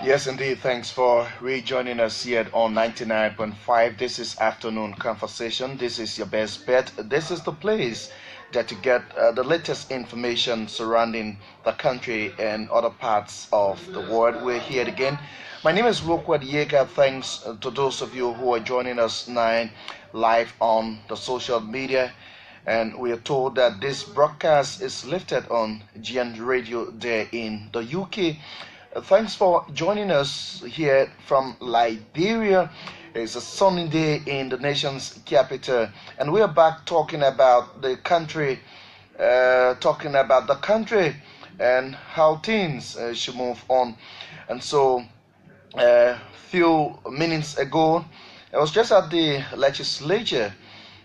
Yes, indeed. Thanks for rejoining us here on 99.5. This is Afternoon Conversation. This is your best bet. This is the place that you get the latest information surrounding the country and other parts of the world. We're here again. My name is Wholquoi Yeahgar. Thanks to those of you who are joining us now live on the social media. And we are told that this broadcast is lifted on GN Radio there in the UK. Thanks for joining us here from Liberia. It's a sunny day in the nation's capital, and we are back talking about the country, and how things should move on. And so, a few minutes ago, I was just at the legislature,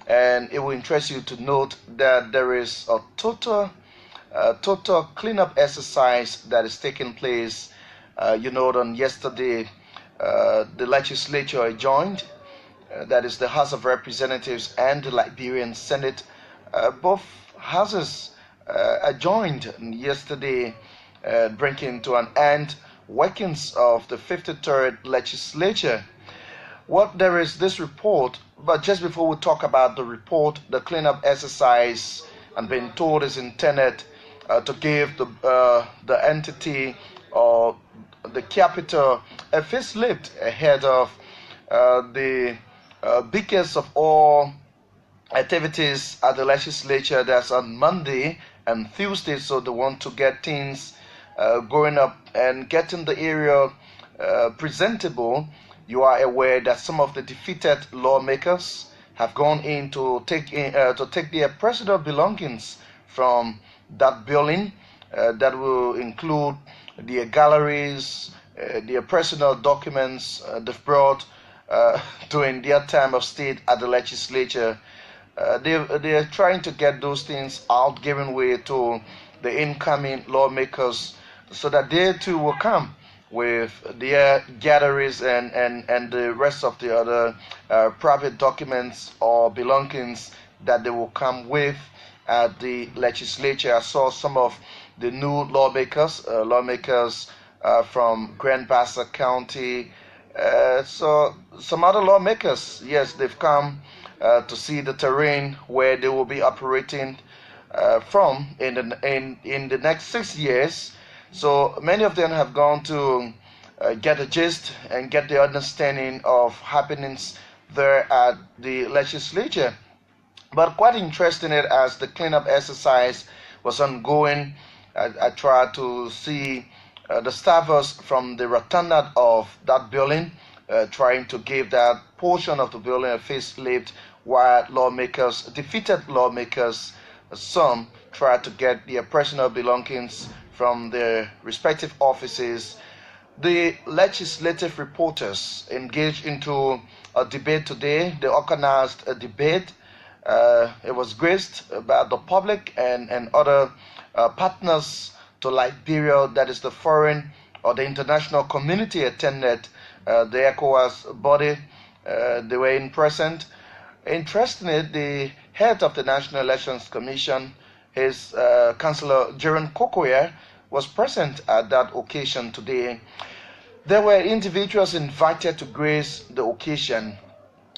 and it will interest you to note that there is a total cleanup exercise that is taking place. On yesterday, the legislature adjourned, that is the House of Representatives and the Liberian Senate. Both houses adjourned yesterday, bringing to an end workings of the 53rd legislature. There is this report, but just before we talk about the report, the cleanup exercise, and being told, is intended to give the entity or the capital a facelift ahead of the biggest of all activities at the legislature. That's on Monday and Tuesday, so they want to get things going up and getting the area presentable. You are aware that some of the defeated lawmakers have gone in to take their personal belongings from that building. That will include their galleries, their personal documents they've brought during their time of stay at the legislature. They are trying to get those things out, giving way to the incoming lawmakers, so that they too will come with their galleries and the rest of the other private documents or belongings that they will come with at the legislature. I saw some of the new lawmakers from Grand Bassa County. So some other lawmakers, yes, they've come to see the terrain where they will be operating from in the next 6 years. So many of them have gone to get a gist and get the understanding of happenings there at the legislature. But quite interesting, it as the cleanup exercise was ongoing. I tried to see the staffers from the rotunda of that building, trying to give that portion of the building a facelift, while defeated lawmakers, some tried to get their personal belongings from their respective offices. The legislative reporters engaged into a debate today. They organized a debate. It was graced by the public and other partners to Liberia, that is the foreign or the international community attended the ECOWAS body. They were in present. Interestingly, the head of the National Elections Commission, his Councillor Wholquoi, was present at that occasion today. There were individuals invited to grace the occasion.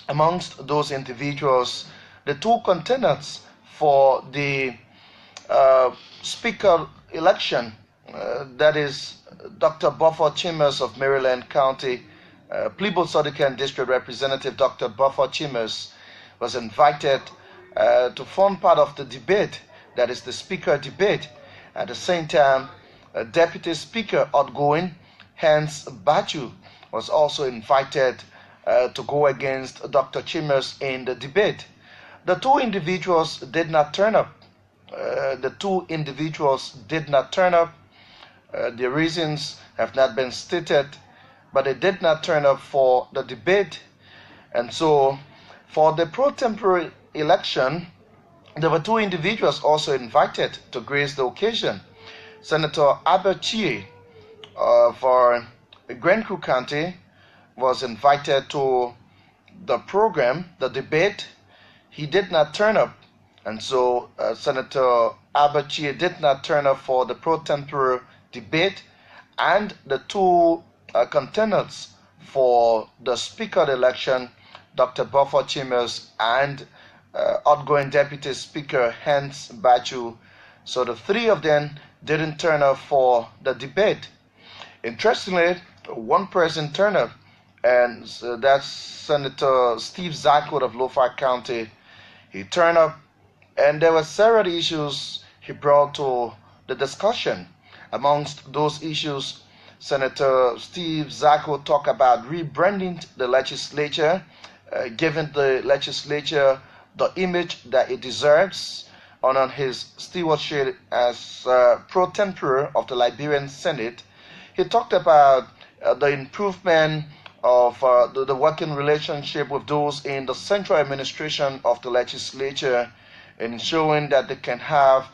Amongst those individuals, the two contenders for the speaker election, that is Dr. Buffer Chimers of Maryland County, Plebo-Sodican District Representative Dr. Buffer Chimers was invited to form part of the debate, that is the speaker debate. At the same time, Deputy Speaker outgoing Hans Bachu was also invited to go against Dr. Chimers in the debate. The two individuals did not turn up. The reasons have not been stated, but they did not turn up for the debate. And so, for the pro tempore election, there were two individuals also invited to grace the occasion. Senator Aberchie for Grand Crew County was invited to the program, the debate. He did not turn up, and so Senator Aberchie did not turn up for the pro tempore debate, and the two contenders for the Speaker election, Dr. Buffer Chambers, and outgoing Deputy Speaker Hans Bachu. So the three of them didn't turn up for the debate. Interestingly, one person turned up, and that's Senator Steve Zackwood of Wholquoi County. He turned up, and there were several issues he brought to the discussion. Amongst those issues, Senator Steve Zackwood talked about rebranding the legislature, giving the legislature the image that it deserves on his stewardship as pro tempore of the Liberian Senate. He talked about the improvement of the working relationship with those in the central administration of the legislature, ensuring that they can have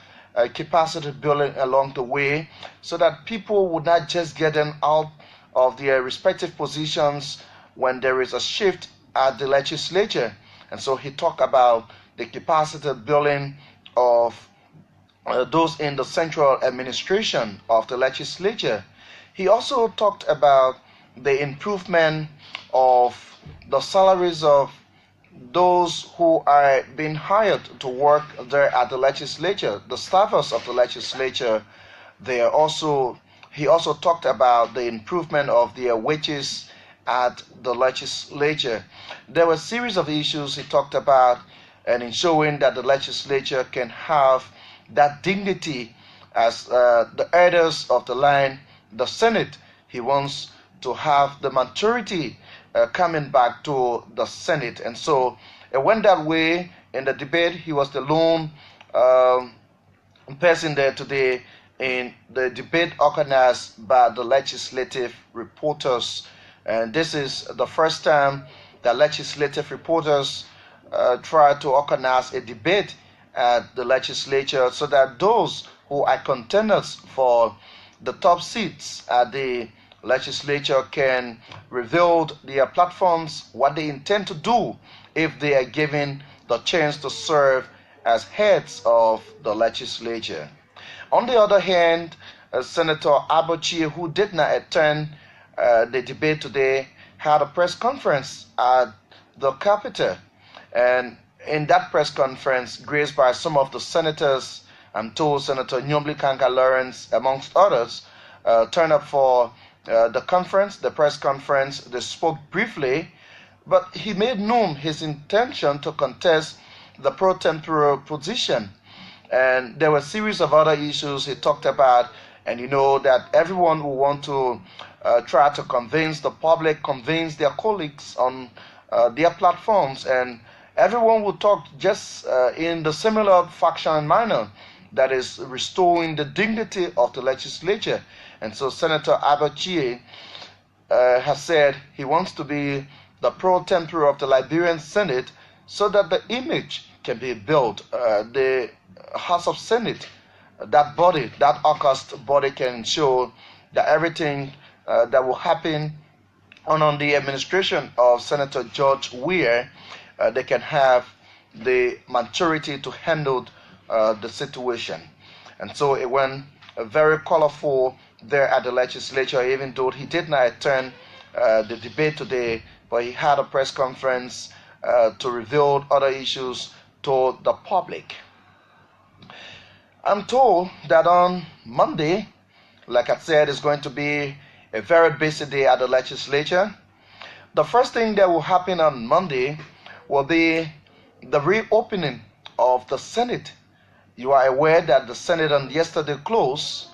capacity building along the way, so that people would not just get them out of their respective positions when there is a shift at the legislature. And so he talked about the capacity building of those in the central administration of the legislature. He also talked about the improvement of the salaries of those who are being hired to work there at the legislature, the staffers of the legislature. He also talked about the improvement of their wages at the legislature. There were a series of issues he talked about, and ensuring that the legislature can have that dignity as the elders of the line, the Senate. He wants to have the maturity coming back to the Senate. And so it went that way in the debate. He was the lone person there today in the debate organized by the legislative reporters. And this is the first time that legislative reporters try to organize a debate at the legislature, so that those who are contenders for the top seats at the legislature can reveal their platforms, what they intend to do if they are given the chance to serve as heads of the legislature. On the other hand, Senator Abochie, who did not attend the debate today, had a press conference at the Capitol. And in that press conference, graced by some of the senators, I'm told Senator Nyombli Kanka Lawrence, amongst others, turned up for the conference, the press conference. They spoke briefly, but he made known his intention to contest the pro tempore position. And there were a series of other issues he talked about, and you know that everyone will want to try to convince the public, convince their colleagues on their platforms, and everyone will talk just in the similar faction manner, that is restoring the dignity of the legislature. And so Senator Abochie has said he wants to be the pro tempore of the Liberian Senate, so that the image can be built. The House of Senate, that body, that august body, can show that everything that will happen on the administration of Senator George Weah, they can have the maturity to handle the situation. And so it went very colorful there at the legislature, even though he did not attend the debate today, but he had a press conference to reveal other issues to the public. I'm told that on Monday, like I said, is going to be a very busy day at the legislature. The first thing that will happen on Monday will be the reopening of the Senate. You are aware that the Senate on yesterday closed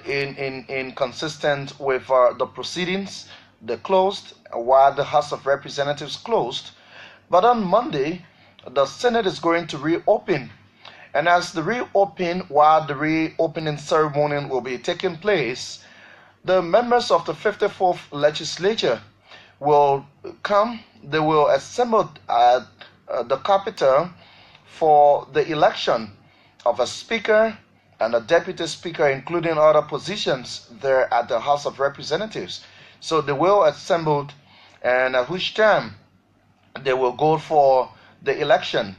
in consistent with the proceedings. They closed while the House of Representatives closed. But on Monday, the Senate is going to reopen. And as the reopen, while the reopening ceremony will be taking place, the members of the 54th legislature will come. They will assemble at the Capitol for the election of a speaker and a deputy speaker, including other positions there at the House of Representatives. So they will assemble, and at which time they will go for the election.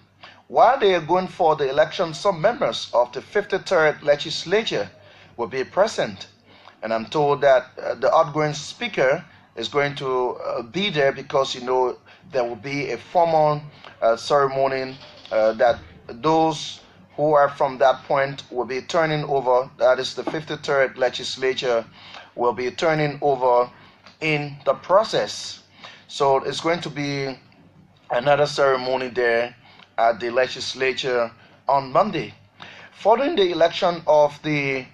While they are going for the election, some members of the 53rd legislature will be present. and I'm told that the outgoing speaker is going to be there because there will be a formal ceremony that those who are from that point will be turning over. That is the 53rd legislature will be turning over in the process. So it's going to be another ceremony there at the legislature on Monday. Following the election of the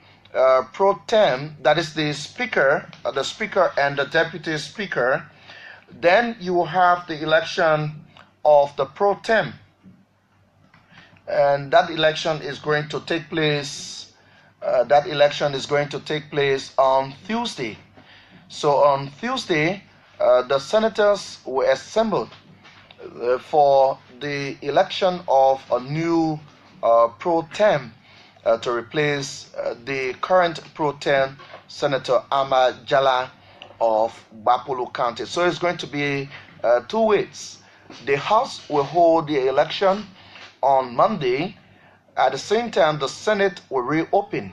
pro tem, that is the speaker and the deputy speaker, then you will have the election of the pro tem. And that election is going to take place on Tuesday. So on Tuesday, the senators will assemble for the election of a new pro tem to replace the current pro tem, Senator Ama Jala of Bapolo County. So it's going to be 2 ways. The House will hold the election on Monday. At the same time, the Senate will reopen.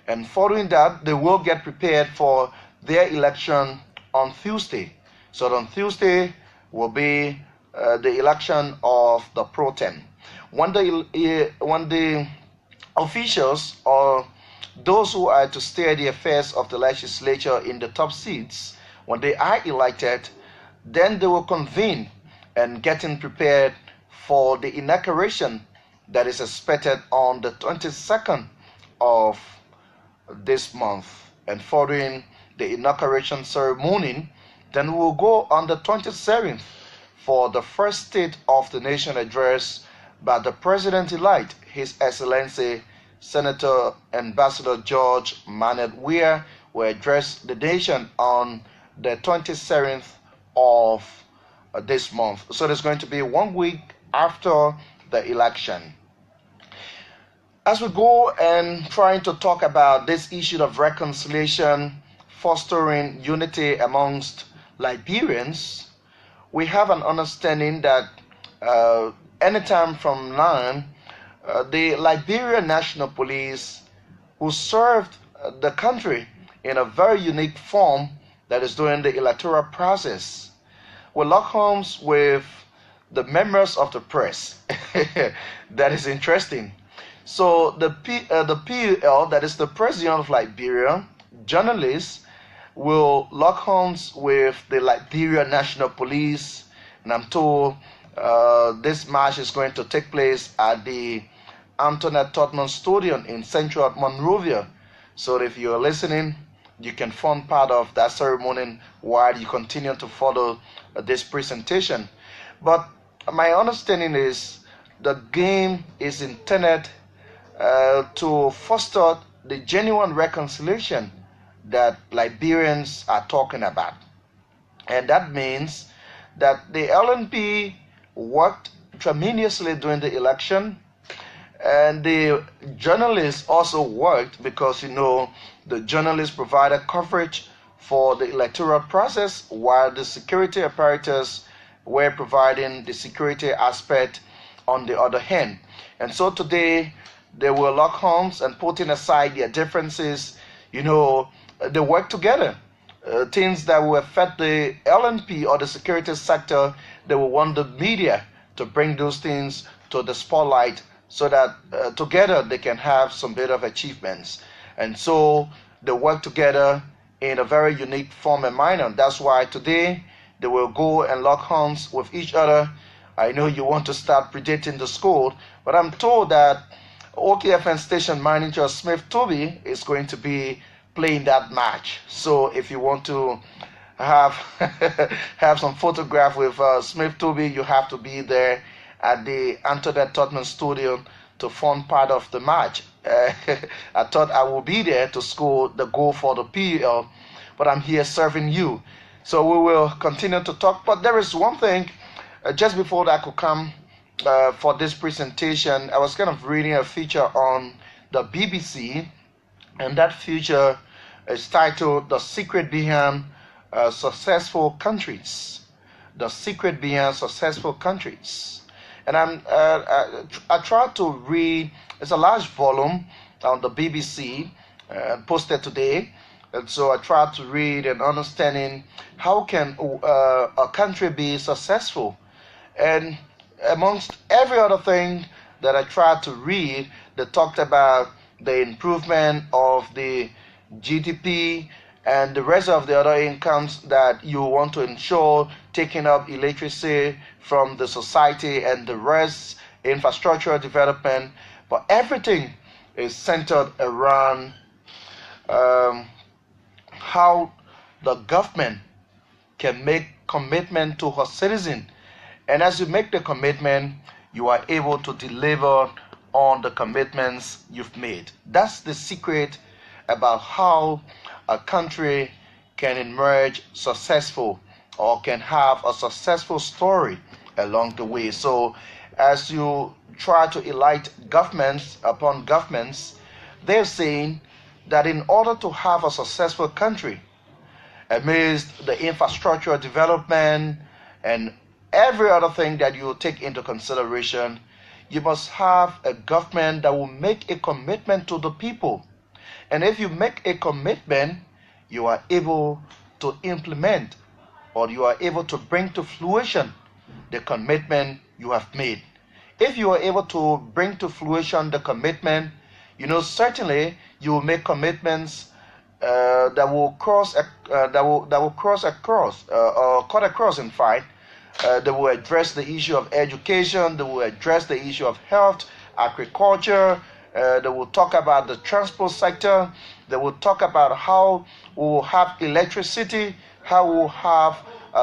And following that, they will get prepared for their election on Tuesday. So on Tuesday will be the election of the pro tem. When the officials or those who are to steer the affairs of the legislature in the top seats, when they are elected, then they will convene and getting prepared for the inauguration that is expected on the 22nd of this month. And following the inauguration ceremony, then we'll go on the 27th for the first State of the Nation address by the President-elect, His Excellency Senator Ambassador George Manuel Weah, will address the nation on the 27th of this month. So there's going to be 1 week after the election. As we go and trying to talk about this issue of reconciliation, fostering unity amongst Liberians, we have an understanding that anytime from now, the Liberian National Police, who served the country in a very unique form that is during the electoral process, will lock horns with the members of the press. That is interesting. So the PUL, that is the President of Liberia, journalists will lock horns with the Liberia National Police, and I'm told this march is going to take place at the Antoinette Totman Stadium in Central Monrovia. So if you're listening, you can form part of that ceremony while you continue to follow this presentation. But my understanding is the game is intended to foster the genuine reconciliation that Liberians are talking about. And that means that the LNP worked tremendously during the election, and the journalists also worked because the journalists provided coverage for the electoral process while the security apparatus were providing the security aspect on the other hand. And so today they will lock horns and putting aside their differences, they work together. Things that will affect the LNP or the security sector, they will want the media to bring those things to the spotlight so that together they can have some bit of achievements. And so they work together in a very unique form and manner. That's why today they will go and lock horns with each other. I know you want to start predicting the score, but I'm told that Wholquoi FM station manager Smith Toby is going to be playing that match. So if you want to have have some photograph with Smith Toby, you have to be there at the Antoinette Totman Stadium to form part of the match. I thought I will be there to score the goal for the PL, but I'm here serving you. So we will continue to talk. But there is one thing, just before that I could come for this presentation, I was kind of reading a feature on the BBC, and that feature is titled "The Secret Behind Successful Countries." The Secret Behind Successful Countries. And I tried to read. It's a large volume on the BBC posted today, And so I try to read and understanding how can a country be successful. And amongst every other thing that I tried to read, they talked about the improvement of the GDP and the rest of the other incomes that you want to ensure, taking up illiteracy from the society and the rest, infrastructure development. But everything is centered around how the government can make commitment to her citizen. And as you make the commitment, you are able to deliver on the commitments you've made. That's the secret about how a country can emerge successful or can have a successful story along the way. So as you try to elect governments upon governments, they're saying that in order to have a successful country, amidst the infrastructure development and every other thing that you take into consideration, you must have a government that will make a commitment to the people. And if you make a commitment, you are able to implement, or you are able to bring to fruition the commitment you have made. If you are able to bring to fruition the commitment, certainly you will make commitments that will cut across. In fact, they will address the issue of education. They will address the issue of health, agriculture. They will talk about the transport sector. They will talk about how we will have electricity, how we will have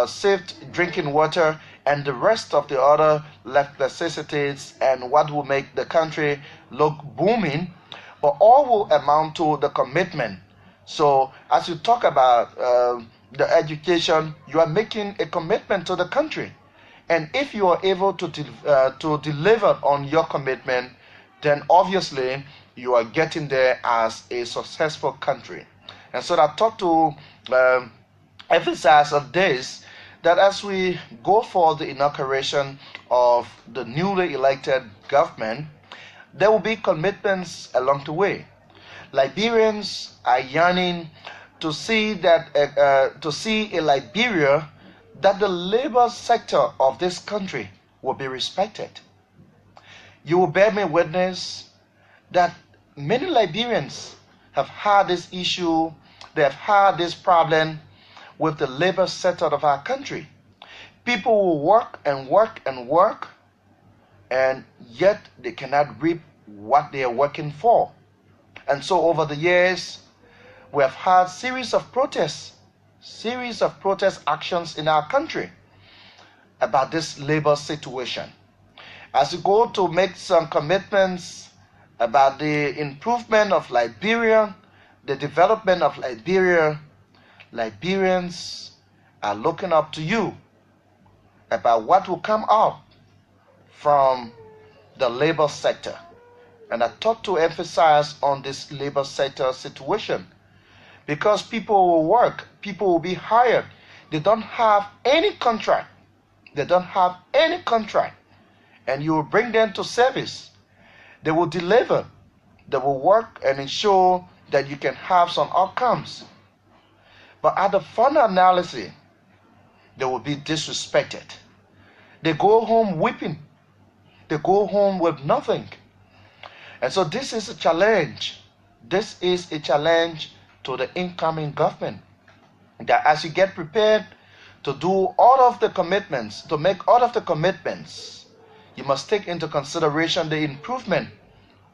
safe drinking water, and the rest of the other necessities, and what will make the country look booming. But all will amount to the commitment. So as you talk about the education, you are making a commitment to the country. And if you are able to deliver on your commitment, then obviously you are getting there as a successful country. And so I thought to emphasize on this, that as we go for the inauguration of the newly elected government, there will be commitments along the way. Liberians are yearning to see a Liberia that the labor sector of this country will be respected. You will bear me witness that many Liberians have had this issue, they have had this problem with the labor sector of our country. People will work and work and work, and yet they cannot reap what they are working for. And so over the years, we have had series of protest actions in our country about this labor situation. As we go to make some commitments about the improvement of Liberia, the development of Liberia, Liberians are looking up to you about what will come out from the labor sector. And I thought to emphasize on this labor sector situation, because people will work, people will be hired. They don't have any contract. And you will bring them to service. They will deliver. They will work and ensure that you can have some outcomes. But at the final analysis, they will be disrespected. They go home weeping. They go home with nothing. And so this is a challenge. This is a challenge to the incoming government. That as you get prepared to do all of the commitments, to make all of the commitments, you must take into consideration the improvement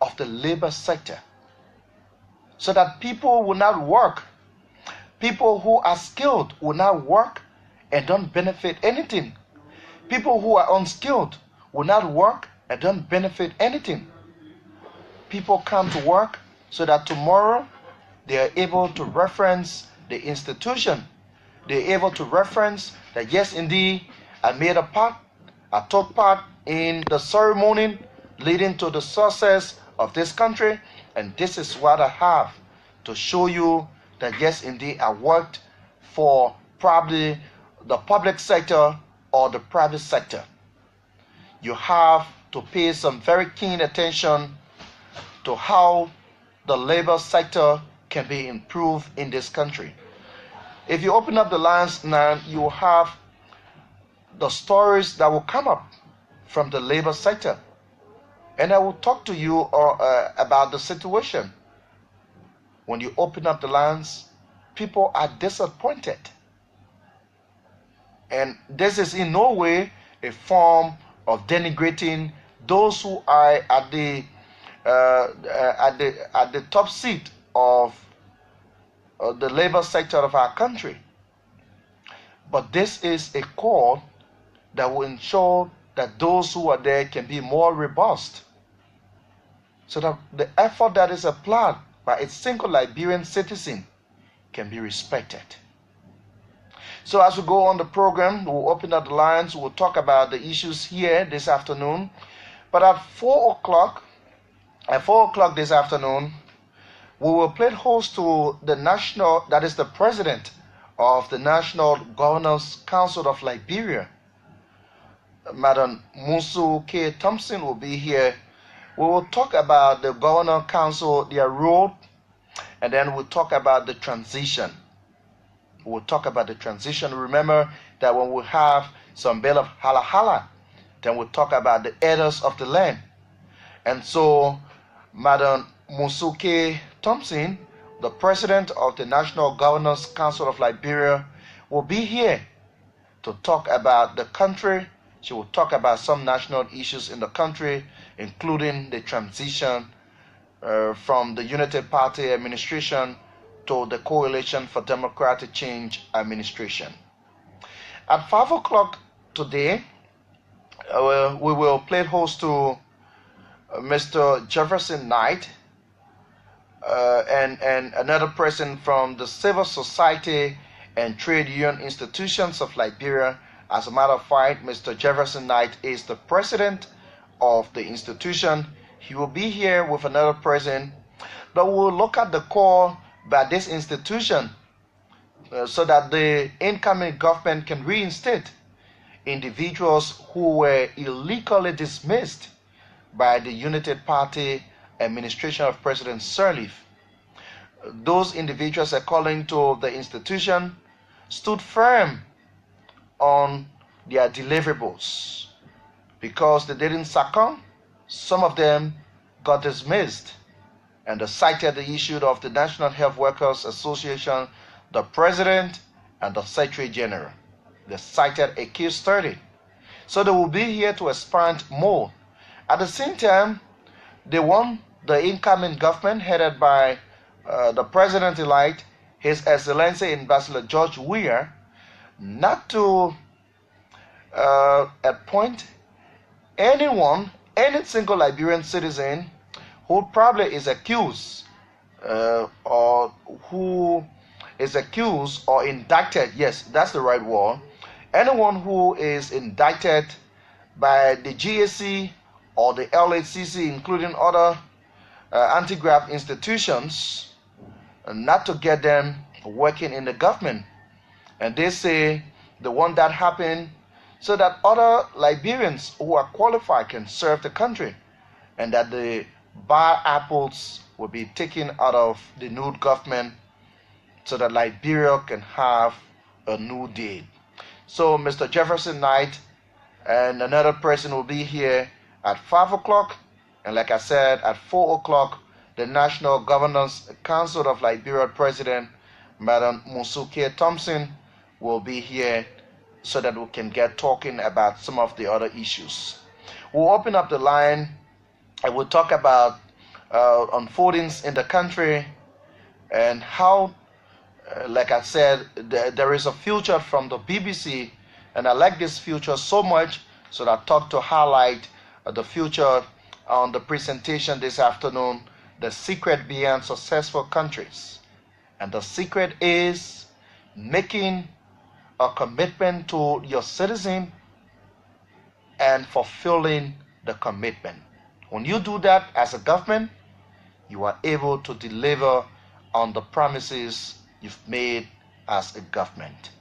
of the labor sector, so that people will not work. People who are skilled will not work and don't benefit anything. People who are unskilled will not work and don't benefit anything. People come to work so that tomorrow they are able to reference the institution. They are able to reference that, yes, indeed, I took part in the ceremony leading to the success of this country, and this is what I have to show you that, yes, indeed, I worked for probably the public sector or the private sector. You have to pay some very keen attention to how the labor sector can be improved in this country. If you open up the lines now, you will have the stories that will come up from the labor sector. And I will talk to you about the situation. When you open up the lines, people are disappointed. And this is in no way a form of denigrating those who are at the top seat of the labor sector of our country. But this is a call that will ensure that those who are there can be more robust, so that the effort that is applied by a single Liberian citizen can be respected. So as we go on the program, we'll open up the lines, we'll talk about the issues here this afternoon. But at 4 o'clock this afternoon, we will play host to the national, that is the president of the National Governors Council of Liberia. Madam Musu Thompson will be here. We will talk about the Governor Council, their role, and then we'll talk about the transition. We'll talk about the transition. Remember that when we have some bit of hala hala, then we'll talk about the elders of the land. And so, Madam Musu Thompson, the president of the National Governors Council of Liberia, will be here to talk about the country. She will talk about some national issues in the country, including the transition from the United Party administration to the Coalition for Democratic Change administration. At 5 o'clock today, we will play host to Mr. Jefferson Knight and another person from the civil society and trade union institutions of Liberia. As a matter of fact, Mr. Jefferson Knight is the president of the institution. He will be here with another person, but we'll look at the call by this institution so that the incoming government can reinstate individuals who were illegally dismissed by the United Party administration of President Sirleaf. Those individuals, according to the institution, stood firm on their deliverables. Because they didn't succumb, some of them got dismissed, and they cited the issue of the National Health Workers Association, the president, and the secretary general. They cited a case study. So they will be here to expand more. At the same time, they want the incoming government headed by the president-elect, His Excellency Ambassador George Weah, not to appoint anyone, any single Liberian citizen who probably is accused or who is accused or indicted, yes, that's the right word, anyone who is indicted by the GAC or the LHCC, including other anti-graft institutions, not to get them working in the government. And they say the one that happened so that other Liberians who are qualified can serve the country, and that the bad apples will be taken out of the new government so that Liberia can have a new day. So Mr. Jefferson Knight and another person will be here at 5 o'clock, and like I said, at 4 o'clock, the National Governors Council of Liberia President, Madam Musu Thompson, will be here so that we can get talking about some of the other issues. We'll open up the line and we'll talk about unfoldings in the country and how, like I said, there is a future from the BBC, and I like this future so much, so that I thought to highlight the future on the presentation this afternoon, the secret behind successful countries. And the secret is making a commitment to your citizen and fulfilling the commitment. When you do that as a government, you are able to deliver on the promises you've made as a government.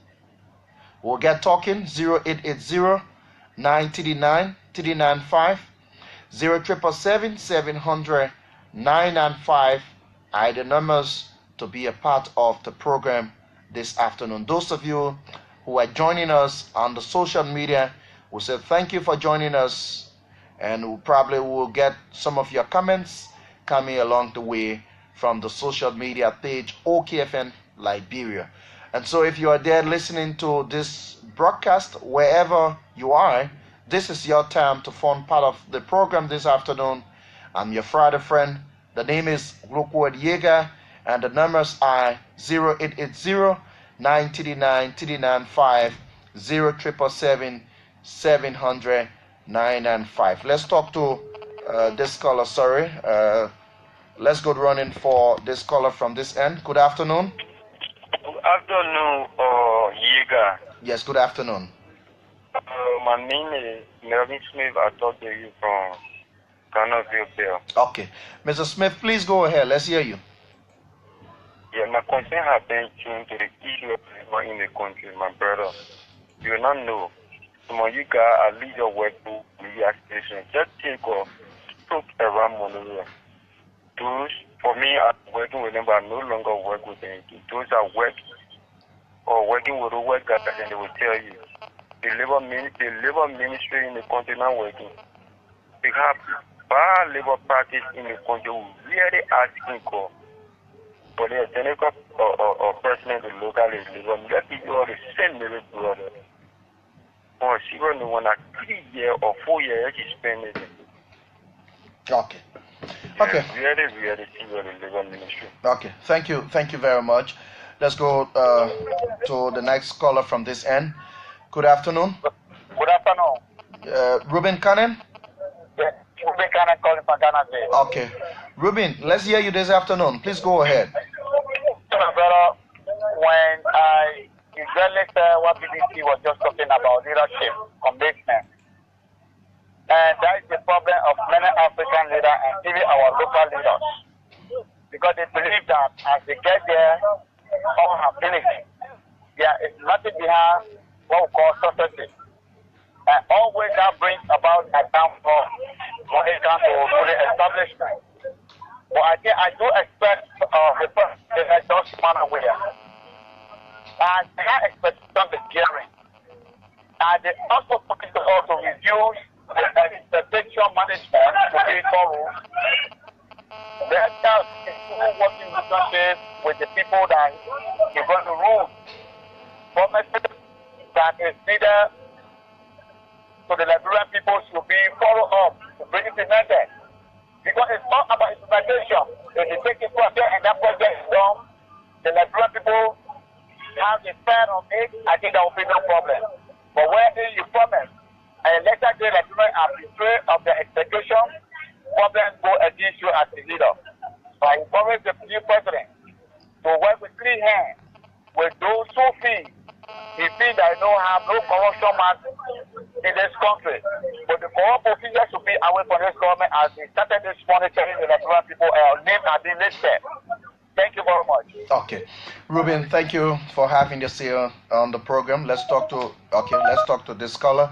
We'll get talking 0880-939-395, 0777-700-995 are the numbers to be a part of the program this afternoon. Those of you who are joining us on the social media, we say thank you for joining us, and we probably will get some of your comments coming along the way from the social media page OKFM Liberia. And so if you are there listening to this broadcast, wherever you are, this is your time to form part of the program this afternoon. I'm your Friday friend. The name is Wholquoi Yeahgar, and the numbers are 0880 939 395 0777 700 995. Let's talk to this caller. Sorry. Let's go running for this caller from this end. Good afternoon. Good afternoon, Yeahgar. Yes, good afternoon. My name is Melvin Smith. I talk to you from Ghana. Okay. Mr. Smith, please go ahead. Let's hear you. Yeah, my concern has been tuned to the issue of labor in the country, my brother. You will not know. Some of you guys are lead your work to media station. Just take off, took around Monrovia. Those, for me, I'm working with them, but I no longer work with them. Those are working or working with the workers, and they will tell you. The labor ministry in the country not working. We have bad labor practice in the country. We really asking for the technical or president of the local labor. Let people all the same labor brother. Or she run the one at 3 years or 4 years she spend it. Okay. Okay. Really see the labor ministry. Okay. Thank you very much. Let's go to the next caller from this end. Good afternoon. Good afternoon. Ruben Cannon? Yes, Ruben Cannon calling from Ghana. Okay. Ruben, let's hear you this afternoon. Please go ahead. My brother, when I usually say what BBC was just talking about leadership, commitment, and that is the problem of many African leaders and even our local leaders. Because they believe that as they get there, all have finished. There is nothing behind what we call success. And always that brings about a downfall when it comes to the establishment. But I think I do expect the president just man aware. And that expectation is gearing. And they also talking to us to reduce the expectation management to be thorough. They're just working relationship with the people that are going to rule. But that is needed to the Liberian people should be followed up to be implemented. Because it's not about implementation. If you take it project and that project is done, the Liberian people have a fan of it, I think there will be no problem. But where you promise, and later the Liberian are betrayed of their expectation, problems go against you as a leader. So I encourage the new president to work with clean hands with those who feel he feels that have no corruption man in this country. But the corrupt officials should be away from this government as they started this morning telling the Nigerian people name has been listed. Thank you very much. Okay. Ruben, thank you for having us here on the program. Let's talk to this caller.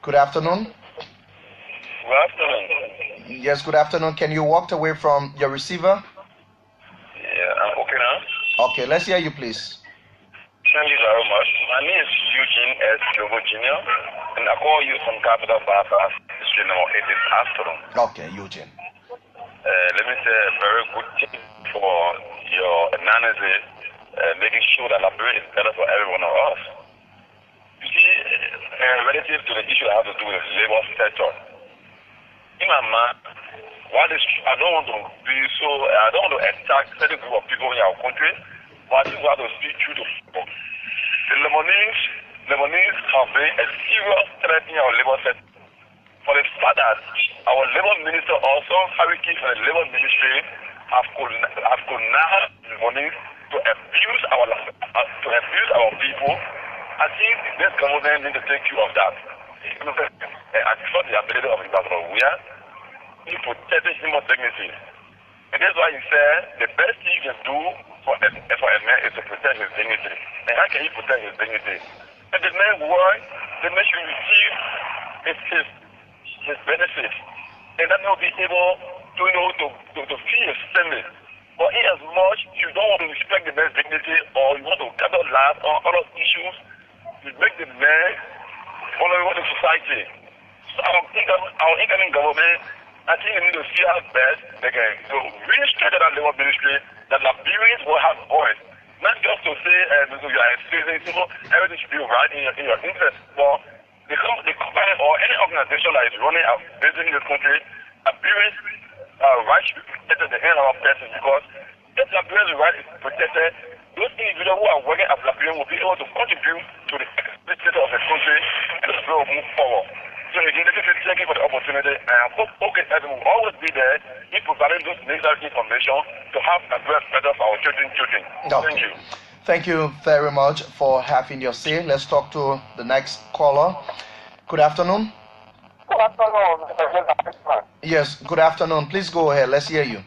Good afternoon. Good afternoon. Yes, good afternoon. Can you walk away from your receiver? Yeah, I'm okay now. Okay, let's hear you, please. Thank you very much. My name is Eugene S. Jobo Jr., and I call you from Capital Bypass District number 8 this afternoon. Okay, Eugene. Let me say a very good thing for your analysis, making sure that Liberia is better for every one of us. You see, relative to the issue I have to do with the labor sector, in my mind, I don't want to attack certain group of people in our country. But I think we have to speak true to people. The Lebanese have been a serious threat in our labor sector. For the fact that our labor minister also, Harry King from the labor ministry, have connived Lebanese to abuse our people. I think this government needs to take care of that. And for the ability of the government, we are protecting human dignity. And that's why he said the best thing you can do for a man is to protect his dignity. And how can he protect his dignity? And the man should receive his benefits. And then he'll be able to feed his family. But in as much you don't want to respect the man's dignity or you want to gather laugh on other issues, you make the man vulnerable to society. So our incoming government, I think they need to see how best they can really strengthen that labor ministry, that Liberians will have voice. Not just to say you are excusing, so everything should be right in your interest. But the company or any organization that is running a business in this country, Liberians' rights should be protected at the end of our person, because if Liberians' rights is protected, those individuals who are working as Liberians will be able to contribute to the state of the country and the will move forward. So again, thank you for the opportunity, and I hope FM will always be there in providing those necessary information to have a better for our children. Okay. Thank you. Thank you very much for having your say. Let's talk to the next caller. Good afternoon. Good afternoon. Yes, good afternoon. Please go ahead. Let's hear you.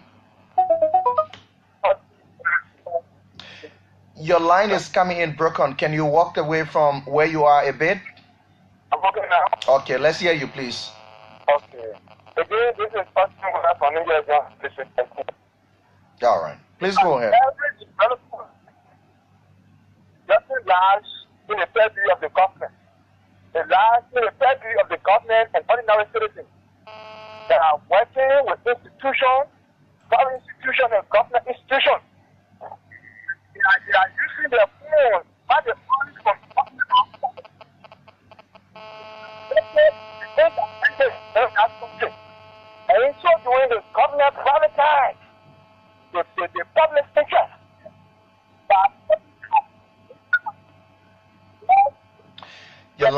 Your line is coming in broken. Can you walk away from where you are a bit? I'm okay now. Okay, let's hear you, please. Okay. Again, this is Thompson from India. All right. Please go ahead. Every development doesn't lies in the purview of the government. It lies in the purview of the government and ordinary citizens that are working with institutions, government institutions and government institutions. They are using their phone by the funds from government. And in so doing, the government privatized the public interest. Your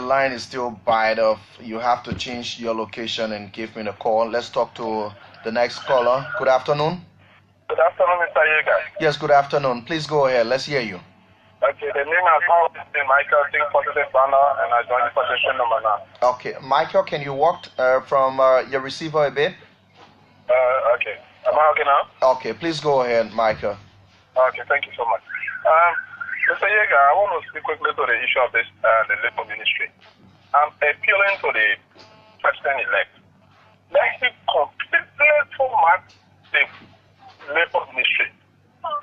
line is still bite off. You have to change your location and give me the call. Let's talk to the next caller. Good afternoon. Good afternoon, Mr. Yeahgar. Yes, good afternoon. Please go ahead. Let's hear you. Okay, the name I called is Michael, Think Positive Banner, and I joined the position number now. Okay, Michael, can you walk from your receiver a bit? Okay. Am I okay now? Okay, please go ahead, Michael. Okay, thank you so much. Mr. Yeahgar, I want to speak quickly to the issue of this, the labor ministry. I'm appealing to the president-elect. Let him completely format the labor ministry.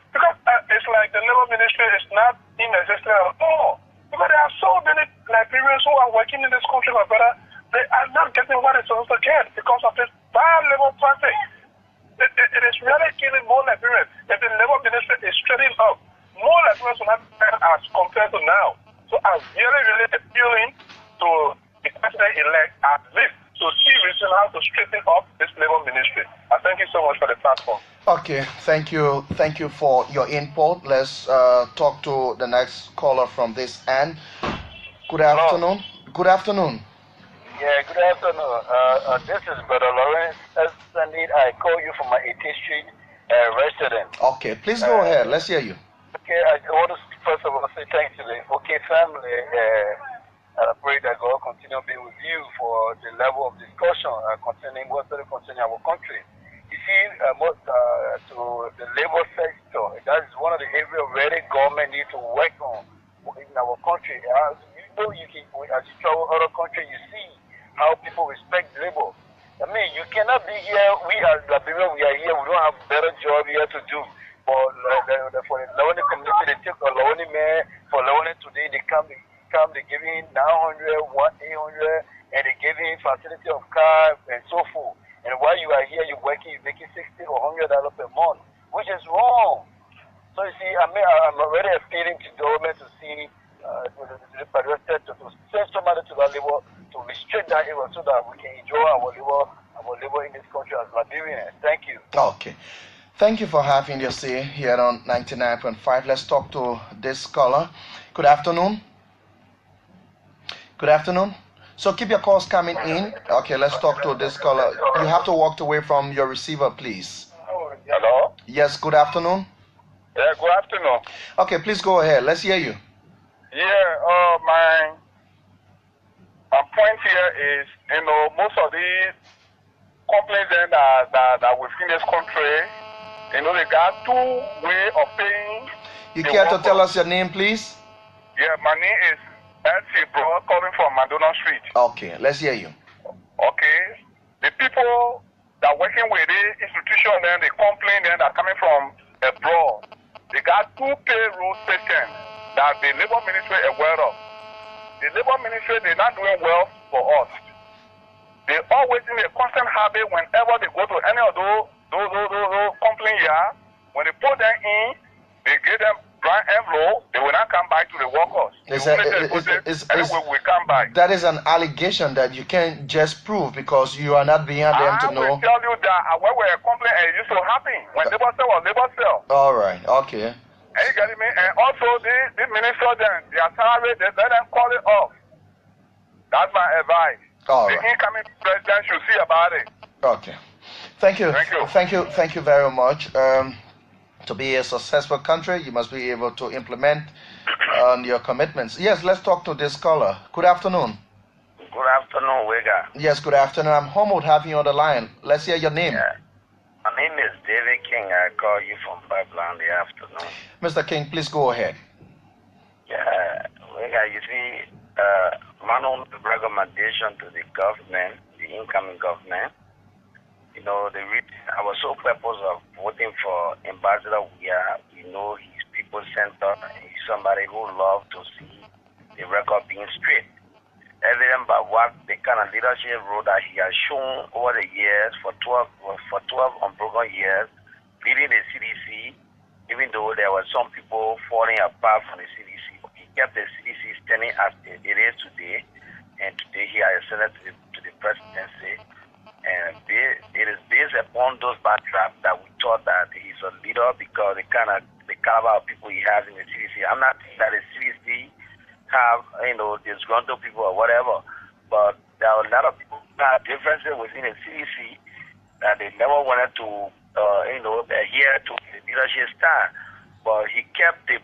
Because it's like the labor ministry is not in existence at all. Because there are so many Liberians who are working in this country, my brother, they are not getting what they're supposed to get because of this bad labor practice. It is really killing more Liberians. If the labor ministry is straightened up, more Liberians will not be as compared to now. So I'm really appealing to the president-elect at least to see reason how to straighten up this labor ministry. I thank you so much for the platform. Okay, thank you. Thank you for your input. Let's talk to the next caller from this end. Good afternoon. Hello. Good afternoon. Yeah, good afternoon. This is Brother Lawrence. I call you from my 18th Street resident. Okay, please go ahead. Let's hear you. Okay, I want to first of all say thanks to the OK family. I pray that God continue to be with you for the level of discussion concerning what's concerning our country. You see, to the labor sector, that is one of the areas where the government needs to work on in our country. As you know, as you travel other countries, you see how people respect labor. I mean, you cannot be here. We as Liberia, we are here. We don't have better job here to do. For the Lawani community, they take a Lawani man. For Lawani today, they come, they give him 900, 800, and they give him facility of car and so forth. And while you are here, you're working, you're making $60 or $100 per month, which is wrong. So you see, I mean, I'm already appealing to government to see the to send somebody to that level to restrict that area so that we can enjoy our labor in this country as Liberians. Thank you. Okay. Thank you for having your say here on 99.5. Let's talk to this caller. Good afternoon. Good afternoon. So keep your calls coming in. Okay, let's talk to this caller. You have to walk away from your receiver, please. Hello? Yes, good afternoon. Yeah, good afternoon. Okay, please go ahead. Let's hear you. Yeah, my point here is, most of these complaints that within this country, they got two ways of paying. You care to tell us your name, please? Yeah, my name is Elsie Bro, calling from Madonna Street. Okay, let's hear you. Okay. The people that working with the institution, then the complaint then that coming from abroad. They got 2 payroll stations that the labor ministry is aware of. The labor ministry, they're not doing well for us. They always in a constant habit whenever they go to any of those complaint here, when they put them in, they give them blind envelope, they will not come back to the workers. We come back. That is an allegation that you can't just prove because you are not behind them to know. I will tell you that when we complain, it used to happen when labor sell or labor sell. All right, okay. And you getting me? And also the minister then, their salary, they let them call it off. That's my advice. All the incoming president should see about it. Okay. Thank you. Thank you. Thank you very much. To be a successful country, you must be able to implement on your commitments. Yes, let's talk to this caller. Good afternoon. Good afternoon, Yeahgar. Yes, good afternoon. I'm humbled having you on the line. Let's hear your name. Yeah. My name is David King. I call you from Pipeline the afternoon. Mr. King, please go ahead. Yeah, Yeahgar, you see, my own recommendation to the government, the incoming government, you know, I was so purpose of voting for Ambassador Weah. You know, he's people-centered. He's somebody who loves to see the record being straight. Evident by what the kind of leadership role that he has shown over the years for 12 unbroken years, leading the CDC, even though there were some people falling apart from the CDC. He kept the CDC standing as it is today, and today he has ascended to the presidency. And it is based upon those backdrops that we thought that he's a leader because the caliber of people he has in the CDC. I'm not saying that the CDC have, disgruntled people or whatever, but there are a lot of people who have differences within the CDC that they never wanted to, adhere to the leadership style. But he kept the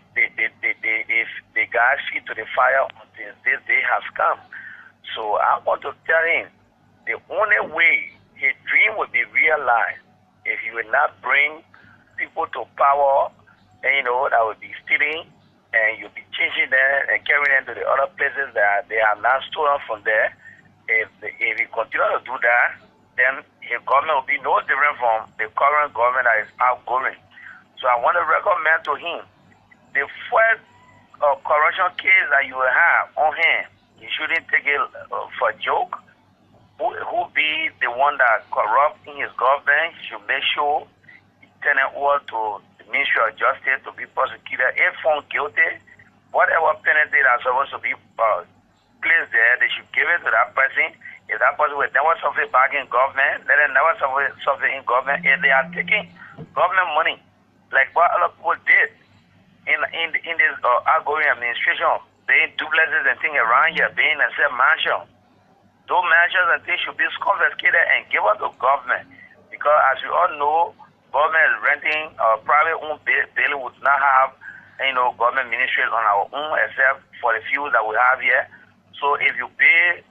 guy's feet to the fire until this day has come. So I want to tell him, the only way his dream will be realized if he will not bring people to power, that will be stealing, and you'll be changing them and carrying them to the other places that they have not stolen from there. If he continue to do that, then his government will be no different from the current government that is outgoing. So I want to recommend to him, the first corruption case that you will have on him, you shouldn't take it for a joke. Who be the one that corrupt in his government should make sure he turn it over to the Ministry of Justice to be prosecuted. If found guilty, whatever penalty that's supposed to be placed there, they should give it to that person. If that person will never suffer back in government, let them never suffer in government. If they are taking government money, like what other people did in this outgoing administration, paying duplexes and things around here, paying and self mansion. Those measures and things should be confiscated and given to government, because as you all know, government is renting private owned building. Would not have government ministries on our own except for the few that we have here. So if you pay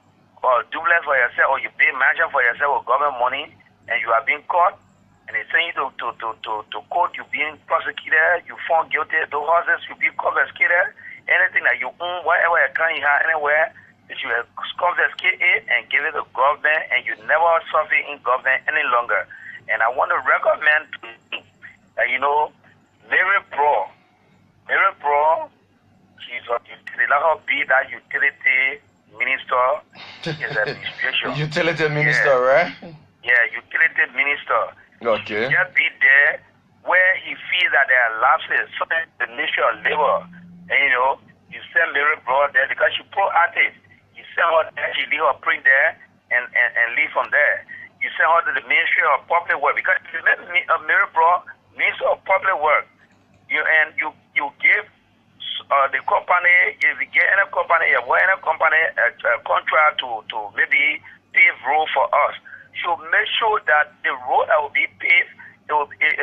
duplex for yourself or you pay mansion for yourself with government money and you are being caught and they send you to court, you being prosecuted, you found guilty, those houses should be confiscated. Anything that you own, whatever account you have anywhere, you should confiscate it and give it to government, and you never suffer in government any longer. And I want to recommend that, Mary Pro, she's a be that utility minister in his administration. Utility minister, right? Yeah, utility minister. Okay. Just be there where he feels that there are lapses. So the Ministry of Labor, and you send Mary Pro there because she's proactive. You send her there, she leave her print there and leave from there. You send her to the Ministry of Public Work because you let Mary Pro Minister of Public Work. You give the company, if you get any company, a contract to maybe pave road for us, should make sure that the road that will be paved, it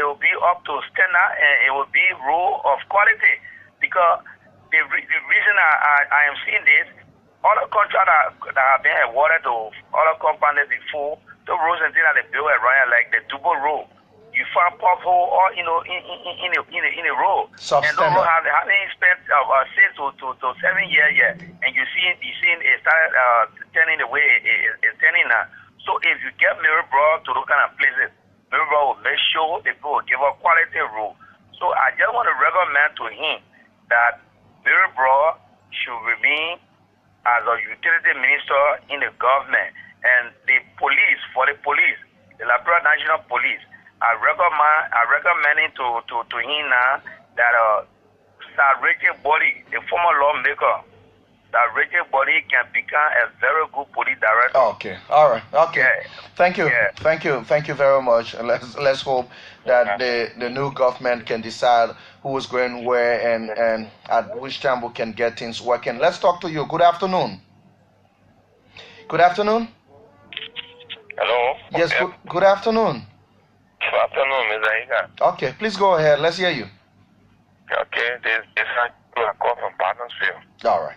will be up to standard and it will be road of quality. Because the reason I am seeing this, other contracts that have been awarded to other companies before, the roads and things that they build around, like the double road, you find pothole or in a road, and those roads haven't spent 6 to 7 years yet, and you see it started turning the way it's turning now. So if you get Mirabel to those kind of places, Mirabel will make sure the people will give a quality rule. So I just want to recommend to him that Mirabel should remain as a utility minister in the government. And the police, the Liberia National Police, I recommend to him now that Sir Richard Body, the former lawmaker, that Richard Body can become a very good police director. Okay, all right, okay. Yeah. Thank you, Yeah. thank you very much. And let's hope that the new government can decide who is going where and at which time we can get things working. Let's talk to you. Good afternoon. Good afternoon. Hello? Yes, good afternoon. Good afternoon, Mr. Yeahgar. Okay, please go ahead. Let's hear you. Okay, this is a call from Partnersville. All right.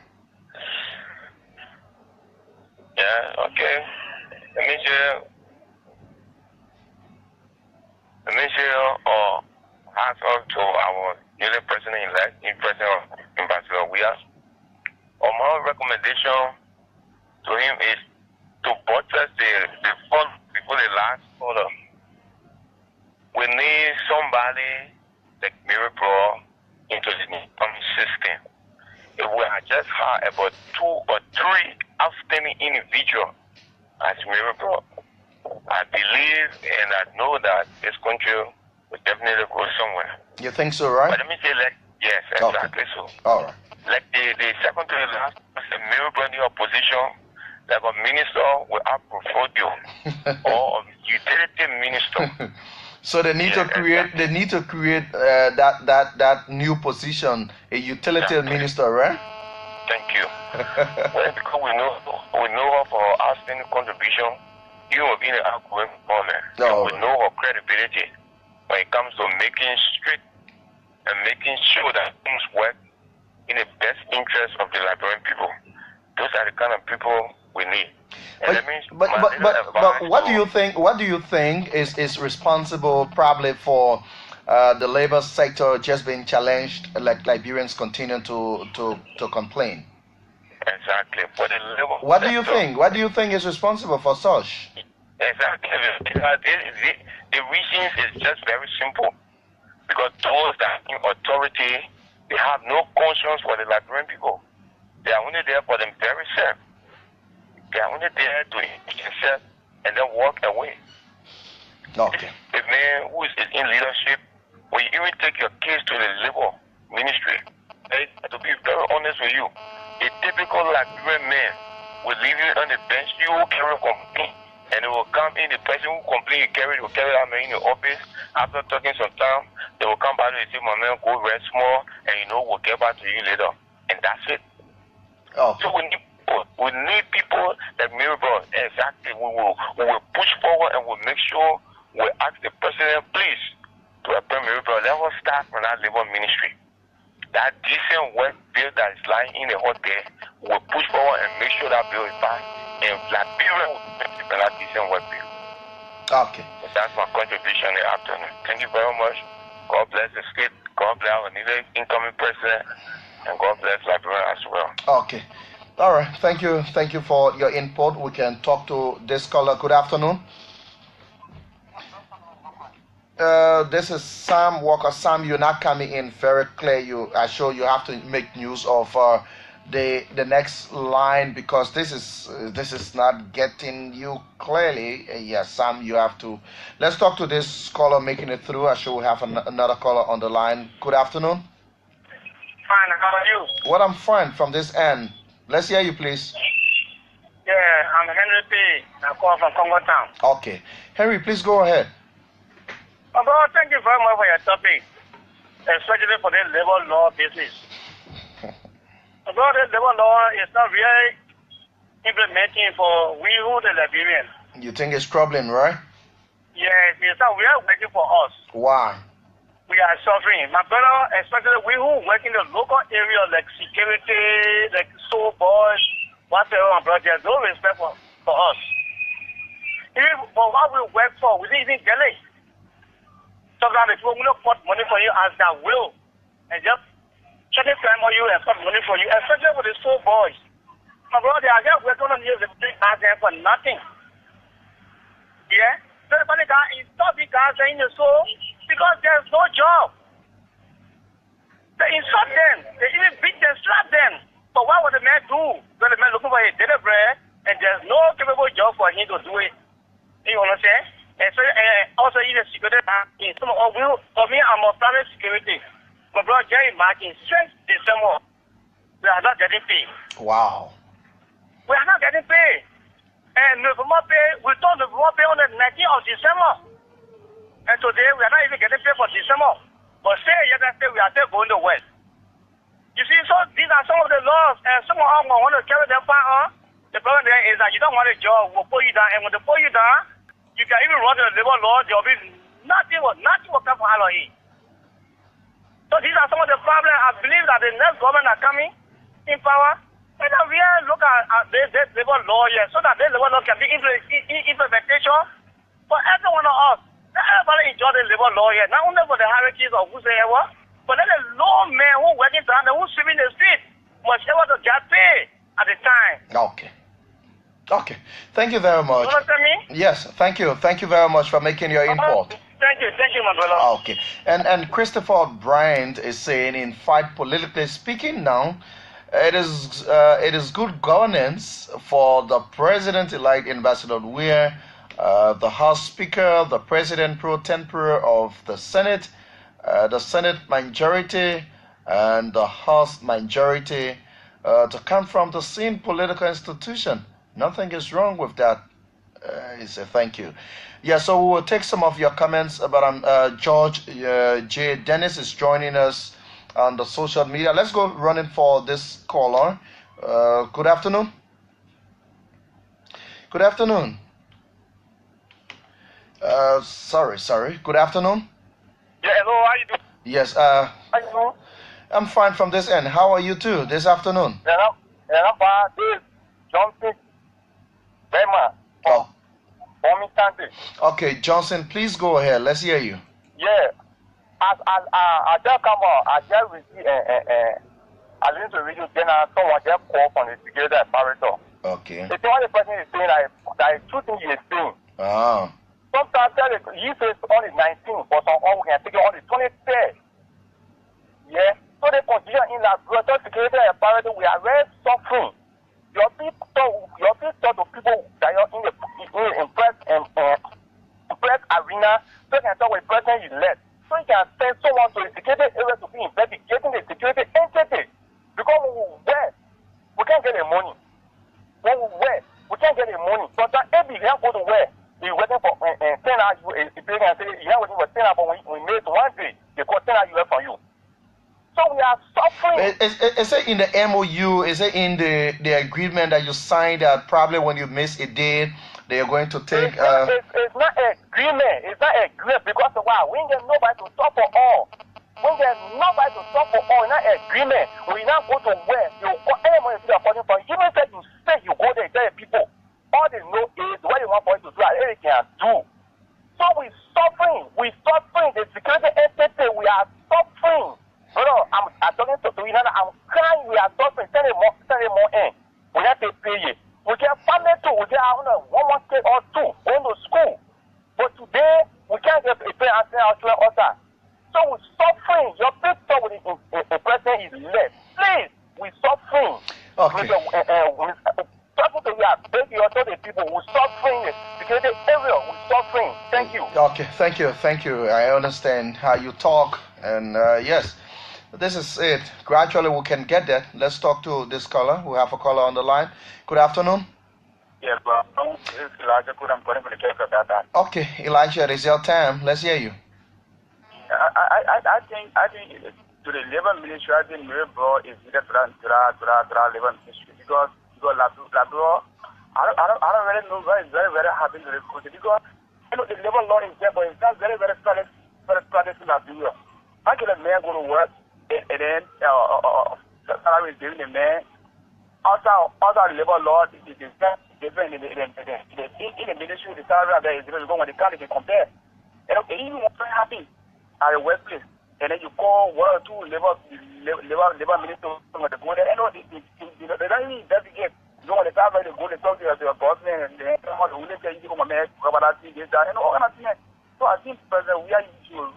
Yeah, okay. Let me share or ask us to our newly president-elect, Ambassador Weah. My recommendation to him is to buttress the fund before the last order. We need somebody like Mirabel into the income system. If we had just had about 2 or 3 outstanding individuals as Mirabel, I believe and I know that this country will definitely go somewhere. You think so, right? But let me say, yes, exactly so. All right. Like the second to the last person, Mirabel in the opposition, like a minister with a portfolio or a utility minister. So they need to create. Exactly. They need to create that new position, a utility minister, right? Thank you. Well, because we know her for her outstanding contribution, even being an outgoing woman. We know her credibility when it comes to making straight and making sure that things work in the best interest of the Liberian people. Those are the kind of people we need. But what do you think? What do you think is responsible probably for the labor sector just being challenged, like Liberians continue to complain? Exactly. What do you think? What do you think is responsible for such? Exactly. The reason is just very simple. Because those that in authority, they have no conscience for the Liberian people. They are only there for them very self. They are only there to themselves and then walk away. Okay. The man who is in leadership, when you even take your case to the labor ministry, to be very honest with you, a typical Liberian man will leave you on the bench, you will carry a complaint, and it will come in, the person who complain, will carry that man in the office. After talking some time, they will come back and say, my man, go rest more, and we'll get back to you later. And that's it. Okay. So we need people like Mirabel. Exactly. We will push forward and we'll make sure we ask the president, please, to appoint Mirabel. Let us start from that labor ministry. That decent work bill that is lying in the hotel, we'll push forward and make sure that bill is passed. And Liberia will benefit from that decent work bill. Okay. So that's my contribution in the afternoon. Thank you very much. God bless the state. God bless our new incoming president. And God bless Liberia as well. Okay. All right. Thank you. Thank you for your input. We can talk to this caller. Good afternoon. This is Sam Walker. Sam, you're not coming in very clear. I sure you have to make use of the next line because this is not getting you clearly. Yes, Sam, you have to. Let's talk to this caller making it through. I sure we have another caller on the line. Good afternoon. Fine. How are you? Well, I'm fine from this end. Let's hear you, please. Yeah, I'm Henry P. I call from Congo Town. Okay. Henry, please go ahead. Bro, thank you very much for your topic, especially for the labor law business. Bro, the labor law is not really implementing for we who the Liberians. You think it's troubling, right? Yes, it's not really working for us. Why? We are suffering. My brother, especially we who work in the local area like security, like soul boys, whatever, my brother, there's no respect for us. Even for what we work for, we didn't even get it. Sometimes people will not put money for you as their will and just check it time on you and put money for you, especially for the soul boys. My brother, they are just working on you, they bring out there for nothing. Yeah? So the funny guy is stop the guys saying so because there's no job. They insult them, they even beat them, slap them. But what would the man do? When the man looking for a delivery and there's no capable job for him to do it. You understand? And so also even security in some of for me I'm a private security. My brother Jerry Martin since December we are not getting paid. Wow. We are not getting paid. And we told the pay on the 19th of December. And today we are not even getting paid for December. But say yesterday we are still going to West. You see, so these are some of the laws, and some of them want to carry them far on. The problem there is that you don't want a job, we'll pull you down, and when they pull you down, you can even run to the labor law, there will be nothing will come from out of it. So these are some of the problems. I believe that the next government are coming in power, and then we look at this labor law here, so that this labor law can be implementation for every one of us. Not everybody enjoy the labor law here, not only for the hierarchies of whosoever, but then the low man who working down there, who's sweeping the street, must able to get paid at the time. Okay. Thank you very much. You understand me? Yes, thank you. Thank you very much for making your input. Thank you, my brother. Okay. And Christopher Bryant is saying, in fact, politically speaking now, it is good governance for the president-elect Ambassador Weir, the House Speaker, the President pro tempore of the Senate majority, and the House majority to come from the same political institution. Nothing is wrong with that. He said, thank you. Yeah, so we will take some of your comments, but George J. Dennis is joining us on the social media. Let's go running for this caller. Good afternoon. Good afternoon. Sorry. Good afternoon. Yeah, hello, how you doing? Yes, How you doing? I'm fine from this end. How are you too this afternoon? Yeah, I'm fine. This is Johnson. Oh. Okay. Okay, Johnson, please go ahead. Let's hear you. Yeah. I just come on. I just received I listen to radio then someone just called from the security apparatus. Okay. The thing the person is saying that two things he is saying. Ah. Sometimes he says on the 19th, but some we can take it on the 23rd. Yeah. So the condition in that greater security apparatus, we are very suffering. Your people talk to people that are in the press arena, so you can talk with the president you left. So you can send someone to the security area to be investigating the security entity. Because when we wear, we can't get the money. When we wear, we can't get the money. Sometimes if you can't go to wear, you're waiting for 10 hours, you can say you're waiting for 10 hours, but we made one day, they call 10 hours from you. So we are suffering. Is it in the MOU? Is it in the agreement that you signed that probably when you miss a day, they are going to take... It's not an agreement. It's not an agreement because we ain't get nobody to stop for all. We get nobody to stop for all. It's not an agreement. We not go to where you go anybody to do according for you. Even if you say you go there and tell the people, all they know is what you want for you to do and anything can do. So we suffering. The security entity, we are suffering. No, I'm talking to you now. I'm crying. We are suffering. Send it more in. We have to pay you. We get family too. We get one more state or two going to school. But today we can't get a pay and send our children outside. So we're suffering. Your picture with the president is left. Please, we're suffering. Okay. Talking to you, I beg you, all the people who suffering the security area, we're suffering. Thank you. Okay, thank you. I understand how you talk, and yes, this is it. Gradually we can get there. Let's talk to this caller. We have a caller on the line. Good afternoon. Yes, bro. It's Elijah. I'm calling for the case about that. Okay, Elijah, it is your time. Let's hear you. I think to the labor ministry, I think bro is needed to labor ministry because Labro, I don't really know why it's very, very happy to recruit because the labor law is there, but it's not very, very solid in Liberia. How can a man go to work and then salary is giving the man? Also labor law is different in the ministry, the salary there is different when the can't compare. And even when you're happy at a workplace, and then you call one or two labor ministers from the corner, and they don't even investigate You know, the time they go to talk to your government and they want to tell you, my man, cover that thing, and all kind of things. So I think President we are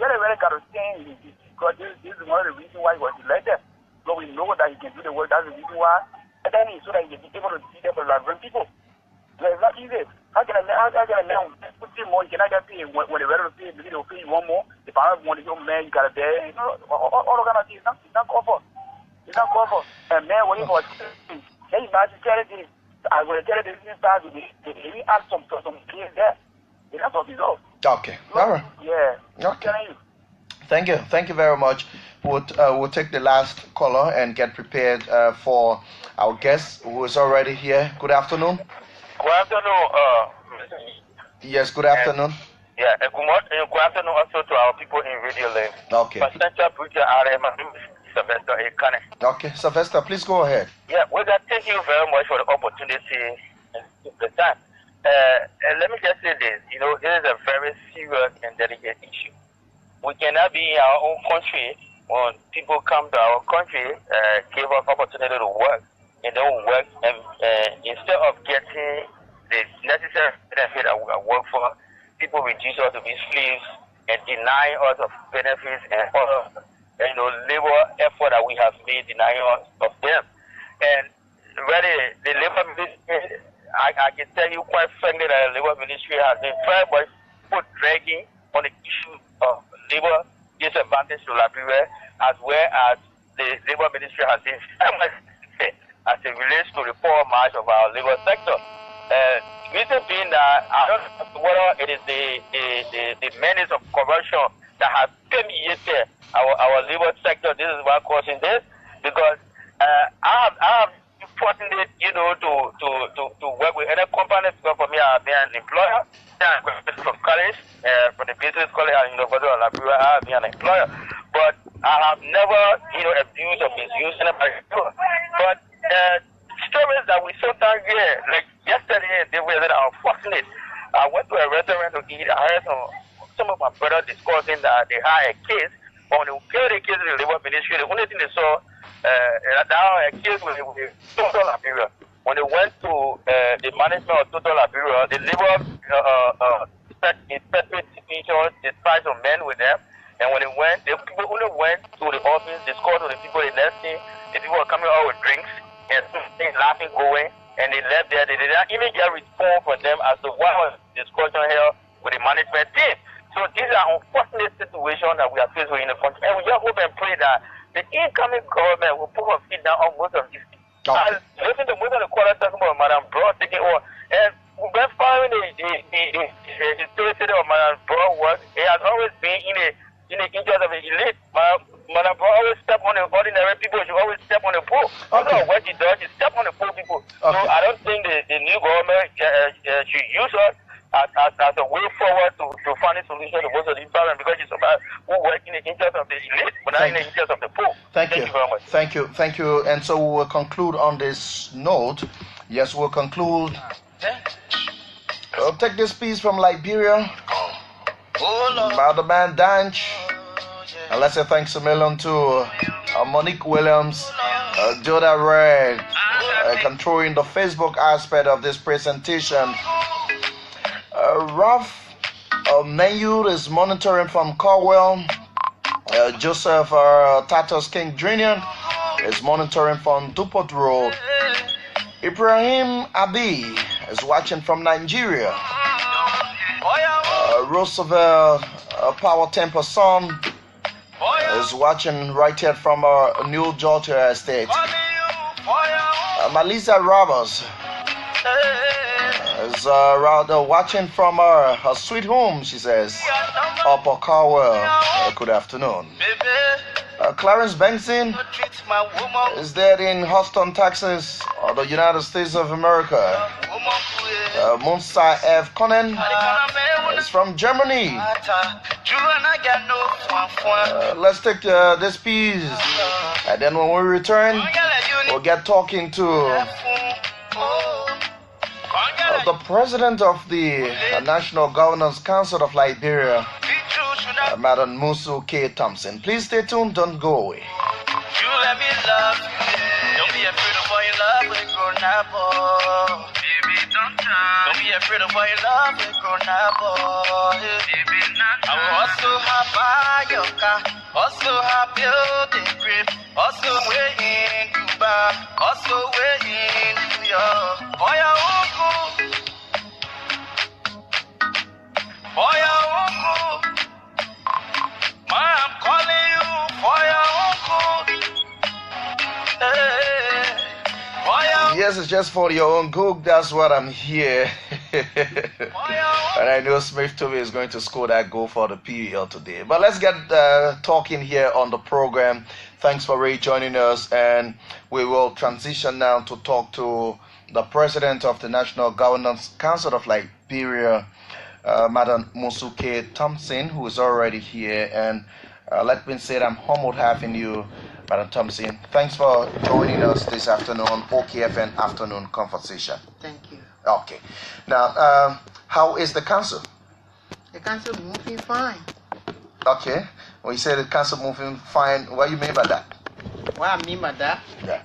very, very kind of thing because this is one of the reasons why he was elected. So we know that he can do the work, that's the reason why. And then so that he can be able to see them for different people. So it's not easy. How can I put him more? You cannot get paid when they're ready to pay, maybe they'll pay you one more. If I have one, man, you got to pay. You know, all kind of things. It's not covered. It's not covered. And man, when he was hey, imagine charity. I will tell you this time, we add some kids there. That's what we do. Okay. All right. Yeah. Okay. Thank you very much. We'll take the last caller and get prepared for our guest who is already here. Good afternoon. Good afternoon. Yes, good afternoon. Yeah, and good afternoon also to our people in Radio Land. Okay. Sylvester Ekane. Okay, Sylvester, please go ahead. Yeah, well, thank you very much for the opportunity and the time. And let me just say this, you know, it is a very serious and delicate issue. We cannot be in our own country when people come to our country, give us opportunity to work, and then work, and instead of getting the necessary benefit that we work for, people reduce us to be slaves and deny us of benefits and other labor effort that we have made, denying us of them. And really, the labor ministry, I can tell you quite frankly that the labor ministry has been very much put dragging on the issue of labor disadvantage to Liberia, as well as the labor ministry has been very much as it relates to the poor march of our labor sector. Reason being that I don't know whether it is the menace of corruption that has permeated our labor sector. This is why causing this, because I have fortunate, to work with other companies. Because for me, I've been an employer. I graduated from college, from the business college at University of Liberia. I have been an employer, but I have never, abused or misused anybody. But stories that we sometimes hear, like yesterday, they were unfortunate. I went to a restaurant to eat. I heard some of my brothers discussing that they had a case. When they killed the case in the labor ministry, the only thing they saw a case with Total Liberia. When they went to the management of Total Liberia, the labor inspected institutions, they tried to men with them. And when they went, the people only went to the office, discussed with the people in the thing. The people were coming out with drinks and things laughing, going, and they left there. They did not even get a response from them as to what was the discussion here with the management team. So these are unfortunate situations that we are faced with in the country. And we just hope and pray that the incoming government will put a feet down on most of these things. I listen to most of the quarter talking about Madam Broad taking over. And we've been following the story of Madam Broad work. It has always been in the interest of the elite. Madam Broad always step on the ordinary people. She always step on the poor. Okay. What she does, she step on the poor people. Okay. So I don't think the new government should use us as a way forward to find a solution to most of these problems, because it's about who work in the interest of the elite, but not in the interest of the poor. Thank you very much. Thank you. And so we will conclude on this note. Yes, we'll conclude. We'll take this piece from Liberia by the band Danch. And let's say thanks a million to Monique Williams, Joda Red, controlling the Facebook aspect of this presentation. Ralph Mayur is monitoring from Caldwell. Joseph Tatos King Jr. is monitoring from Dupont Road. Ibrahim Abi is watching from Nigeria. Roosevelt Power Temple Son is watching right here from New Georgia Estate. Melissa Roberts is watching from her sweet home, she says, Upper Caldwell. Good afternoon. Clarence Benson is there in Houston, Texas, the United States of America. Monsa F. Conan is from Germany. Let's take this piece, and then when we return, we'll get talking to the president of the National Governors Council of Liberia, Madam Musu K. Thompson. Please stay tuned, don't go away. You let me love you. Don't be afraid of what you love when you grow now. boy. Baby, don't be afraid of what you love, we grown up, boy. Baby, I will also have your car, also have building crib, also way in Cuba, also way in New York. Boy, I won't go. Boy, I won't go. I'm calling you for your own good. Yes, it's just for your own good. That's what I'm here. And I know Smith Toby is going to score that goal for the PEL today. But let's get talking here on the program. Thanks for rejoining us. And we will transition now to talk to the president of the National Governance Council of Liberia, Madam Musu Thompson, who is already here. And let me say that I'm humbled having you, Madam Thompson. Thanks for joining us this afternoon on FM Afternoon Conversation. Thank you. Okay. Now, how is the council? The council moving fine. Okay. When you say the council moving fine, what do you mean by that? What I mean by that? Yeah.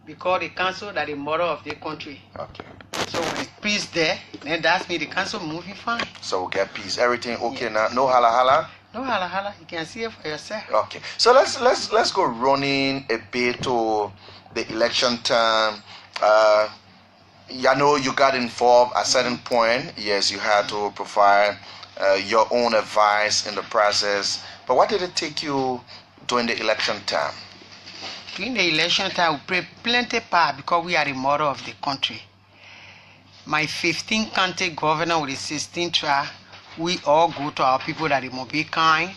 Because the council that the mother of the country. Okay. So when the peace there, then that's me, the council moving fine. So we get peace. Everything okay now? No hala hala? No hala hala. You can see it for yourself. Okay. So let's go running a bit to the election time. You know, you got involved at a certain point. Yes, you had to provide your own advice in the process. But what did it take you during the election time? During the election time, we play plenty part because we are the mother of the country. My 15 county governor with the 16 tribe, we all go to our people that they must be kind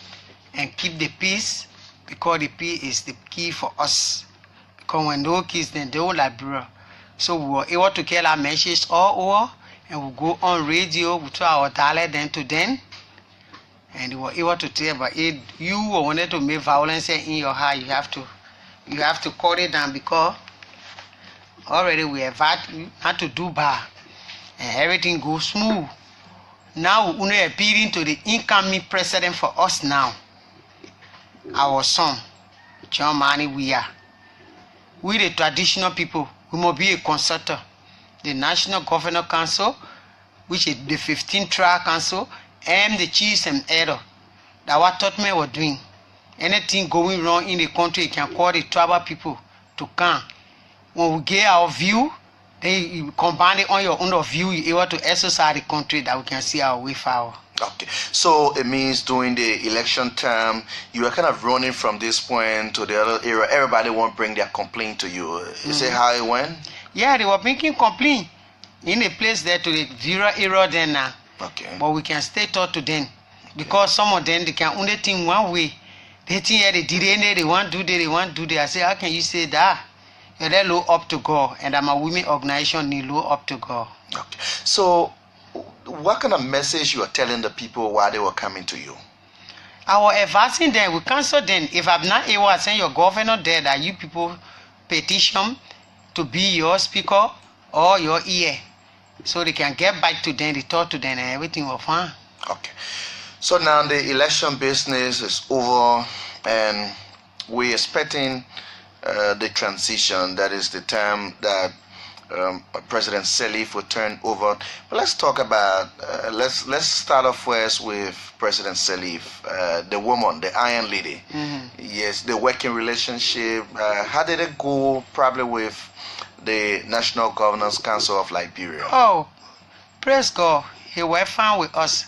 and keep the peace, because the peace is the key for us. Because when no kids, then they don't Liberia. So we were able to get our message all over, and we go on radio, we try our dialect then to them, and they were able to tell, but if you wanted to make violence in your heart, you have to cut it down, because already we have had to do bad, and everything goes smooth. Now we're only appealing to the incoming president for us now. Our son, John Mani, we the traditional people. We must be a consultant. The National Governor Council, which is the 15th Trial Council, and the chiefs and elders. That's what Totman was doing. Anything going wrong in the country, you can call the tribal people to come. When we get our view, then you combine it on your own view, you're able to exercise the country that we can see our way forward. Okay, so it means during the election term, you are kind of running from this point to the other area. Everybody won't bring their complaint to you. Is it how it went? Yeah, they were making complaint in a place there to the zero area then now. Okay. But we can stay talk to them, because some of them, they can only think one way. They think, yeah, they did it, they want to do this, they want to do that. I say, how can you say that? You're there low up to God, and I'm a women organization need low up to God. Okay. So, what kind of message you are telling the people while they were coming to you? I was advising them, we cancel them. If I'm not able to send your governor there, that you people petition to be your speaker or your ear, so they can get back to them, they talk to them, and everything will fine. Okay. So now the election business is over, and we're expecting the transition. That is the time that President Salif will turn over. But let's talk about, let's start off first with President Salif, the woman, the Iron Lady. Mm-hmm. Yes, the working relationship. How did it go probably with the National Governance Council of Liberia? Oh, praise God. He was fine with us.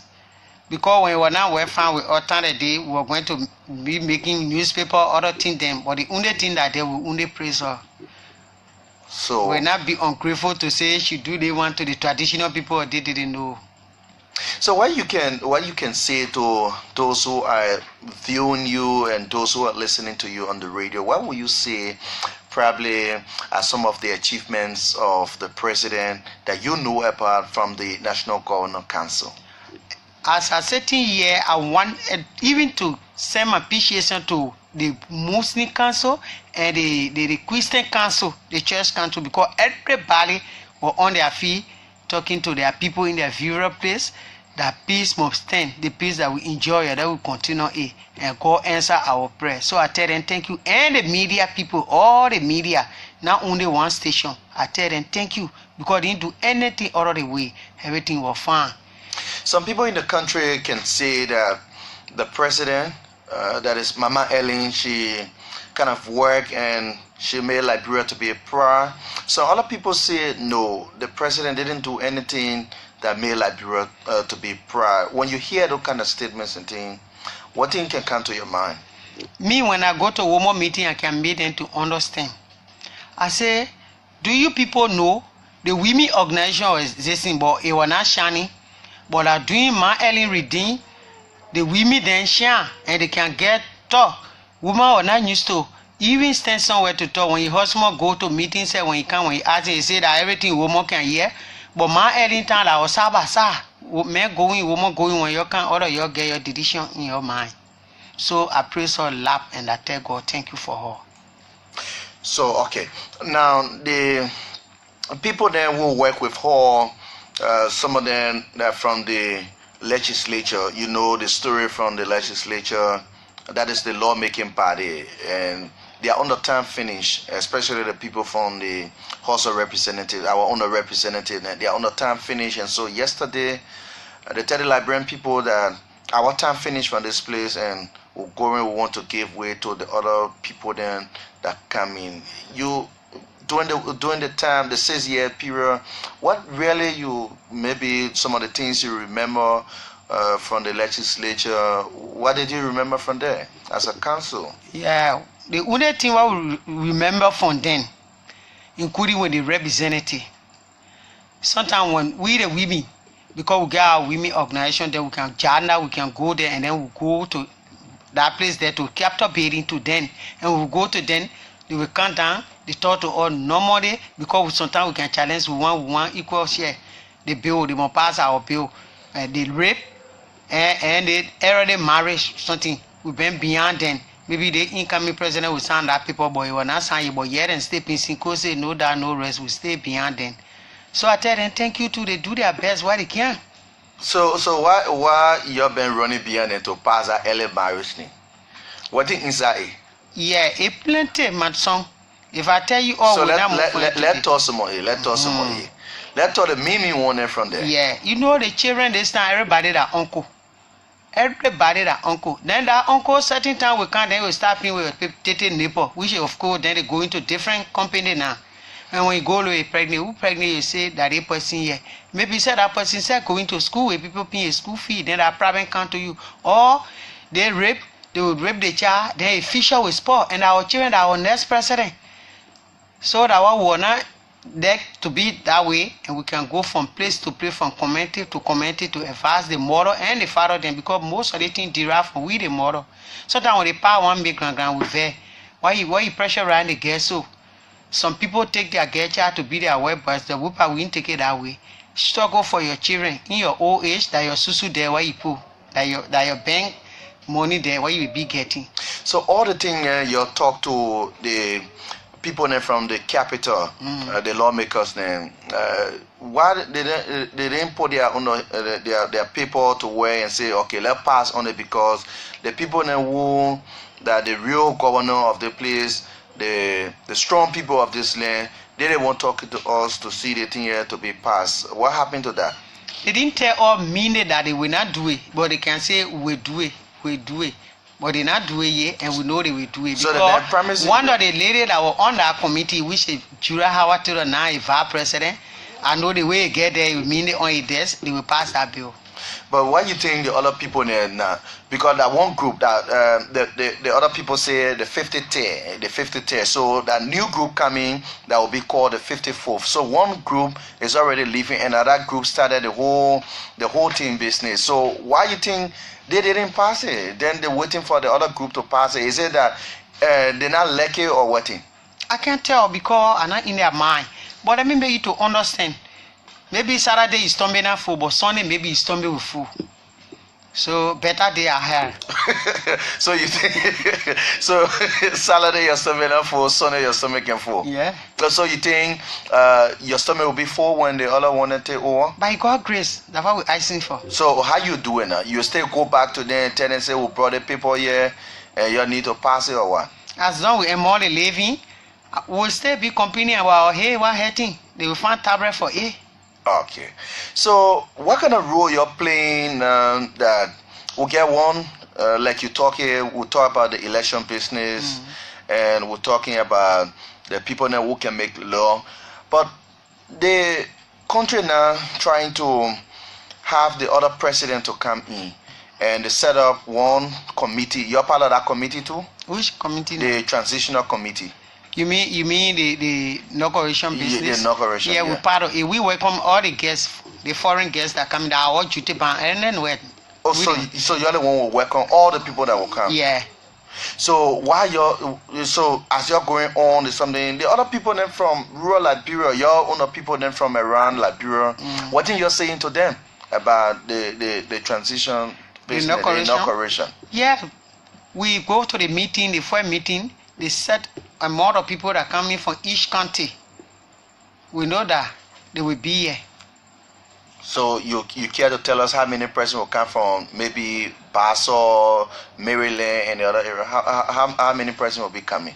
Because when we were not well found with us that day, we were going to be making newspaper, other things then. But the only thing that they will only praise her. So we'll not be ungrateful to say she do they want to the traditional people, or they didn't know. So what you can say to those who are viewing you and those who are listening to you on the radio, what will you say probably are some of the achievements of the president that you know about from the National Governor Council? As a certain year, I want even to send my appreciation to the Muslim Council and the Christian Council, the Church Council, because everybody were on their feet talking to their people in their various place. that peace must stand, the peace that we enjoy, that we continue it, and God answer our prayer. So I tell them thank you, and the media people, all the media, not only one station. I tell them thank you because they didn't do anything out of the way. Everything was fine. Some people in the country can say that the president, that is Mama Ellen, she kind of worked and she made Liberia to be a proud. So other people say no, the president didn't do anything that made Liberia to be proud. When you hear those kind of statements and things, what thing can come to your mind? Me, when I go to a woman meeting, I can make them to understand. I say, do you people know the women organization was existing, but it was not shining? But are doing my Ellen reading, the women then shine and they can get talk. Women are not used to even stand somewhere to talk. When your husband go to meetings, say when you come, when you ask, he say that everything woman can hear. But my Ellen time I was sabasa. Men going, woman going when you can order you get your decision in your mind. So I praise her lap and I tell God thank you for her. So okay, now the people then who work with her, some of them are from the legislature. You know the story from the legislature. That is the lawmaking party, and they are on the term finish. Especially the people from the House of Representatives, our own representative, they are on the term finish. And so yesterday, they tell the Liberian people that our term finished from this place, and we want to give way to the other people then that come in. You during the time, the 6-year period, what really you, maybe some of the things you remember from the legislature, what did you remember from there as a council? Yeah, the only thing what we remember from then, including with the representative, sometimes when we the women, because we get our women organization, then we can journal, we can go there, and then we go to that place there to capture bidding to them, and we go to them, they will come down, they talk to us normally, because sometimes we can challenge, we want equal share. The bill, they must pass our bill, they rape, and they already marriage, something, we've been beyond them. Maybe the incoming president will sign that paper, but he will not sign it, but yet and stay in Cinco, say no that, no rest, we stay beyond them. So I tell them, thank you too, they do their best while they can. So why you been running behind them to pass that early marriage thing? What is inside it? Yeah, it plenty, my son. If I tell you all, so let talk some more. Let talk some more. Let talk the Mimi one from there. Yeah, you know the children this time, everybody that uncle. Everybody that uncle. Then that uncle certain time we come, then we start playing with a neighbor, which of course then they go into different company now. And when you go to a pregnant, who pregnant, you say that a person here. Maybe you said that person said going to school where people pay a school fee, then that problem come to you. Or they would rape the child, then a fisher will spoil, and our children are our next president. So that we want that to be that way, and we can go from place to place, from community to community to advance the mother and the father then, because most of the things derive from we the mother. Sometimes when the power one make grand with there, why you pressure around the girl so? Some people take their girl child to be their wife, but the whooper won't take it that way. Struggle for your children in your old age, that your susu there where you put, that your bank money there where you will be getting. So all the things you talk to the people from the capital, the lawmakers then, why they didn't put their paper to wear and say, okay, let's pass on it, because the people who that the real governor of the place, the strong people of this land, they didn't want to talk to us to see the thing here to be passed. What happened to that? They didn't tell all meaning that they will not do it, but they can say we do it. But they not do it yet, and we know they will do it. So because one of the ladies that were on that committee, which is Jura Howard to the now a vice president, I know the way you get there, you mean it on a desk, they will pass that bill. But why you think the other people there now? Because that one group that the other people say the 50th tier. So that new group coming that will be called the 54th. So one group is already leaving, and another group started the whole team business. So why you think they didn't pass it? Then they're waiting for the other group to pass it. Is it that they're not lucky or what? I can't tell because I'm not in their mind. But I mean, you to understand. Maybe Saturday is stumbling full, but Sunday maybe is stumbling with full. So better they are here. So you think so Saturday your stomach not full, Sunday your stomach can full. Yeah. So you think your stomach will be full when the other one take over? By God's grace, that's what we're asking for. So how you doing now? You still go back to them and tell them say we brought the people here and you need to pass it or what? As long as we're the living, we'll still be complaining about hey, what hurting? They will find tablet for A. Okay. So what kind of role you're playing that we'll get one like you talk here, we'll talk about the election business and we're talking about the people now who can make law. But the country now trying to have the other president to come in and they set up one committee. You're part of that committee too? Which committee? The transitional committee. You mean the inauguration business? The inauguration. Yeah, we're part of it. We welcome all the guests, the foreign guests that come in our duty band, and then what? Oh, so you're the one who welcome all the people that will come. Yeah. So as you're going on, there's something. The other people then from rural Liberia, your own people then from around Liberia. What thing you're saying to them about the transition, The inauguration? Yeah, we go to the meeting, the first meeting. They set a amount of people that come in from each county. We know that they will be here. So you care to tell us how many persons will come from maybe Basso, Maryland, and the other area? How many persons will be coming?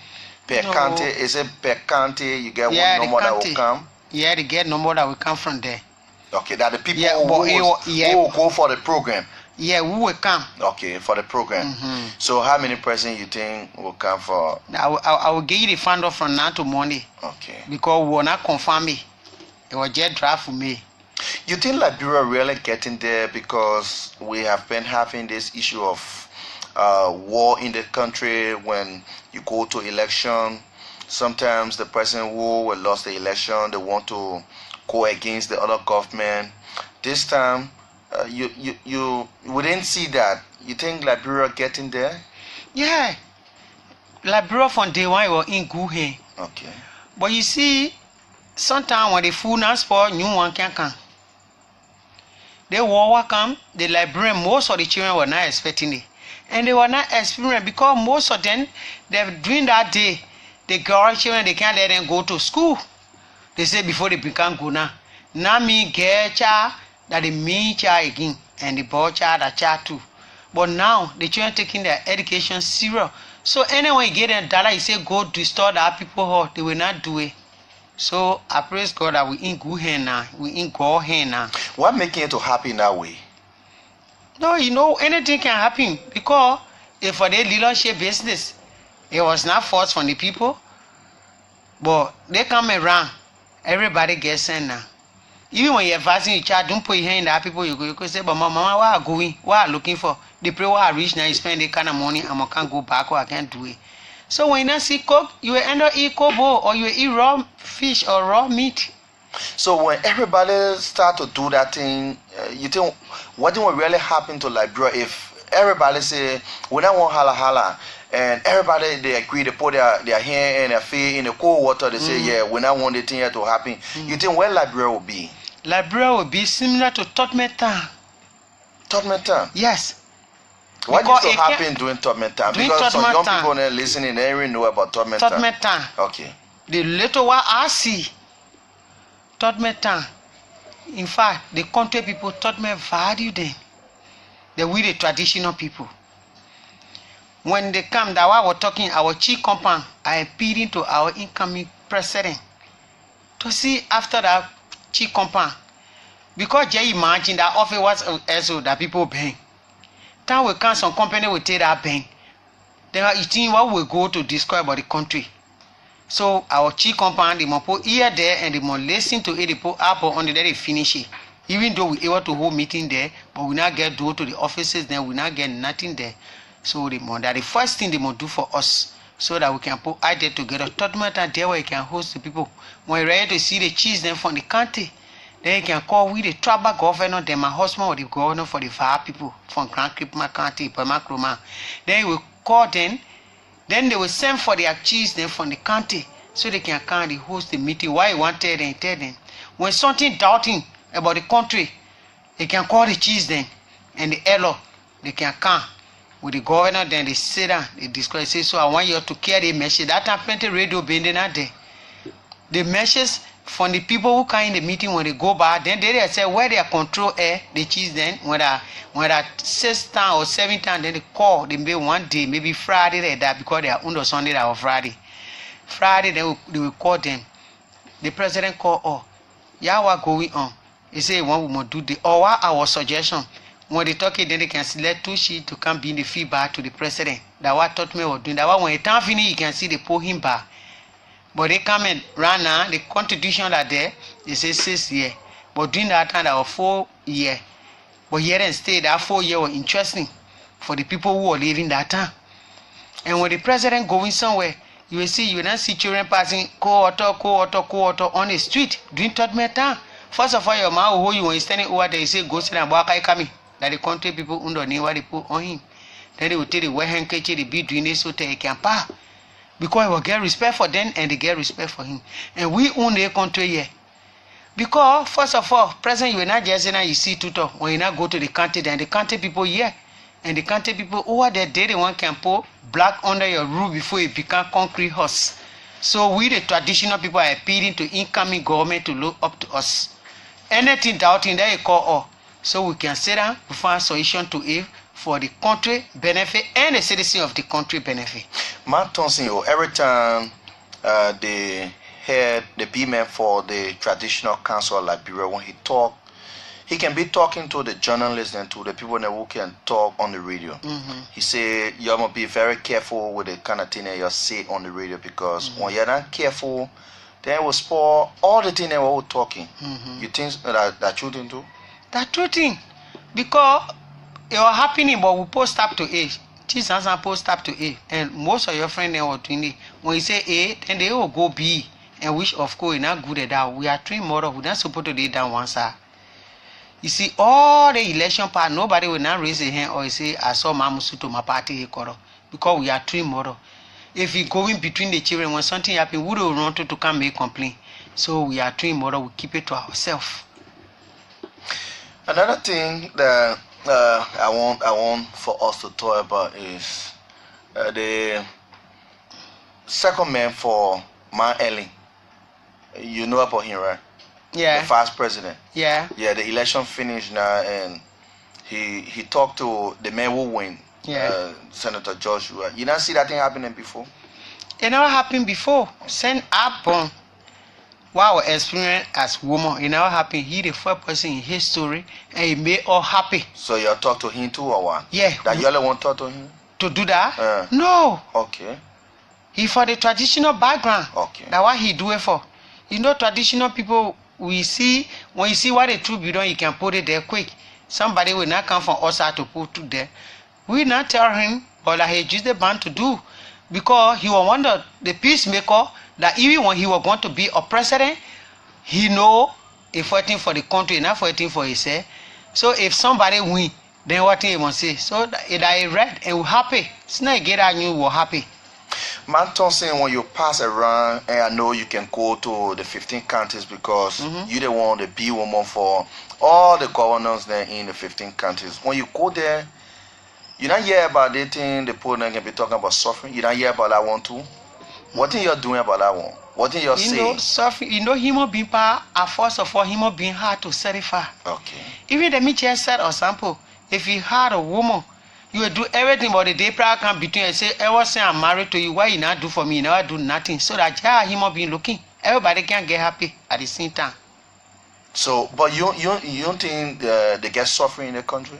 Per county? Is it per county? You get one number that will come? Yeah, they get number that will come from there. Okay, that the people who will go for the program. Yeah, we will come. Okay, for the program. So how many persons you think will come for? I will give you the fund from now to Monday. Okay. Because we will not confirm it. It was just draft for me. You think Liberia really getting there because we have been having this issue of war in the country? When you go to election, sometimes the person who will lost the election, they want to go against the other government. This time, you didn't see that. You think Liberia getting there? Yeah. Liberia from day one was in good hands. Okay. But you see, sometimes when the food not spoil, new one can come. The war come, the Liberian, most of the children were not expecting it. And they were not experiencing because most of them, during that day, the girl children, they can't let them go to school. They say before they become go now. Now me get child, that the me child again, and the boy child, that child too. But now, the children taking their education serious. So anyone you get a dollar, you say go to store that people hurt, they will not do it. So I praise God that we in good hand now. We in God hand now. What making it to happen that way? No, you know, anything can happen because if for the leadership business, it was not forced from the people, but they come around, everybody gets sent now. Even when you're fasting, your child don't put your hand in that people, you could say, but mama, where are going? What are looking for? The pray where I reach now, you spend the kind of money, I can't go back or I can't do it. So when you not see cook, you will end up eat kobo or you will eat raw fish or raw meat. So when everybody start to do that thing, you think what will really happen to Liberia if everybody say we don't want hala and everybody they agree, they put their hand and their feet in the cold water, they say yeah, we don't want the thing here to happen. You think where Liberia will be? Liberia will be similar to Thompson. Thompson? Yes. What used to happen during Thompson? Because some young people there listening, they don't know about Thompson. Thompson. Okay. The little what I see, Thompson. In fact, the country people taught me value them. They were the traditional people. When they come, that I was talking, our chief compound, I appealing to our incoming president to see after that chief compound. Because they imagine that office was also that people paying. Time will come, some company will take that bank. Then you think what will go to destroy about the country. So our chief compound, they must put ear there and they must listen to it, they put apple on the day they finish it. Even though we able to hold meeting there, but we not get door to the offices, then we not get nothing there. So they must, that the first thing they must do for us, so that we can put idea together. Tournament there where you can host the people. When you're ready to see the cheese them from the county, then you can call with the tribal governor, then my husband or the governor for the 5 people from Grand Kripma County, Pemakroma. Then you will call them, then they will send for their cheese them from the county, so they can come and host the meeting. Why you want to tell them? When something doubting about the country, they can call the cheese then and the elder they can come with the governor, then they sit down, they discuss, say, so I want you to carry a message. That time plenty radio bending out there. The message from the people who come in the meeting when they go back, then they say where their control air, they choose then when that 6 times or 7 times, then they call, they may one day, maybe Friday like that, because they are under Sunday or Friday. Friday they will call them. The president call, oh, yeah, what going on? He say one woman do the or what our suggestion. When they talk it, then they can select 2 sheets to come be in the feedback to the president. That what taught me was doing. That when the time finish, you can see they pull him back. But they come and run now, the constitution that there, they say 6 years. But during that time, that was 4 years. But here and stay, that 4 years was interesting for the people who were living that time. And when the president going somewhere, you will not see children passing co-author on the street during third time. First of all, your man who you when standing over there, you say, go sit and walk coming. That the country people under what they put on him. Then they will tell the way handkerchief, they be doing this so they can pass. Because he will get respect for them and they get respect for him. And we own the country here. Because, first of all, President, you will not just you see tutor when you not go to the country, then the country people here. And the country people who are there, they one can put black under your roof before it become concrete house. So we, the traditional people, are appealing to incoming government to look up to us. Anything doubting that you call all. So we can sit down, we find a solution to it for the country benefit and the citizen of the country benefit. Matt Thompson, every time they heard the B-man for the traditional council of Liberia, when he talk, he can be talking to the journalists and to the people who can talk on the radio. He said, you must be very careful with the kind of thing that you say on the radio, because when you're not careful, then it will spoil all the things that we're talking. You think that true thing too? That true thing. Because it was happening, but we post up to A. Jesus and post up to A. And most of your friends they were doing it. When you say A, then they will go B. And which of course is not good at that. We are trained more. We're not supposed to do it down one side. You see, all the election part, nobody will not raise a hand or say, I saw my Musu to my party, because we are trained more. If we go in between the children, when something happens, we don't want to come make complaint. So we are trained more, we keep it to ourselves. Another thing that I want for us to talk about is the second man for Man Ellen. You know about him, right? Yeah. The vice president. Yeah. Yeah, the election finished now, and he talked to the man who win. Yeah. Senator Joshua. You not see that thing happening before? It never happened before. Send up on wow experience as woman. It never happened. He the first person in history, and he made all happy. So you talk to him too, or what? Yeah. That you only want to talk to him? To do that? No. Okay. He for the traditional background. Okay. That's what he do it for. You know, traditional people, we see, when you see what the truth be done, you can put it there quick. Somebody will not come from outside to put it there. We not tell him, but like he just the band to do. Because he was one of the peacemaker, that even when he was going to be a president, he know if fighting for the country, not fighting for himself. So if somebody win, then what he want to say? So that I read and we're happy. It's not get out you, we're happy. Man Thompson, when you pass around, and I know you can go to the 15 counties because you the one to be woman for all the governors there in the 15 counties. When you go there, you don't hear about the thing the poor can be talking about suffering. You don't hear about that one too. What thing you're doing about that one? What thing you're saying? You know, suffering. You know, human being power. First of all, human being hard to satisfy. Okay. Even the me just said example. If you had a woman, you will do everything, but the day prayer come between and say, ever say I'm married to you, why you not do for me? You never do nothing. So that yeah, human being looking. Everybody can get happy at the same time. So, but you don't think they get suffering in the country?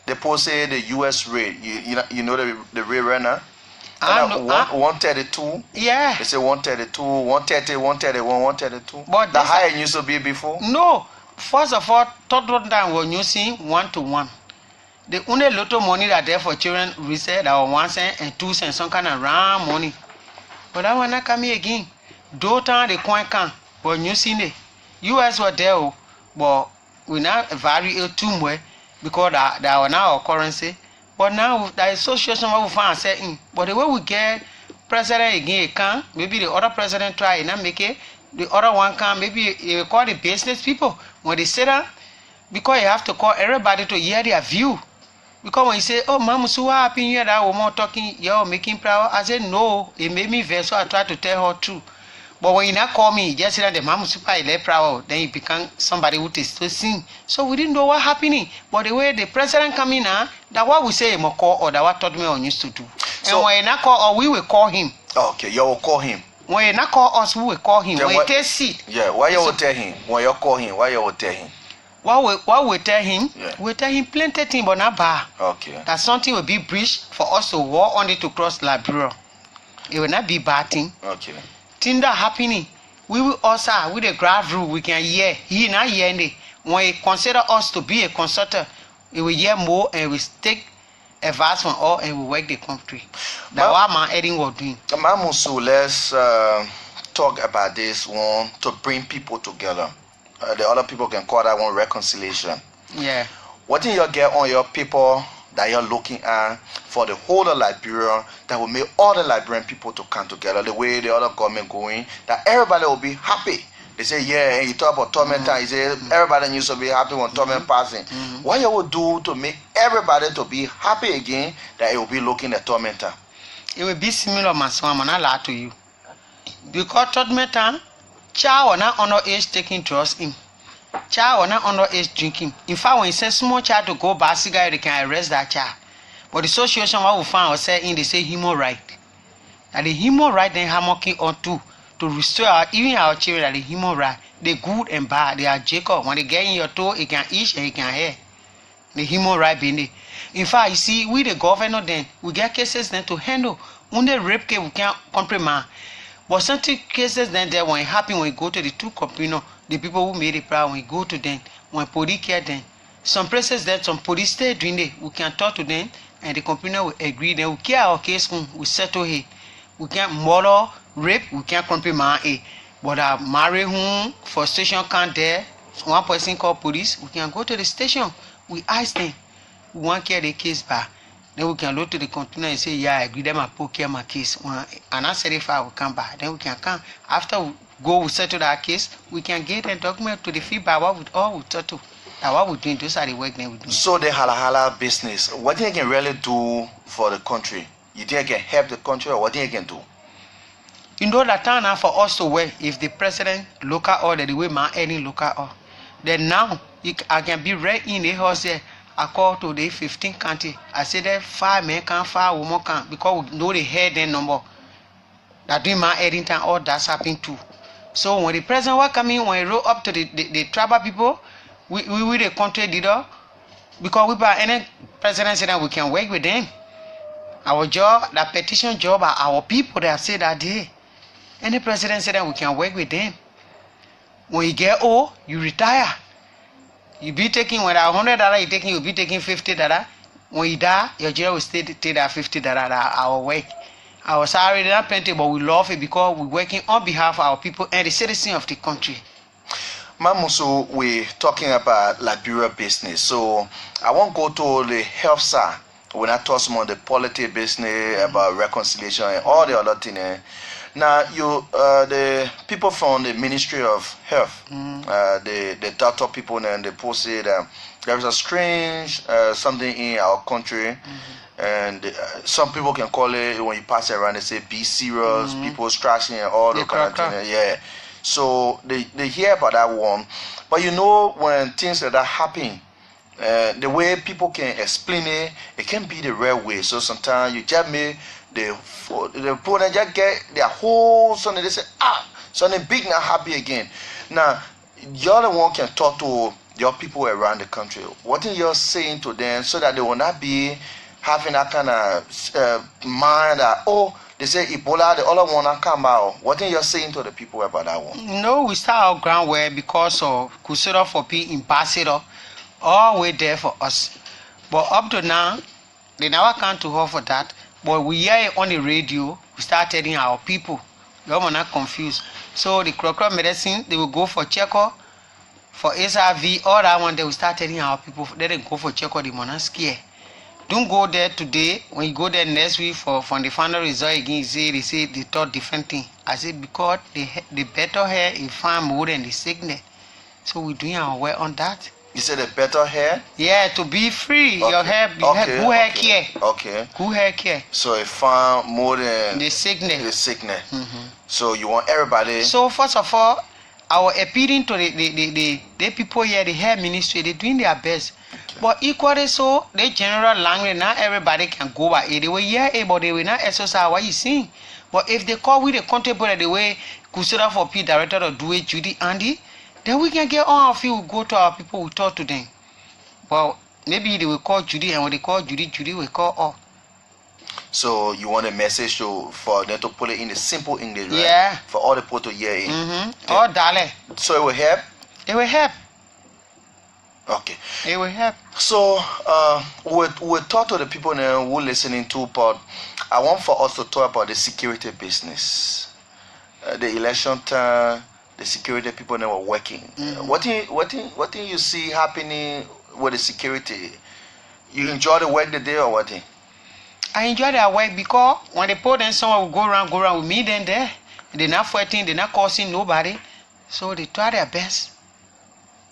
They post say the U.S. rate. You know the rate right now? 132. Yeah. They say 132, 130, 131, 132. But the higher it used to be before? No. First of all, third time when you see 1 to 1. The only little money that there for children, we said that 1 cent and 2 cents, some kind of round money. But that one not coming again. Though time the coin can, but you see the US were there, but we not vary too much because that was now our currency. But now that is situation where we find certain. But the way we get president again, it can maybe the other president try and not make it. The other one can maybe you call the business people when they sit down, because you have to call everybody to hear their view. Because when you say, oh, Musu, what happened here that woman talking, you're making proud? I said, no, it made me vex, so I tried to tell her true. But when you not call me, just say that the Musu is left proud, then you become somebody who is to sing. So we didn't know what happening. But the way the president come in now, that what we say, more call or that what taught me on used to do. So, and when you not call, or we will call him. Okay, you will call him. When you not call us, we will call him. Then when you take seat. Yeah, why you will tell him? When you call him, why you will tell him? What we tell him? Yeah. We tell him plenty things, but not bad. Okay. That something will be breached for us to walk on it to cross Liberia. It will not be bad thing. Okay. Thing that happening, we will also with the graph rule we can hear. He not hear any. When he consider us to be a consultant, he will hear more and we take advice from all and we work the country. That's what my Eddie was doing. Musu, let's talk about this one to bring people together. The other people can call that one reconciliation. Yeah. What do you get on your people that you're looking at for the whole of Liberia that will make all the Liberian people to come together the way the other government going, that everybody will be happy? They say, yeah, you talk about torment, you say everybody needs to be happy when torment passing. What you will do to make everybody to be happy again, that it will be looking at tormentor? It will be similar, my son, I'm not lie to you. Because tormentor, child will not underage taking drugs in. Child will not underage drinking. In fact, when you send small child to go buy cigarette, they can arrest that child. But the situation what we find ourselves in, they say human right. And the human right then are working on to restore even our children that the human right. They good and bad. They are Jacob. When they get in your toe, it can eat and it can hear. The human right being there. In fact, you see, we the governor then, we get cases then to handle. When they rape case, we can't compromise. But some cases then there when it happen when you go to the two companies, the people who made it proud, when you go to them, when police care them. Some places that some police stay doing it, we can talk to them and the company will agree. Then we care our case, we settle it. We can't murder, rape, we can't compromise it. But our marry home for station can't there. One person call police, we can go to the station. We ask them, we want to care the case back. Then we can look to the container and say, yeah, I agree them and put care my case. And I said if I will come back, then we can come. After we go, we settle that case, we can get a document to the feedback what we all we settle. Now what we're doing, those are the work that we do. So the hala business, what do you can really do for the country? You think you can help the country or what do you can do? You know that time now for us to work, if the president local order the way my any local order, then now I can be right in the house here. I call to the 15 county. I say that 5 men can, 5 women can, because we know the head and number. That doing my heading time, all that's happening too. So when the president was coming, when he wrote up to the tribal people, we the country leader, because we by any president said that we can work with them. Our job, that petition job are our people that say that day. Any president said that we can work with them. When you get old, you retire. You be taking when $100 you taking, you be taking $50. When you die, your jail will stay take that $50 our work. Our salary not plenty, but we love it because we're working on behalf of our people and the citizens of the country. Musu, we're talking about Liberia business. So I won't go to the health side. When I talk more the politics business, about reconciliation and all the other things. Now, the people from the Ministry of Health, the doctor people, and they posted there is a strange something in our country, and some people can call it when you pass it around. They say be serious, people scratching and all the kind of things. Yeah, so they hear about that one, but you know when things like that happen. The way people can explain it, it can be the real way. So sometimes you just make the opponent just get their whole something. They say, something big not happy again. Now, you're the one can talk to your people around the country. What are you saying to them so that they will not be having that kind of mind that, they say Ebola, the other one not come out. What are you saying to the people about that one? No, we start our ground where because of Crusader for Peace ambassador. All way there for us. But up to now, they never come to her for that. But we hear it on the radio, we start telling our people. They are not confused. So the crocodile medicine, they will go for checkup, for HIV, all that one, they will start telling our people, they go for checkup, they will not scare. Don't go there today. When you go there next week from the final result again, they say they thought different thing. I said because the better hair is far more than the sickness. So we're doing our work on that. You said a better hair? Yeah, to be free. Okay. Your hair, good hair care. Okay. Good hair care. So it found more than The sickness. The sickness. So you want everybody. So first of all, our appealing to the people here, the hair ministry, they're doing their best. Okay. But equally so, the general language, not everybody can go by it. They were able, they will not exercise what you see. But if they call with the contemporary the way consider for P director or do it, Judy Andy, then we can get all of you go to our people, we talk to them. Well, maybe they will call Judy, and when they call Judy, Judy will call all. So you want a message for them to put it in the simple English, right? Yeah. For all the people to hear it. Oh, darling. So it will help? It will help. Okay. It will help. So we'll talk to the people now who are listening to, but I want for us to talk about the security business. The election time, the security people that were working. What thing you see happening with the security? You enjoy the work the day or what thing? I enjoy their work because when they put them, someone will go around with me then there. They're not fighting, they're not causing nobody. So they try their best.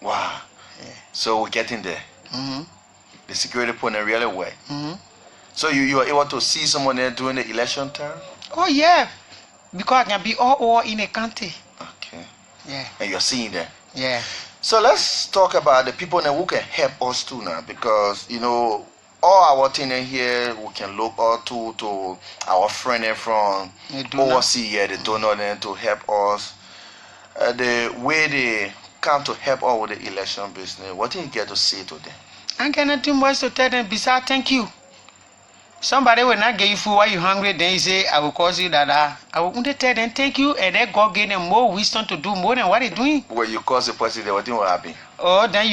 Wow. Yeah. So we're getting there. The security point really work. So you are able to see someone there during the election time? Oh yeah. Because I can be all over in a county. Okay. Yeah. And you're seeing that? Yeah. So let's talk about the people now who can help us too now, because all our thing in here we can look all to our friend from overseas here, the donor then to help us. The way they come to help us with the election business, what do you get to say to them? I cannot do much to tell them besides thank you. Somebody will not give you food while you're hungry, then you say, I will cause you that. I will only tell them thank you, and then God gave them more wisdom to do more than what they're doing. When you cause the person, what will happen? Oh, then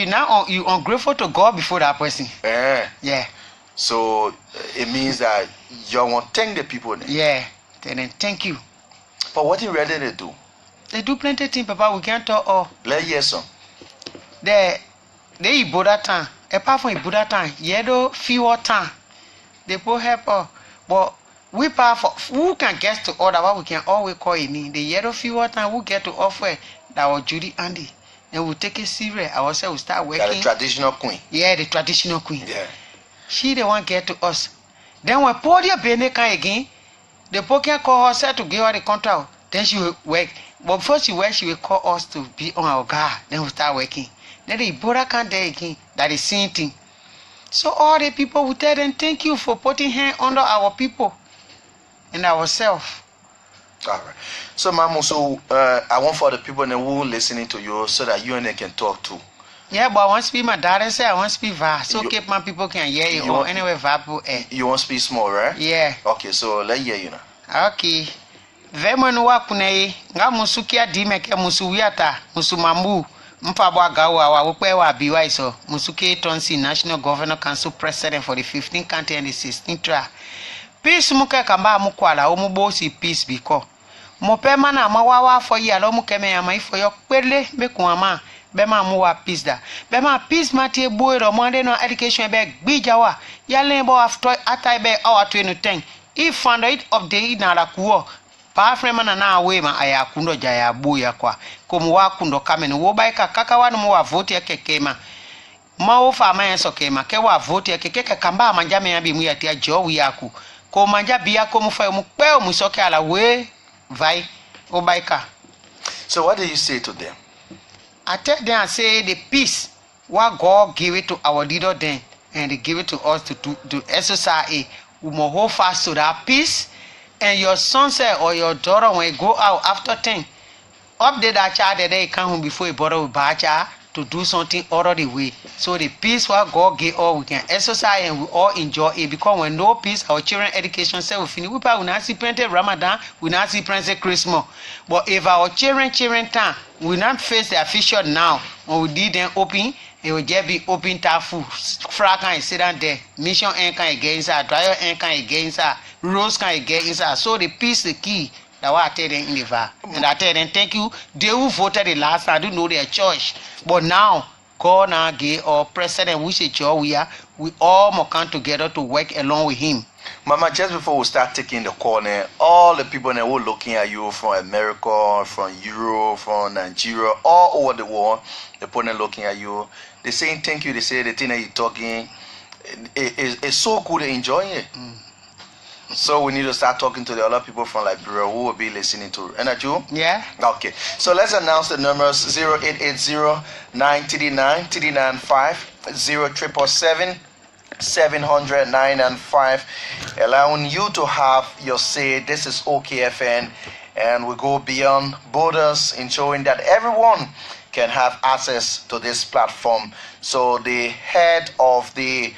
you ungrateful to God before that person. Yeah. So it means that you want to thank the people then. Yeah. Tell them thank you. But what in reality they do? They do plenty of things, Papa. We can't talk all. Let's hear some. They Iboda time. Apart from Iboda time, Yedo fewer time. They both help us. But we pay for who can get to order what we can always call it. The yellow fever time we get to offer that was Judy Andy. And we take it serious. Ourselves we start working. That the traditional queen. Yeah, the traditional queen. Yeah. She the one get to us. Then when Podia Bene come again, the Pokia call herself to give her the contract. Then she will work. But before she work, she will call us to be on our guard. Then we start working. Then the Iboda can't there again. That is same thing. So all the people will tell them thank you for putting hand under our people and ourselves. All right. So, Mama, I want for the people who are listening to you so that you and they can talk too. Yeah, but I want to speak my daughter say I want to speak VA. So keep my people can hear you or anyway VA. You want to speak small, right? Yeah. Okay, so let's hear you now. Okay. Vemo wa kunei nga Musu kia dime ke Musu wiata Musu mambu. Mpabwa gawa wa Wholquoi Yeahgar so Musu Thompson National Governor Council President for the 15th county and the 16th trial. Peace muke kamba mukwala omubosi peace because mopema na mawawa for ya lo mukeme ya mai for yo kwele be kuama be ma muwa peace da be ma peace mati boy ro monde no education be gbijawa ya lembo after atai be our 2010 if found it update na la kuo pa frema na awe ma aya kundo jaya buya kwa komu wa kundo kamen wo baika kaka wanu mu wa vote ya kekema ma wo fa ma enso kema ke wa vote ya kekeka kamba manjame ya bi mu ya tia jo wi yaku ko manja biya ko mu fa mu pe mu soke ala we vai wo baika. So what do you say to them? I tell them, I say the peace what God give it to our leader then and they give it to us to exercise we must hold fast to that peace. And your son said or your daughter when you go out after 10, update that child that they come home before you bother with bacha to do something other the way. So the peace what God gave us, we can exercise and we all enjoy it. Because when no peace, our children education say we finish. We probably not see plenty Ramadan, we not see plenty Christmas. But if our children time, we not face the official now, when we did them open, it will just be open to food. Fra can sit down there. Mission ain't can against her, dryer ain't can against her, rose can against her. So the peace the key. That's what I tell them in the VAR. And I tell them, thank you. They who voted the last time, I don't know their choice. But now, God now gave our president, which is Joe, we all must come together to work along with him. Mama, just before we start taking the call, all the people that were looking at you from America, from Europe, from Nigeria, all over the world, the people looking at you, they saying thank you. They say the thing that you're talking is so good and enjoying it. So we need to start talking to the other people from Liberia who will be listening to. And that you? Yeah. Okay. So let's announce the numbers: 0880-939-395, 0777 700-995, allowing you to have your say. This is OKFN, and we go beyond borders in showing that everyone can have access to this platform. So the head of the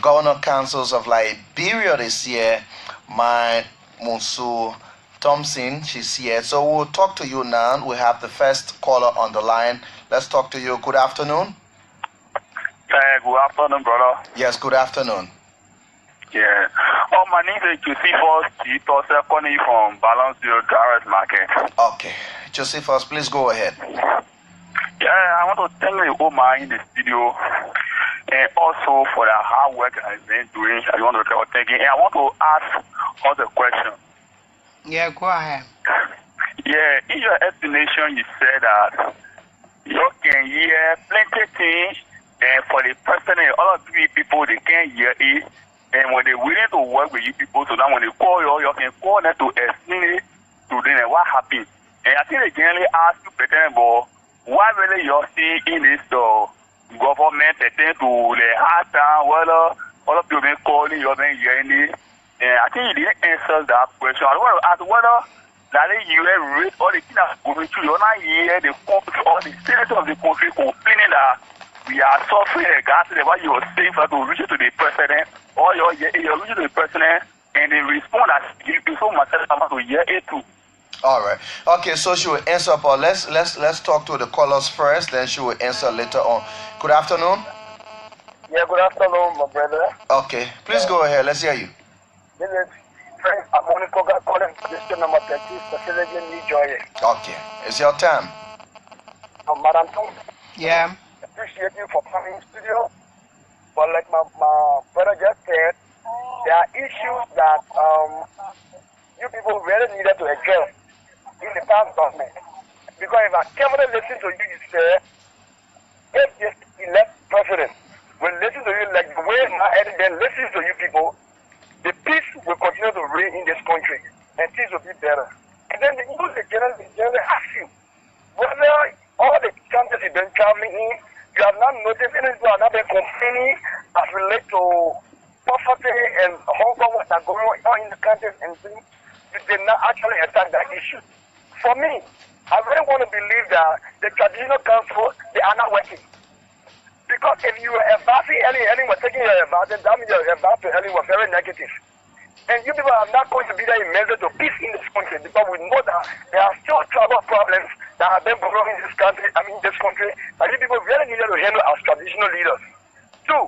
Governor Councils of Liberia this year, my Musu Thompson, she's here. So we'll talk to you now. We have the first caller on the line. Let's talk to you. Good afternoon. Good afternoon, brother. Yes, good afternoon. Yeah. Oh, my name is Josephus Thompson, calling from Balance Zero Drivers Market. Okay. Josephus, please go ahead. Yeah, I want to thank the Oma in the studio and also for the hard work I've been doing. I want to thank you. And I want to ask us a question. Yeah, go ahead. Yeah, in your explanation, you said that you can hear plenty things. And for the person and other people, they can't hear it. And when they're willing to work with you people, so that when they call you can call them to explain it to them and what happened. And I think they generally ask you, but why really you see in this government attend to the hard time, whether other people been calling you, been hearing it. And I think you didn't answer that question. I want to ask whether that you read all the things that going through, you're not hear the country, all the senators of the country complaining that we are suffering regardless of what you are saying for to reach to the president, or you're reaching to the president, and they respond as you so much as to hear it too. All right. Okay, so she will answer, but let's talk to the callers first, then she will answer later on. Good afternoon. Yeah, good afternoon, my brother. Okay, please go ahead. Let's hear you. This is Frank Amonikoga calling district number 30, facility New Joy. Okay, it's your time. Madam Thompson. Yeah. Appreciate you for coming in studio. But like my brother just said, there are issues that you people really needed to address in the past government. Because if I carefully listen to you, you say, if this elect president will listen to you like the way my editor then listens to you people, the peace will continue to reign in this country and things will be better. And then the general ask you whether all the countries you've been traveling in, you have not noticed any people have not been complaining as relate to poverty and Hong Kong, what are going on in the countries and things. You did not actually attack that issue. For me, I really want to believe that the traditional council, they are not working. Because if you were advancing Ellen was taking your advantage, that means your advantage to Ellen was very negative. And you people are not going to be there in measure to peace in this country because we know that there are still tribal problems that have been brewing in this country, and you people really needed to handle as traditional leaders. Two,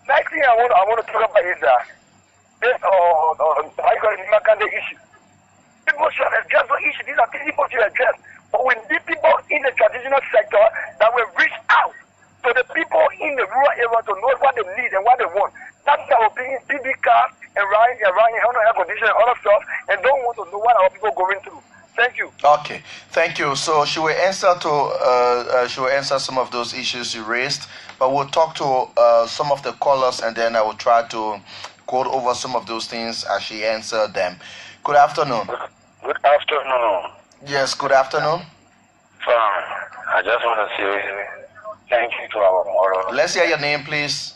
next thing I want to talk about is that this issue. People should address the issue. These are things people should address. But we need people in the traditional sector that will reach out to the people in the rural area to know what they need and what they want. That's our being PB cars and riding air conditioning and other stuff, and don't want to know what our people are going through. Thank you. Okay, thank you. So she will answer some of those issues you raised, but we'll talk to some of the callers, and then I will try to go over some of those things as she answered them. Good afternoon. Good afternoon. Yes, good afternoon. I just want to say thank you to our model. Let's hear your name, please.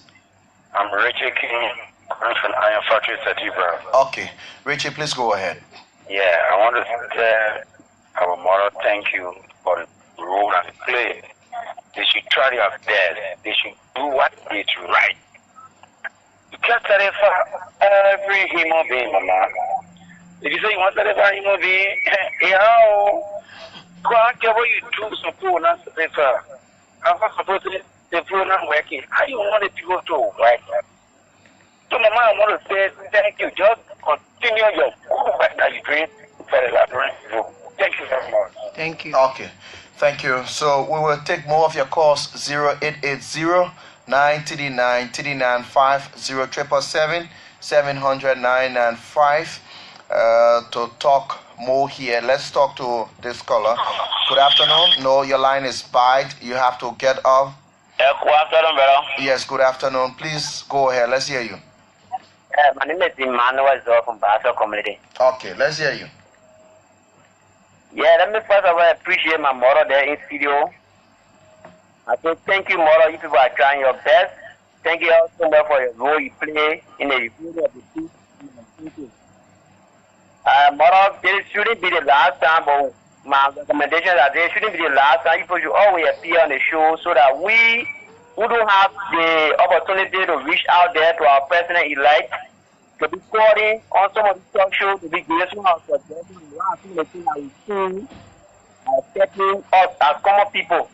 I'm Richard King. I'm from Iron Factory, Satiba. Okay, Richard, please go ahead. Yeah, I want to tell our mother thank you for the role that they play. They should try their best. They should do what is right. You can't satisfy every human being, Mama. If you say you want to satisfy human being, go and get what you do, support not satisfy. I'm not supposed to the program working. How do you want the people to work? So, Mama, I want to say thank you. Just continue your good work that you doing for the Liberian people. Thank you very much. Thank you. Okay, thank you. So we will take more of your calls. 0880-939-395, 700-995 to talk more here. Let's talk to this caller. Good afternoon. No, your line is barred. You have to get off. Good afternoon, brother. Yes, good afternoon. Please go ahead. Let's hear you. My name is Emmanuel from Basel Community. Okay, let's hear you. Yeah, let me first of all appreciate my mother there in studio. I say thank you, mother. You people are trying your best. Thank you all so much for your role you play in the recovery of the peace. Mother, this shouldn't be the last time, but my recommendation is that this shouldn't be the last time. You people should always appear on the show so that we who don't have the opportunity to reach out there to our president-elect, to be calling on some of the talk shows, to be grateful for the last thing that we see affecting us as common people.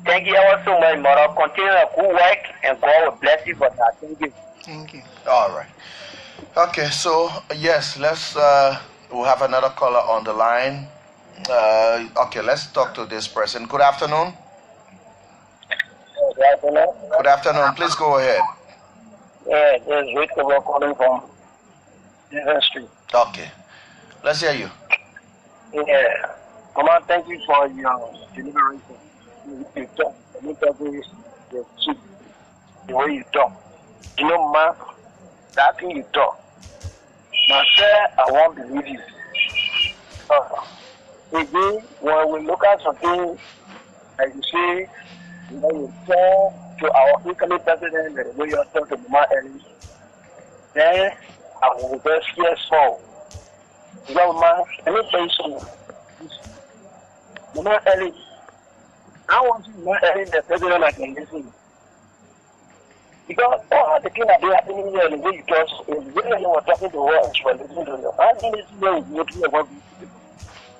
Thank you all so much, mother. Continue the good work, and God will bless you for that. Thank you. Thank you. All right. Okay, so yes, let's we'll have another caller on the line. Okay, let's talk to this person. Good afternoon. Good afternoon. Please go ahead. Yeah, this is Wholquoi calling from Jefferson Street. Okay. Let's hear you. Yeah. Mama, thank you for your deliberation. You talk. The way you talk. You know, ma, that thing you talk. Myself, I won't believe you. Again, when we look at something, like you say, you know, you talk to our incoming president, the way you talk to Mama Ellie, then I will be very fearful. You know, ma, let me tell you something. Mama Ellie, I want you, Mama Ellie, the president, I can listen. Because all the things that are happening here, the way you talk, is really you were talking to her and she was listening to you. I think this is where you talking about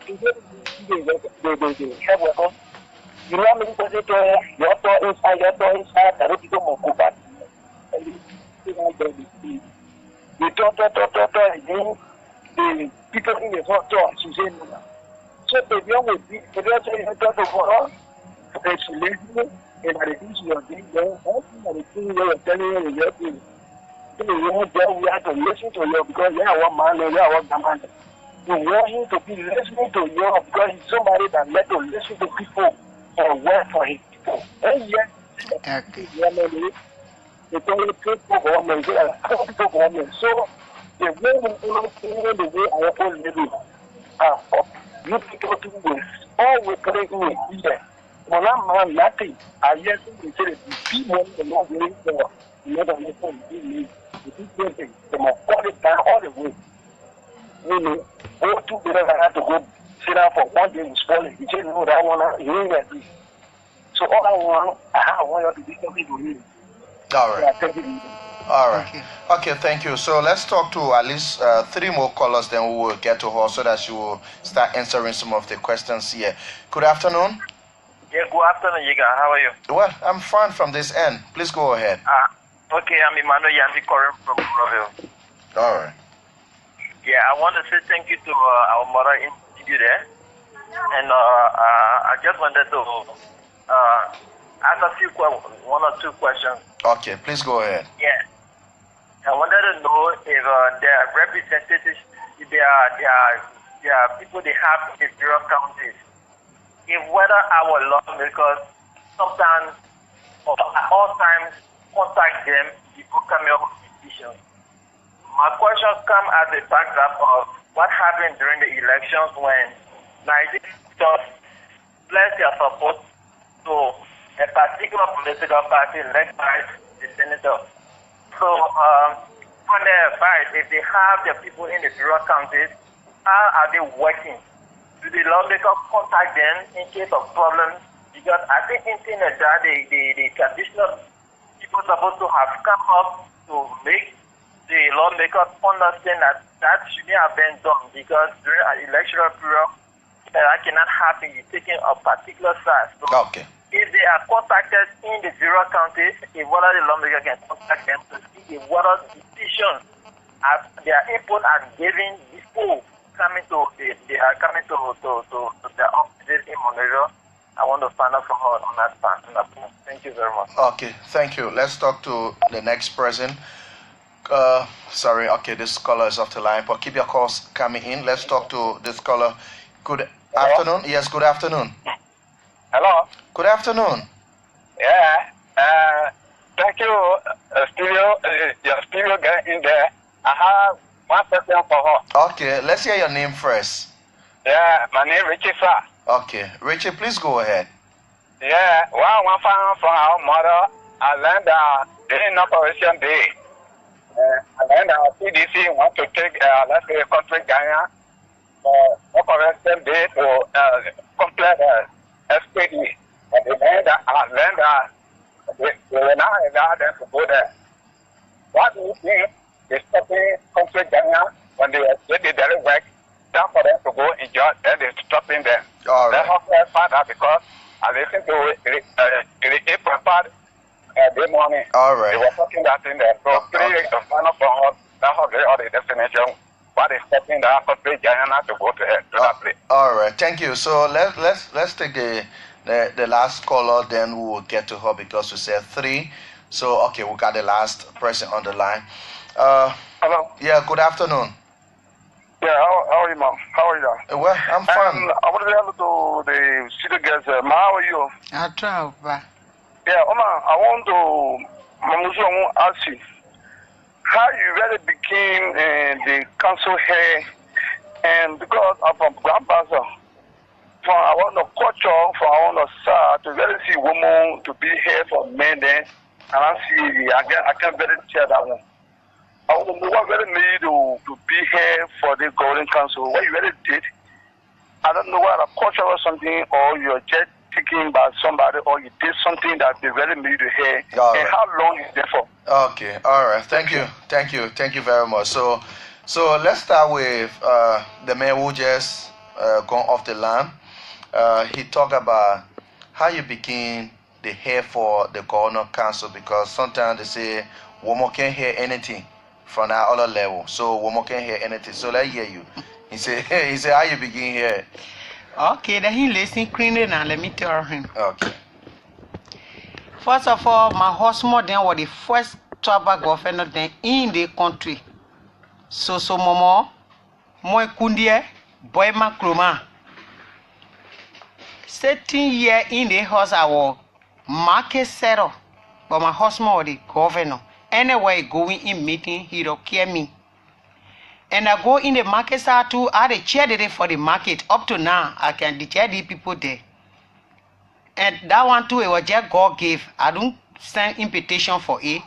the help workers. You know how many people say, your door inside, I don't think more go back. And you talk, again, the people in the front door, she said, no. So the young will be, the young say, you talk to her, and she listening, and I think she was doing well. All the things they were telling her, you're doing. So we have to listen to you because you are one man, you are one man. We want him to be listening to you because he's somebody that let to listen to people and work for his people. And yet, it's only people government, they are people government. So, the way we the way our own living, you people do this, all we pray in here. When I'm nothing, I yet to say that the people are not willing for another lesson. The people they must call it down all the way. Really, go to the I have to go sit down for one day with spoiling. You say, no, that one, you ain't agree. So all I want you to do something to me. All right. All right. Okay, thank you. So let's talk to at least 3 more callers, then we will get to her so that she will start answering some of the questions here. Good afternoon. Yeah, good afternoon, Yeahgar. How are you? Well, I'm fine from this end. Please go ahead. Okay, I'm Emmanuel calling from Broville. All right. Yeah, I want to say thank you to our mother in studio there. And I just wanted to ask a few 1 or 2 questions. Okay, please go ahead. Yeah. I wanted to know if there are representatives, if there are people they have in the various counties. If whether our lawmakers sometimes or at all times contact them before coming up with decisions. My questions come as a backdrop of what happened during the elections when Nigerians pledged their support to a particular political party led by the senator. So, on their advice, if they have their people in the rural counties, how are they working? Do the lawmakers contact them in case of problems? Because I think in Senegal, the traditional people supposed to have come up to make the lawmakers understand that shouldn't have been done because during an electoral period, I cannot have to be taking a particular side. So okay. If they are contacted in the rural counties, if one of the lawmakers can contact them to see if what are the decisions as their input are given before coming to they are coming to their offices in Monrovia. I want to find out from her on that part. Thank you very much. Okay, thank you. Let's talk to the next person. Sorry, okay, this caller is off the line, but keep your calls coming in. Let's talk to this caller. Good afternoon. Yes, good afternoon. Hello. Good afternoon. Yeah. Thank you, your studio guy in there. I have one question for her. Okay, let's hear your name first. Yeah, my name is Richie, sir. Okay, Richie, please go ahead. Yeah, one fan from our mother, I learned that during Operation Day, I learned that CDC want to take, let's say, country Ghana, Operation Day to complete SPD. And I learned that they were not allowed them to go there. What do you think is stopping country Ghana when they did their work, down for them to go in jail, then they're stopping them? All right. That's how I found out because I listened to the April part this morning. All right. They were talking that in there. So please, final from us, that's how they are the destination. What is stopping that country Ghana to go to that place? All right. Thank you. So let's take the last caller, then we will get to her because we said 3. So okay, we got the last person on the line. Hello. Yeah. Good afternoon. Yeah, how are you, ma'am? How are you? Well, I'm fine. I want to hello to the city guys. How are you? I try, but Yeah, Oma, I want to Musu, I want to ask you how you really became the council head, and because I'm from Grandpasa, from I want the culture, from I want the side to really see women to be here for men then, and I see I can really share that one. I want to know what really made you to be here for the Golden Council, what you really did. I don't know whether culture or something, or you're just taken by somebody, or you did something that they really made you here. All and right. how long is it for? Okay. All right. Thank you very much. So let's start with the man who just gone off the line. He talked about how you became the head for the Governor Council, because sometimes they say woman can't hear anything from that other level. So woman can't hear anything. So let's hear you. He said how you begin here. okay, then he listen cleanly now. Let me tell him. Okay. First of all, my husband then was the first tribal governor then in the country. So momo, moi kundie, boy makroma. 13 years in the house, I was market settle, but my husband was the governor. Anyway, going in meeting, he don't care me. And I go in the market side too. I the chair there for the market. Up to now, I can chair the people there. And that one too, it was just God gave. I don't send invitation for it.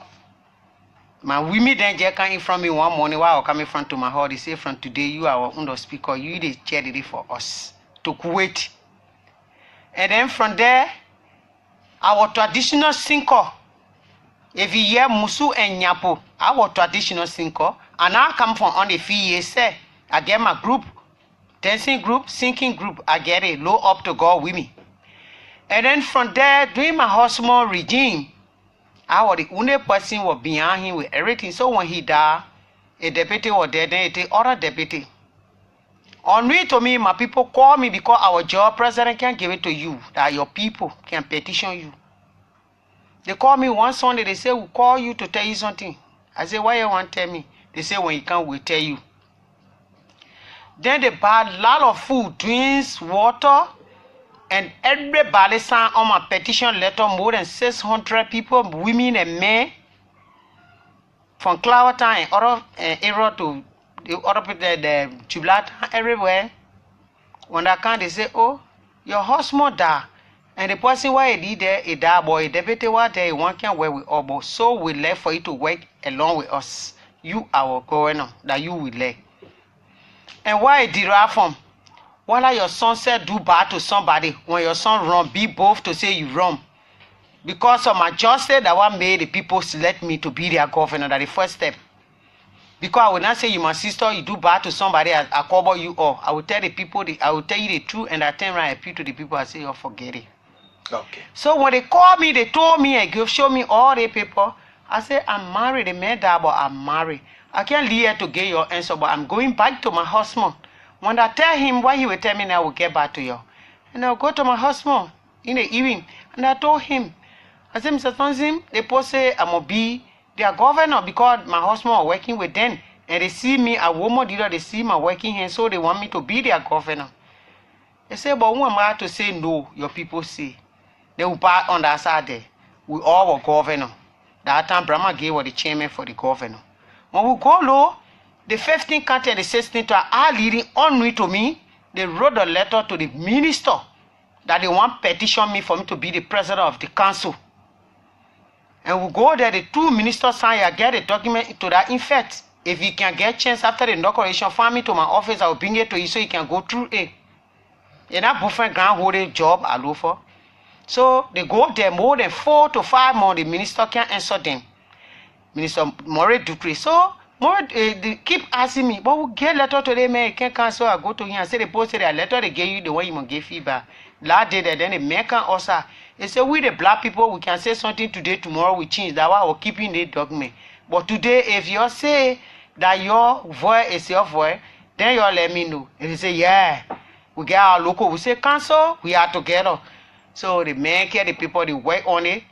My women then just came in from me one morning while I was coming from to my house. They say from today you are on the speaker. You the chair there for us to Kuwait. And then from there, our traditional sinker. If you hear Musu and Nyapo, our traditional sinker. And I come from on the fee, say, I get my group, dancing group, singing group, I get it, low up to God with me. And then from there, during my husband regime, I was the only person who was behind him with everything. So when he died, a deputy was there, then it other deputy. On me to me, my people call me because our job president can't give it to you, that your people can petition you. They call me one Sunday, they say, we'll call you to tell you something. I say, why you want to tell me? They say, when you come, we'll tell you. Then they buy a lot of food, drinks, water, and everybody signed on my petition letter, more than 600 people, women and men, from Clowertown and other area to the other people, the Jubilat, everywhere. When they come, they say, oh, your husband died. And the person why he did there, he died, boy, the deputy was there, he want to work with us, so we left for you to work along with us. You our governor that you will let. And why it derive from? While your son said do bad to somebody, when your son run, be both to say you run. Because of my justice that one made the people select me to be their governor, that the first step. Because I will not say you my sister, you do bad to somebody, I cover you all. I will tell the people, I will tell you the truth, and I turn around and appeal to the people, I say, oh, forget it. Okay. So when they called me, they told me and show me all the paper. I said, I'm married, the man died, but I'm married. I can't leave here to get your answer, but I'm going back to my husband. When I tell him what he will tell me, I will get back to you. And I'll go to my husband in the evening. And I told him, I said, Mr. Thompson, the post say I'm going to be their governor because my husband was working with them. And they see me, a woman leader, they see my working hand, so they want me to be their governor. They say, but who am I to say no? Your people say. They will part on that side there. We all were governor. That time, Brahma Gay was the chairman for the governor. When we go low, the 15th county and the 16th are leading on to me. They wrote a letter to the minister that they want petition me for me to be the president of the council. And we go there, the two ministers sign, I get a document to that effect. If you can get chance after the inauguration, find me to my office, I will bring it to you so you can go through it. And that different ground holding job I look for. So they go there more than 4 to 5 months, the minister can't answer them. Minister Moray Dupree. So they keep asking me, but we get letter today, man, you can't cancel. I go to him and say they posted a letter, they gave you the one you must give feedback. Last day, then the American also. They say we the black people, we can say something today, tomorrow we change. That's why we're keeping the document. But today, if you say that your voice is your voice, then you let me know. And they say, yeah, we get our local. We say cancel, we are together. So the man care, the people, they work on it.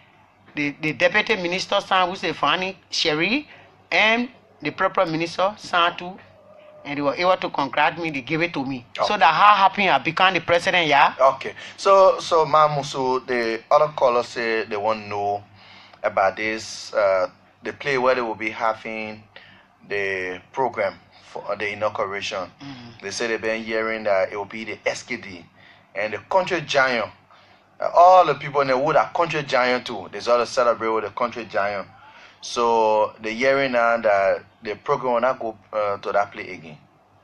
The deputy minister signed, we say Fanny Sherry, and the proper minister signed too. And they were able to congratulate me, they gave it to me. Okay. So that how happy I become the president, yeah? Okay. So Musu, the other callers say they want to know about this, the play where they will be having the program for the inauguration. They say they've been hearing that it will be the SKD and the country giant. All the people in the wood are country giant too. There's all to celebrate with the country giant. So the hearing now that the program will not go to that play again.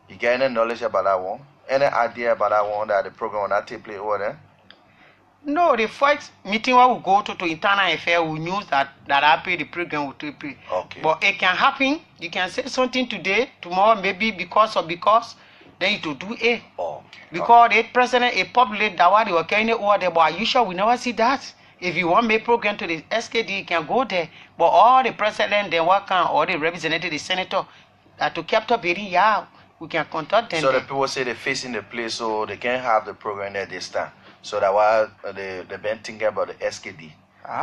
You get any knowledge about that one? Any idea about that one that the program will not take place over there? No, the first meeting where we go to internal affair, we knew that the program will take place. Okay. But it can happen. You can say something today, tomorrow, maybe because, then you to do it. Oh. Because the president, a public that what they were carrying it over there, but are you sure we never see that? If you want to make program to the SKD, you can go there. But all the president, they work on, or the representative, the senator, that to capture bidding, yeah, we can contact them. So the people say they're facing the place, so they can't have the program there this time. So that's why they've been thinking about the SKD.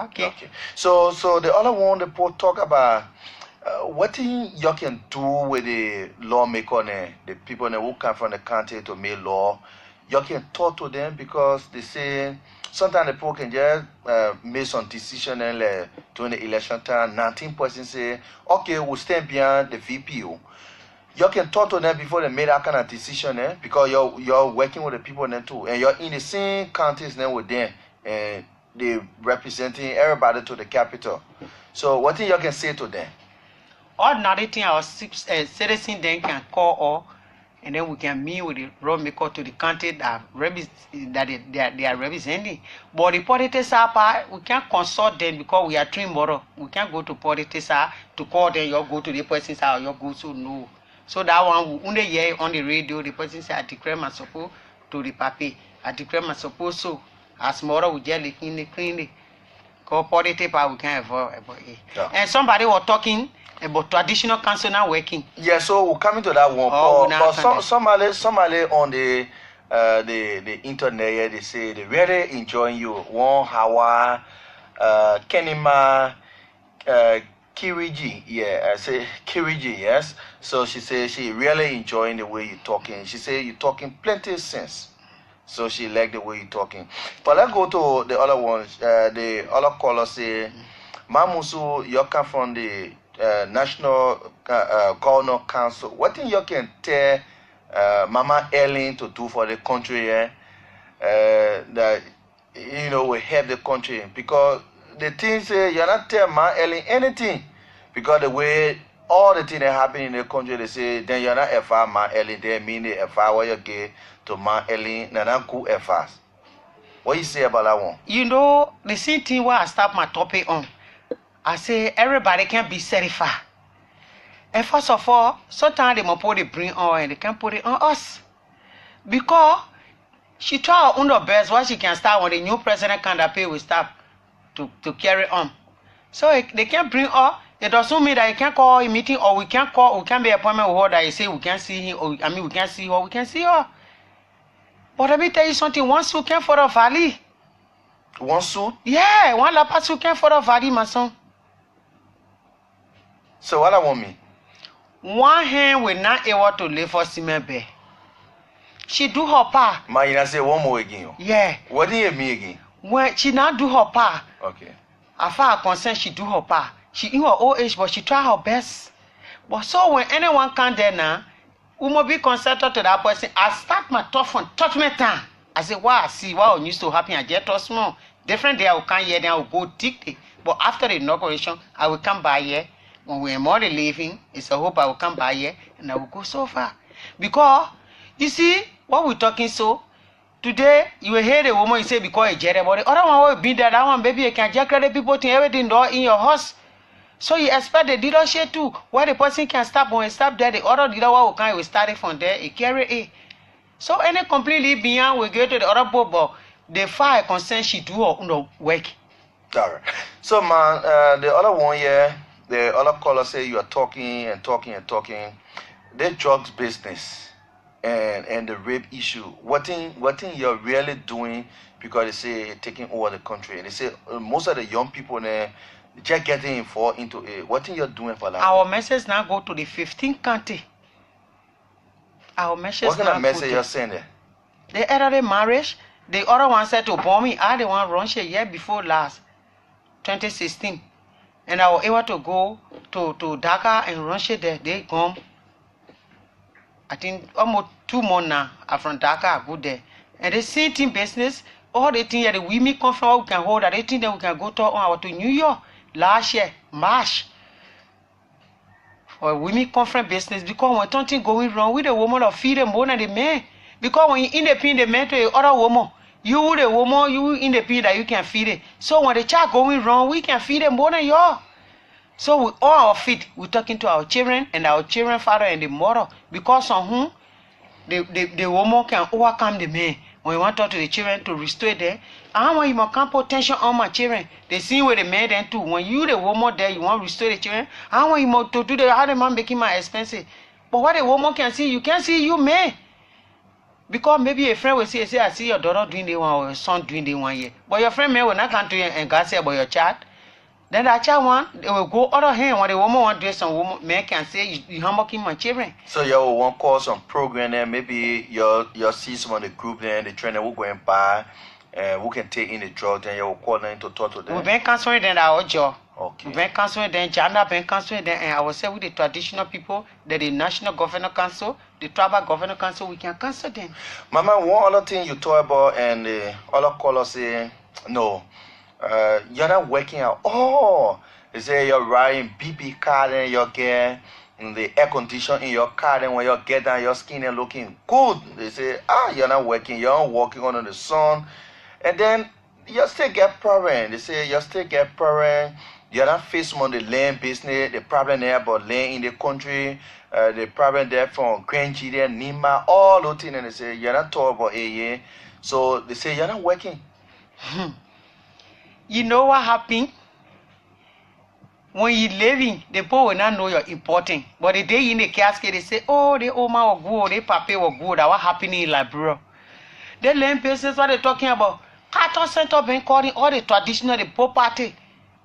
Okay. So the other one, the report talk about what thing you can do with the lawmaker, the people who come from the country to make law. You can talk to them because they say sometimes the people can just make some decision during the election time. 19% say, okay, we'll stand behind the VPO. You can talk to them before they make that kind of decision, because you're working with the people then too, and you're in the same counties then with them, and they representing everybody to the capital. So what thing you can say to them? Ordinary thing our citizens then can call or, and then we can meet with the lawmaker to the country that they are representing. But the politics are we can't consult them because we are trained moral. We can't go to politics to call them. You go to the person's house, you go to no. So that one we only hear on the radio. The person say I declare my support to the papi. I declare my support so as moral we just clean. Because politics we can't avoid it. Yeah. And somebody was talking about traditional council not working. Yeah, so we're coming to that one. But somebody on the internet, they say they really enjoying you. 1 hour, Kenima, Kiriji, yeah, I say Kiriji, yes. So she says she really enjoying the way you're talking. She say you're talking plenty of sense. So she like the way you're talking. But let's go to the other ones. The other caller say, Musu, you come from the National Governor Council. What thing you can tell Mama Ellen to do for the country that will help the country? Because the things you're not telling Mama Ellen anything, because the way all the things that happen in the country, they say then you're not FR Mama Ellen. They mean the FR what you get to Mama Ellen, not good FRs. What you say about that one? The same thing where I start my topic on. I say everybody can be certified. And first of all, sometimes they must put the bring on and they can put it on us. Because she try her own best what she can start when the new president candidate will start to carry on. So they can bring her. It doesn't mean that you can't call a meeting or we can't be appointment with her that you say we can't see him or we can't see her, we can see her. But let me tell you something, once you came for the valley. One suit? Yeah, one la pass you came for the valley, my son. So what I want me? One hand will not able to live for Simebe. She do her part. Ma, you say one more again. Yeah. What do you mean again? When she not do her part. Okay. As far as concerned, she do her part. She in her old age, but she try her best. But so when anyone come there now, we must be consented to that person. I start my tough one, touch me time. I say, wow, see what used to happen. I get us small. Different day I will come here, then I will go dig it. But after the inauguration, I will come by here. When we are more living, it's a hope I will come by here and I will go so far. Because you see what we're talking so. Today, you will hear the woman you say because it's Jerry, but the other one will be there. That one, baby, you can just credit people to everything in your house. So you expect the dealership too, where the person can stop when he stop there, the other dealer will come, will start it from there, he carry it. So any completely beyond will go to the other boat, but the fire concern she do her work. Alright. So man, the other one here, the other caller say you are talking and talking and talking. The drugs business and the rape issue. What thing you're really doing because they say taking over the country. They say most of the young people there just getting into it. What thing you're doing for that? Our message now go to the 15th county. Our message. What kind of message you're saying there? The elderly marriage. The other one said to bomb me. I the one run shit year before last, 2016, and I was able to go to Dhaka and run shit there. They come. I think almost 2 months now. I'm from Dhaka. I go there, and the same thing business. All the things that we meet come from, we can hold that. They think that we can go to New York last year March. For women conference business because when something going wrong with the woman or feed them more than the man. Because when you independent the man to the other woman, you the woman, you independent that you can feed it. So when the child going wrong, we can feed them more than y'all. So with all our feet, we're talking to our children and our children father and the mother. Because on whom the woman can overcome the man. When you want to talk to the children to restore them, I want you to come potential on my children. They see where the man then too. When you the woman there, you want to restore the children. I want you to do the how the man making my expensive. But what the woman can see, you can't see you man. Because maybe a friend will say, I see your daughter doing the one or your son doing the one here. But your friend may will not come to you and God say about your child. Then that child one, they will go other hand when the woman want to do some woman man can say you humbling my children. So you want call some program there, maybe you see some of the group there, the trainer will go and buy who can take in the drug, then you will call them to talk to them. We've been canceling them our job. Okay. We've been canceling them, Jana been canceling them, and I will say with the traditional people, that the National Governor Council, the Tribal Governor Council, we can cancel them. Mama, one other thing you talk about and the other callers say, no. You're not working out. Oh, they say you're riding BB car and you're getting the air condition in your car, and when you get down, your skin is looking good. They say, you're not working, you're not walking under the sun. And then you still get problem. They say you still get problem. You're not facing on the land business, the problem there about land in the country, the problem there from Grangy there, Nima, all those things. And they say you're not talking about AA. So they say you're not working. You know what happened? When you're living, the people will not know you're important. But the day in the casket, they say, oh, the Oma were good, the Papa were good. That what happening in Liberia? The land business, what they're talking about. Cattle Center been calling all the traditional, the property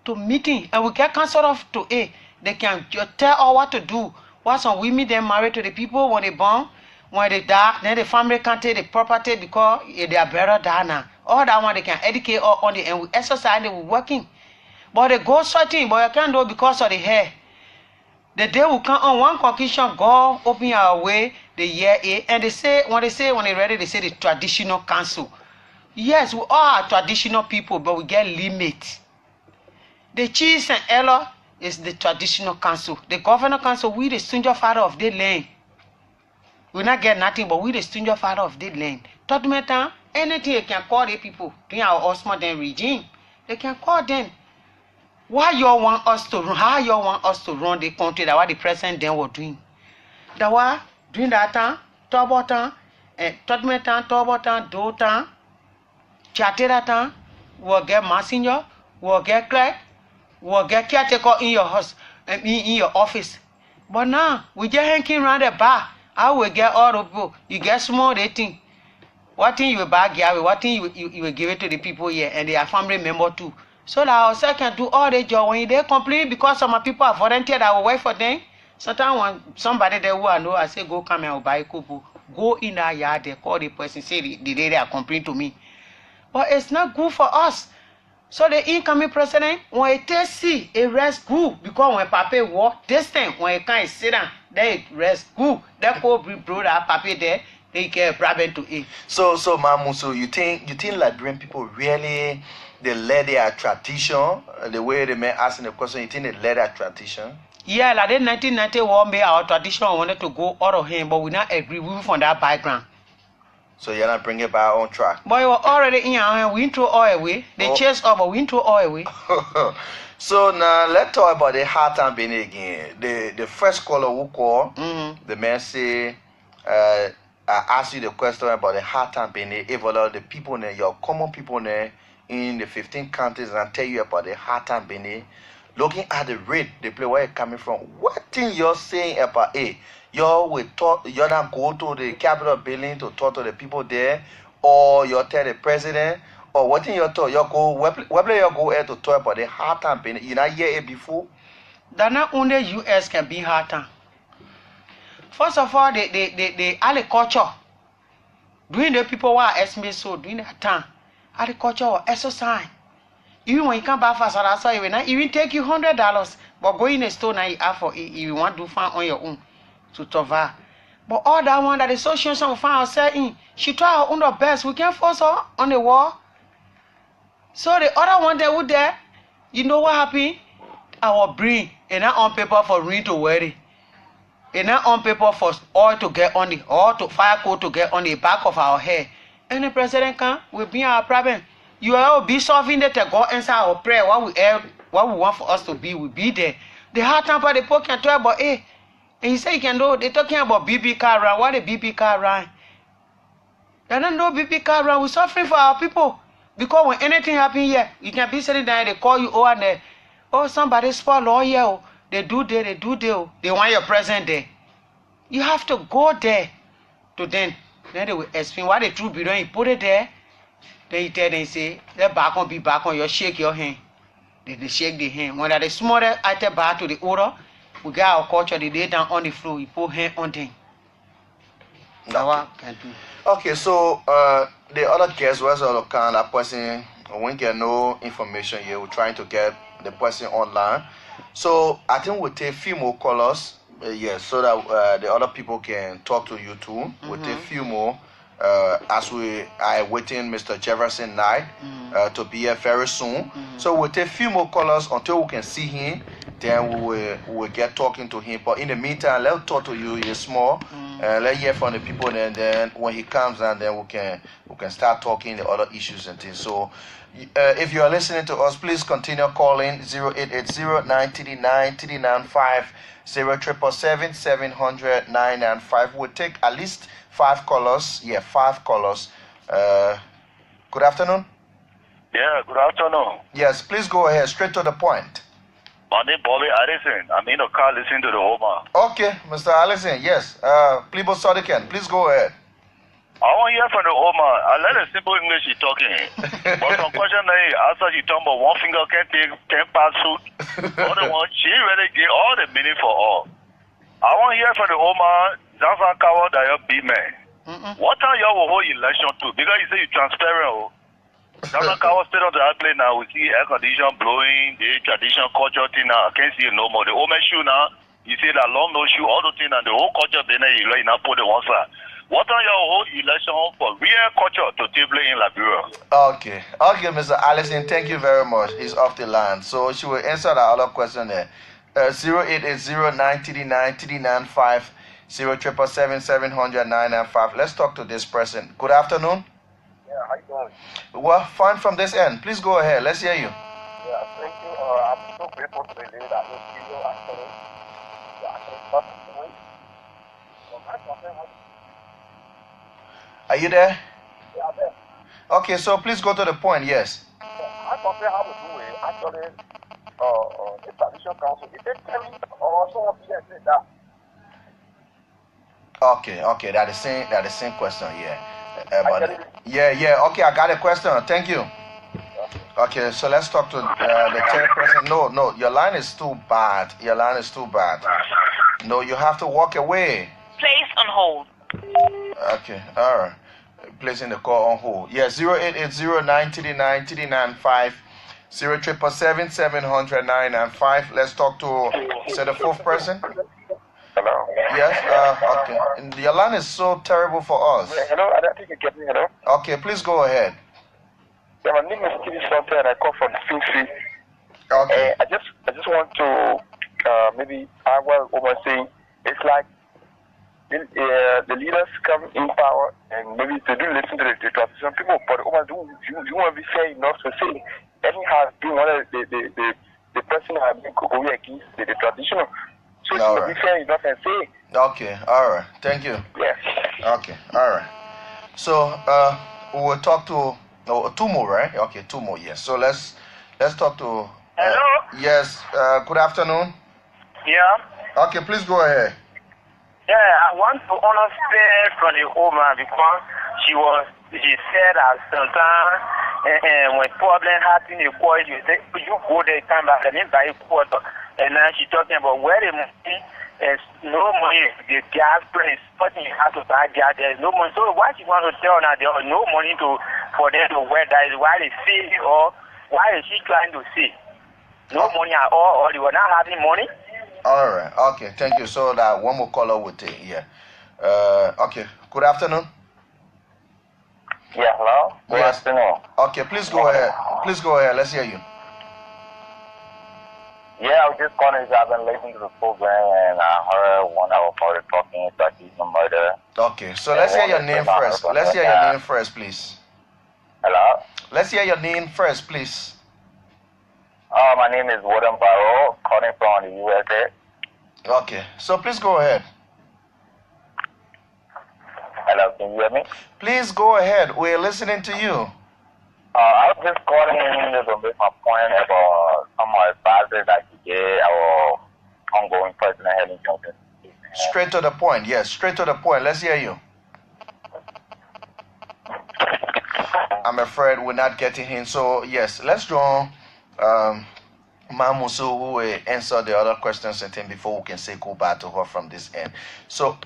to meeting. And we get cancelled off to A. They can tell all what to do. What some women then married to the people when they born. When they die, then the family can't take the property because they are better than now. All that one they can educate all on it and we exercise they were working. But they go sorting, but you can't do it because of the hair. The day will come on one conclusion, God open our way the year A. And they say when they're ready, they say the traditional council. Yes, we are traditional people, but we get limit. The chiefs and elder is the traditional council. The governor council, we the stranger father of the land. We not get nothing, but we the stranger father of the land. Totumeta, anything you can call the people during our Osman regime, they can call them. Why you want us to run? How you want us to run the country? That what the president then was doing. That what during that time, Tobotan, Totumeta, Tobotan, Dotan, Chatteratan, will get messenger, will get clerk, will get caretaker in your house, in your office. But now we just hanging around the bar. I will get all the people. You get small rating. What thing you will buy, what thing you will give it to the people here, and they are family member too. so that ourselves can do all the job. When they complain because some people are volunteer that will work for them, sometimes when somebody there who I know, I say, go come and buy kubu. Go in that yard, they call the person, say the lady are complaining to me. But it's not good for us. So the incoming president, when it see it rest good, because when Papa walk this time, when it can't sit down, they rest good. That could be brother Papa there, they get problem to eat. So Musu, you think Liberian people really they let their tradition, the way they may asking the question, you think they let their tradition? Yeah, like in 1991, our tradition wanted to go out of him, but we not agree with from that background. So you're not bringing it back on track. But you were already in our hand, we throw all away. They chase up, but we throw all away. So now let's talk about the hard time being again. The first caller who called, the man say, I asked you the question about the hard time being if all of the people there, your common people there in the 15 counties, and tell you about the hard time being looking at the rate they play where it's coming from. What thing you're saying about you don't go to the Capitol building to talk to the people there, or you tell the president, or what thing you talk, you go where you go here to talk about the hard time being. You not hear it before? That not only US can be hard time. First of all, the agriculture. Doing the people who are estimate so during that time, agriculture or exercise. Even when you come back for Sarasa, it will not even take you $100. But go in a store now, you have for it, you want to find on your own to survive. But all that one that the association will find ourselves in, she try her own the best. We can't force her on the wall. So the other one that would there, you know what happened? Our brain, and not on paper for ring to wear it. And not on paper for oil to get on the, or to fire coat to get on the back of our hair. And the president can will be our problem. You will be solving that to go answer our prayer. What we want for us to be, will be there. The hard time for the people can talk about, and you say you can know, they're talking about BB car run. What a BB car run? They don't know BB car run. We're suffering for our people. Because when anything happen here, you can be sitting there, they call you over there. Oh, somebody spoil lawyer. Oh. They do there, they do there. Oh. They want your present there. You have to go there to them. Then they will explain what the truth be done. You put it there. Then you tell them, say, let back on, be back on, you shake your hand. They shake the hand. When they smaller item back to the order, we get our culture, they lay down on the floor, we put hand on them. Okay, so the other guest was all kind of person, we get no information here, we're trying to get the person online. So I think we'll take a few more callers, yes, so that the other people can talk to you too. We'll take a few more. As we are waiting Mr. Jefferson Knight to be here very soon. So we'll take a few more callers until we can see him. Then we'll get talking to him. But in the meantime, let's talk to you here small. Let's hear from the people, and then when he comes, and then we can start talking the other issues and things. So if you are listening to us, please continue calling 0880-939-395 0777-700-995. We'll take at least 5 callers. Yeah, 5 callers. Good afternoon. Yeah, good afternoon. Yes, please go ahead. Straight to the point. My name is Bobby Allison. I'm in a car listening to the Homa. Okay, Mr. Allison, yes. Plibo Sodican, please go ahead. I want to hear from the Homa. I let a simple English she's talking. But some question after she talking about one finger can't pass suit. Other one, she really give all the meaning for all. I want to hear from the Homa. Johnson Kawa that you be man. What time you will hold election to? Because you say you transparent. Johnson Kawa stayed on the airplane now. We see air condition blowing, the traditional culture thing now. I can't see it no more. The old shoe now, you see that long no shoe, all the thing, and the whole culture then you like now put the one side. What time you will hold election for real culture to take place in Liberia? Okay, Mr. Allison, thank you very much. He's off the line, so she will answer the other question there. 0880-939-395 0777-700-995. Let's talk to this person. Good afternoon. Yeah, how you doing? Well, fine from this end. Please go ahead. Let's hear you. Yeah, thank you. I'm so grateful to the lady that was video actually. Are you there? Yeah, I'm there. Okay, so please go to the point. Yes. I compare how we do it. Actually, the tradition council, if they tell me or someone here say that. Okay, that is the same question, yeah. Yeah. Okay, I got a question. Thank you. Okay, so let's talk to the chairperson. No, your line is too bad. Your line is too bad. No, you have to walk away. Place on hold. Okay, all right. Placing the call on hold. Yeah, 0880-939-395, 0777700-995. Let's talk to, say, the fourth person. Hello? Yes, okay. And your line is so terrible for us. Hello, I don't think you get me, hello? Okay, please go ahead. Yeah, my name is Stevie Swanton and I come from Finchley. Okay. I just want to maybe I will oversee. It's like the leaders come in power and maybe they do listen to the transition people, but you want to be fair enough to say anyhow being one of the person who have been going against the traditional. So you want to be fair enough and say. Okay, all right. Thank you. Yes. Okay, all right. So we will talk to two more, right? Okay, two more. Yes. So let's talk to. Hello. Yes. Good afternoon. Yeah. Okay, please go ahead. Yeah, I want to understand from the woman because she said that sometimes when problem happen, you call you say you go there, come back and then buy quarter, and now she's talking about where the money is no money, the gas price, but you have to buy gas, there's no money. So why she want to tell now there is no money for them to wear that is why they see or why is she trying to see? No money at all, or they were not having money? All right. Okay. Thank you. So that one more caller will take. Yeah. Okay. Good afternoon. Yeah, hello? Good afternoon. Okay. Please go ahead. Please go ahead. Let's hear you. Yeah, I was just calling because I've been listening to the program and I heard one of our talking about his murder. Okay. So let's hear your name first. Let's hear your name first, please. Hello? Let's hear your name first, please. My name is William Barrow, calling from the USA. Okay. So please go ahead. Hello, can you hear me? Please go ahead. We're listening to you. I was just calling to make my point about some advices that you gave our ongoing President Helen Johnson. Straight to the point. Yes, straight to the point. Let's hear you. I'm afraid we're not getting him. So, yes, let's draw Musu, who will answer the other questions and then before we can say goodbye to her from this end. So,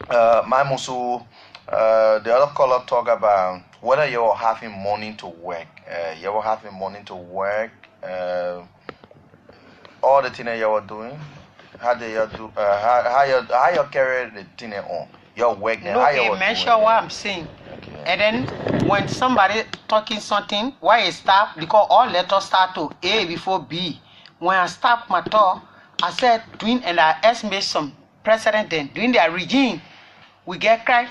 Musu, the other caller talk about whether you're having money to work. You're having money to work. All the things that you were doing. How do you do? How you carry the thing on? Your work now. No, you mention what I'm saying. Okay. And then when somebody talking something, why it stop? Because all letters start to A before B. When I stop my talk, I said and I estimate some president then during their regime, we get crack,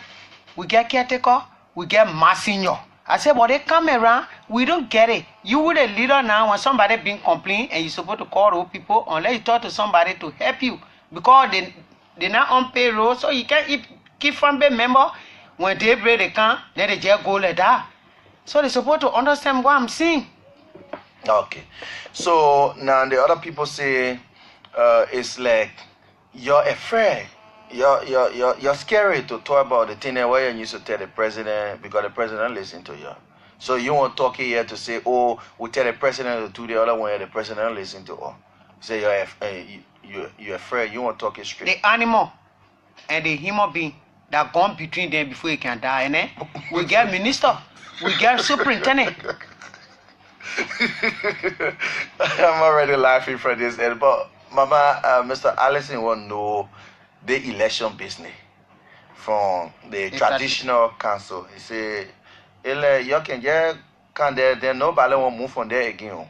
we get caretaker, we get Massinyo. I said, but they come around, we don't get it. You would a leader now when somebody been complaining and you're supposed to call those people unless you talk to somebody to help you because they're not on payroll, so you can't keep from being member. When they break the can, then they just go like that. So they're supposed to understand what I'm saying. Okay. So now the other people say it's like you're afraid. You're scary to talk about the thing where you used to tell the president because the president listen to you. So you won't talk here to say, oh, we tell the president to do the other one, the president listen to us. Say you're afraid. You won't talk it straight. The animal and the human being that gone between them before he can die, and we get minister, we get superintendent. I'm already laughing from this end, but Mama, Mr. Allison won't know the election business from the traditional council. He said, you can just come there, then nobody won't move from there again.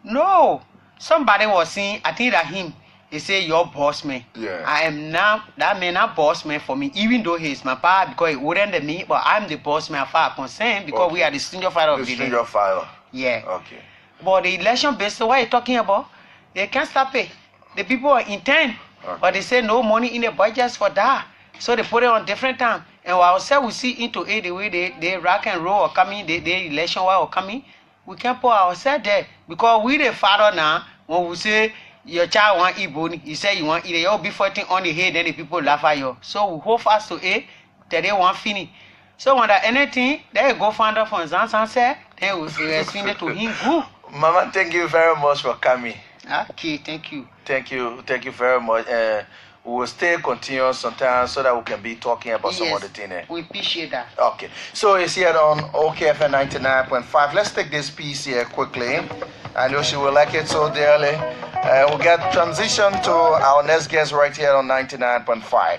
No, somebody was saying, I think that him, he said, your boss man. Yeah. I am now, that man not boss man for me, even though he's my father, because he wouldn't be me, but I'm the boss man as far as concerned, because we are the senior father of the senior father. Yeah. Okay. But the election based, what are you talking about? They can't stop it. The people are intent, but they say no money in the budgets for that. So they put it on different time. And while we see into it the way they rock and roll or coming, the election while coming, we can't put ourselves there. Because we the father now, when we say your child want eat bone, you say you want eat it, you'll be fighting on the head, then the people laugh at you. So we hold fast to it, that they want finish. So when that anything, they go find out from Zansan said, Then we explain it to him. Who? Mama, thank you very much for coming. Okay, thank you. Thank you very much. We will stay continuous sometimes so that we can be talking about some other thing. We appreciate that. Okay, so it's here on OKFM 99.5. Let's take this piece here quickly. I know she will like it so dearly. We'll get transition to our next guest right here on 99.5.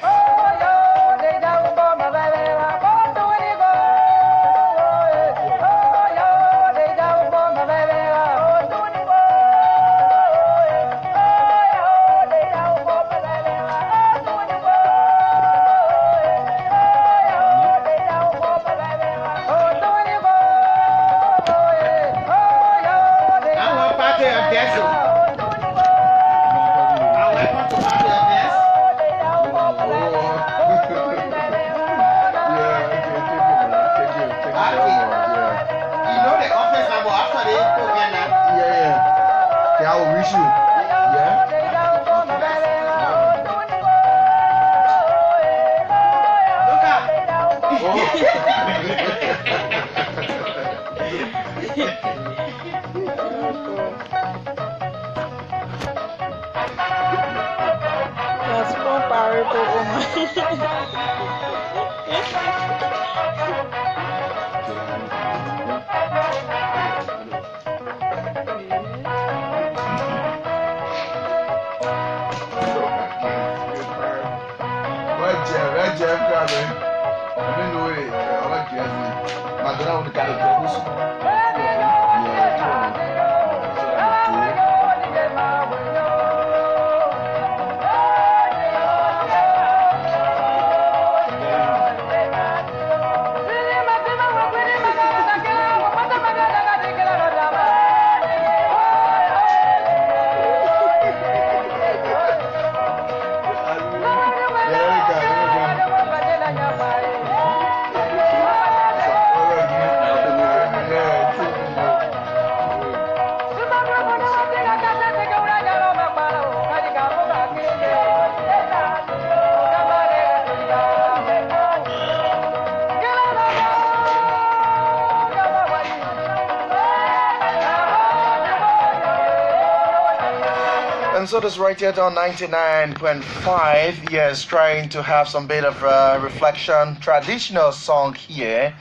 So this right here on 99.5, yes, trying to have some bit of reflection, traditional song here.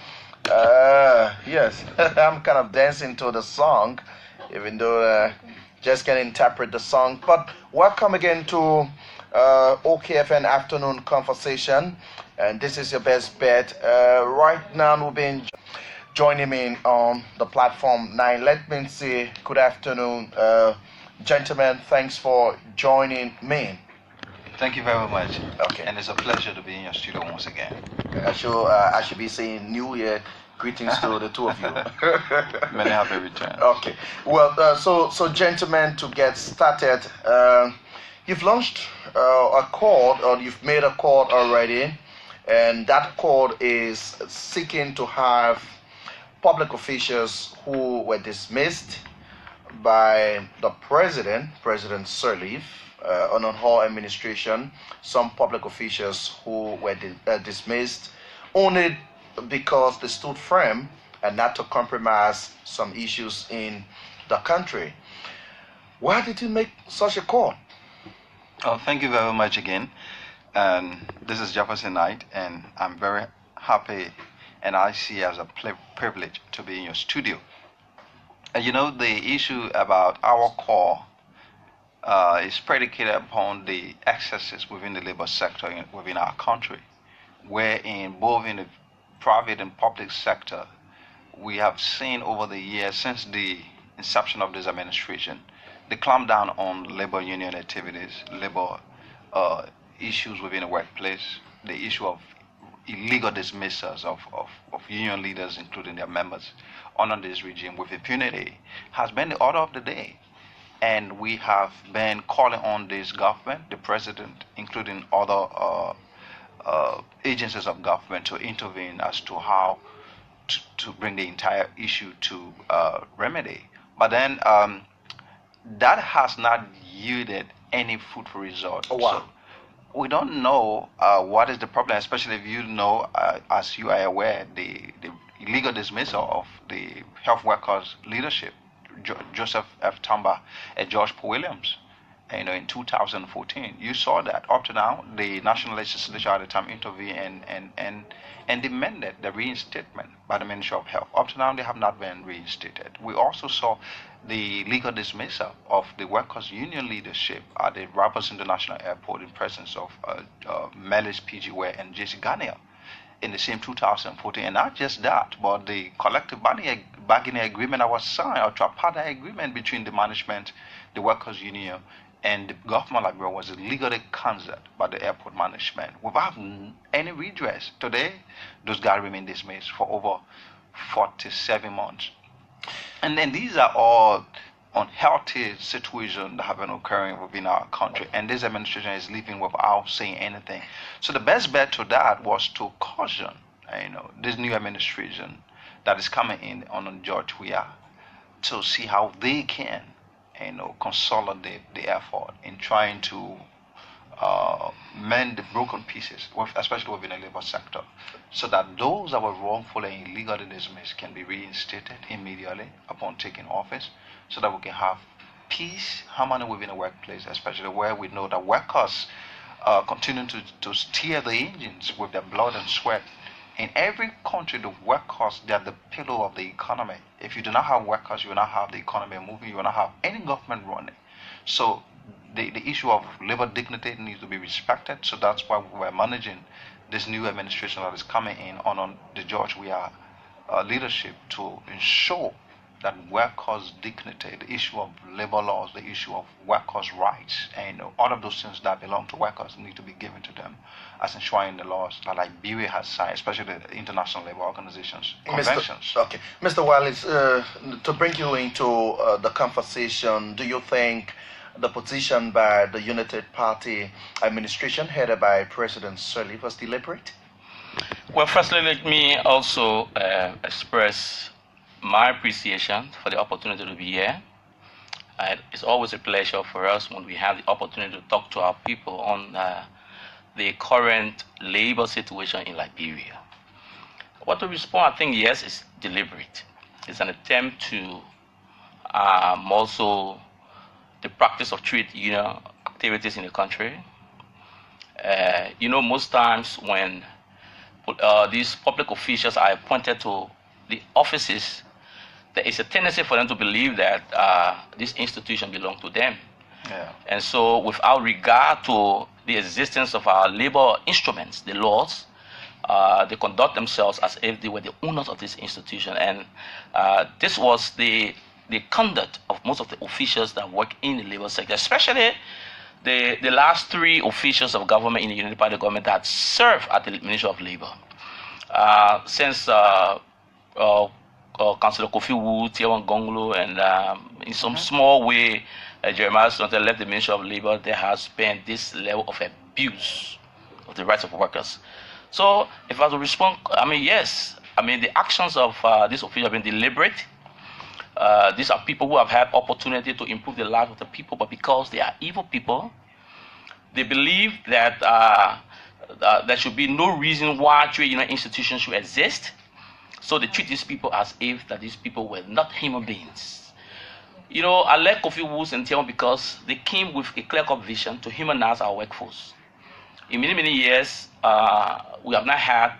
Yes, I'm kind of dancing to the song, even though just can interpret the song. But welcome again to OKFM Afternoon Conversation, and this is your best bet. Right now we've been joining me on the platform 9. Let me say good afternoon. Gentlemen, thanks for joining me. Thank you very much. Okay. And it's a pleasure to be in your studio once again. I should be saying New Year greetings to the two of you. Many happy returns. Okay. Well, so gentlemen, to get started, you've launched a chord, or you've made a chord already, and that chord is seeking to have public officials who were dismissed by the President Sirleaf, on her administration, some public officials who were dismissed only because they stood firm and not to compromise some issues in the country. Why did you make such a call? Oh, thank you very much again. And this is Jefferson Knight, and I'm very happy, and I see it as a privilege to be in your studio. You know, the issue about our core is predicated upon the excesses within the labor sector within our country, wherein both in the private and public sector, we have seen over the years since the inception of this administration, the clampdown on labor union activities, labor issues within the workplace, the issue of illegal dismissals of union leaders, including their members, under this regime with impunity, has been the order of the day. And we have been calling on this government, the president, including other agencies of government, to intervene as to how to bring the entire issue to remedy. But then that has not yielded any fruitful result. Oh, wow. So we don't know what is the problem, especially if you know, as you are aware, the illegal dismissal of the health workers' leadership, Joseph F. Tamba and George P. Williams, in 2014. You saw that. Up to now, the National Legislature at the time intervened and demanded the reinstatement by the Ministry of Health. Up to now, they have not been reinstated. We also saw the legal dismissal of the workers' union leadership at the Rappers International Airport in presence of Melis P.G. Ware and J.C. Garnier in the same 2014. And not just that, but the collective bargaining agreement that was signed, or tripartite agreement between the management, the workers' union, and the government Liberia was illegally cancelled by the airport management without any redress. Today, those guys remain dismissed for over 47 months. And then these are all unhealthy situations that have been occurring within our country, and this administration is leaving without saying anything. So the best bet to that was to caution, this new administration that is coming in on George Weah, to see how they can, consolidate the effort in trying to mend the broken pieces, especially within the labor sector, so that those that were wrongfully and illegally dismissed can be reinstated immediately upon taking office, so that we can have peace, harmony within the workplace, especially where we know that workers continue to steer the engines with their blood and sweat. In every country, the workers, they are the pillar of the economy. If you do not have workers, you will not have the economy moving, you will not have any government running. So the issue of labor dignity needs to be respected. So that's why we're managing this new administration that is coming in on the George Weah leadership, to ensure that workers' dignity, the issue of labor laws, the issue of workers' rights, and all of those things that belong to workers need to be given to them, as enshrined in the laws that Liberia has signed, especially the International Labor Organization's conventions. Mr. Wallace, to bring you into the conversation, do you think the position by the United Party administration headed by President Sirleaf was deliberate? Well, firstly, let me also express my appreciation for the opportunity to be here. It's always a pleasure for us when we have the opportunity to talk to our people on the current labor situation in Liberia. What to respond, I think, yes, it's deliberate. It's an attempt to also the practice of trade union activities in the country. Most times when these public officials are appointed to the offices, there is a tendency for them to believe that this institution belongs to them. Yeah. And so without regard to the existence of our labor instruments, the laws, they conduct themselves as if they were the owners of this institution. And this was the conduct of most of the officials that work in the labor sector, especially the last three officials of government in the United Party government that serve at the Ministry of Labor. Since Councillor Kofi Wu, Tiawan Gonglo, and in some small way, Jeremiah Sonte left the Ministry of Labor, there has been this level of abuse of the rights of workers. So, if I was to respond, yes. The actions of this official have been deliberate. These are people who have had opportunity to improve the lives of the people, but because they are evil people, they believe that there should be no reason why trade union institutions should exist. So they treat these people as if that these people were not human beings. I like Kofi Wu and Tiawan because they came with a clear-cut vision to humanize our workforce. In many, many years, we have not had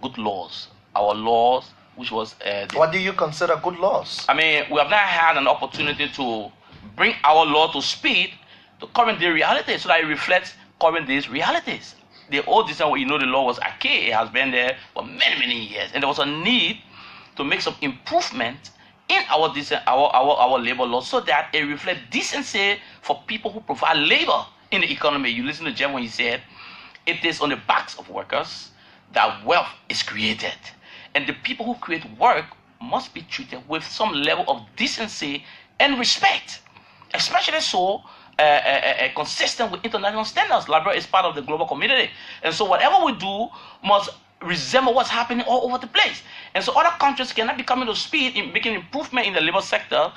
good laws. Our laws, which was... what do you consider good laws? We have not had an opportunity to bring our law to speed to current day realities so that it reflects current day's realities. The old design, the law was archaic. It has been there for many, many years. And there was a need to make some improvement in our design, our labor law, so that it reflects decency for people who provide labor in the economy. You listen to Jem when he said, it is on the backs of workers that wealth is created. And the people who create work must be treated with some level of decency and respect, especially so consistent with international standards. Liberia is part of the global community. And so whatever we do must resemble what's happening all over the place. And so other countries cannot be coming to speed in making improvement in the labor sector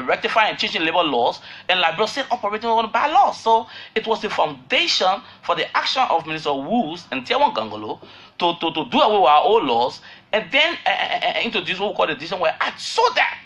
rectifying and changing labor laws, and Liberia State operating on bylaws. So it was the foundation for the action of Minister Woos and Tiawan Gangolo to do away with our old laws and then introduce what we call the Decent Work Act, so that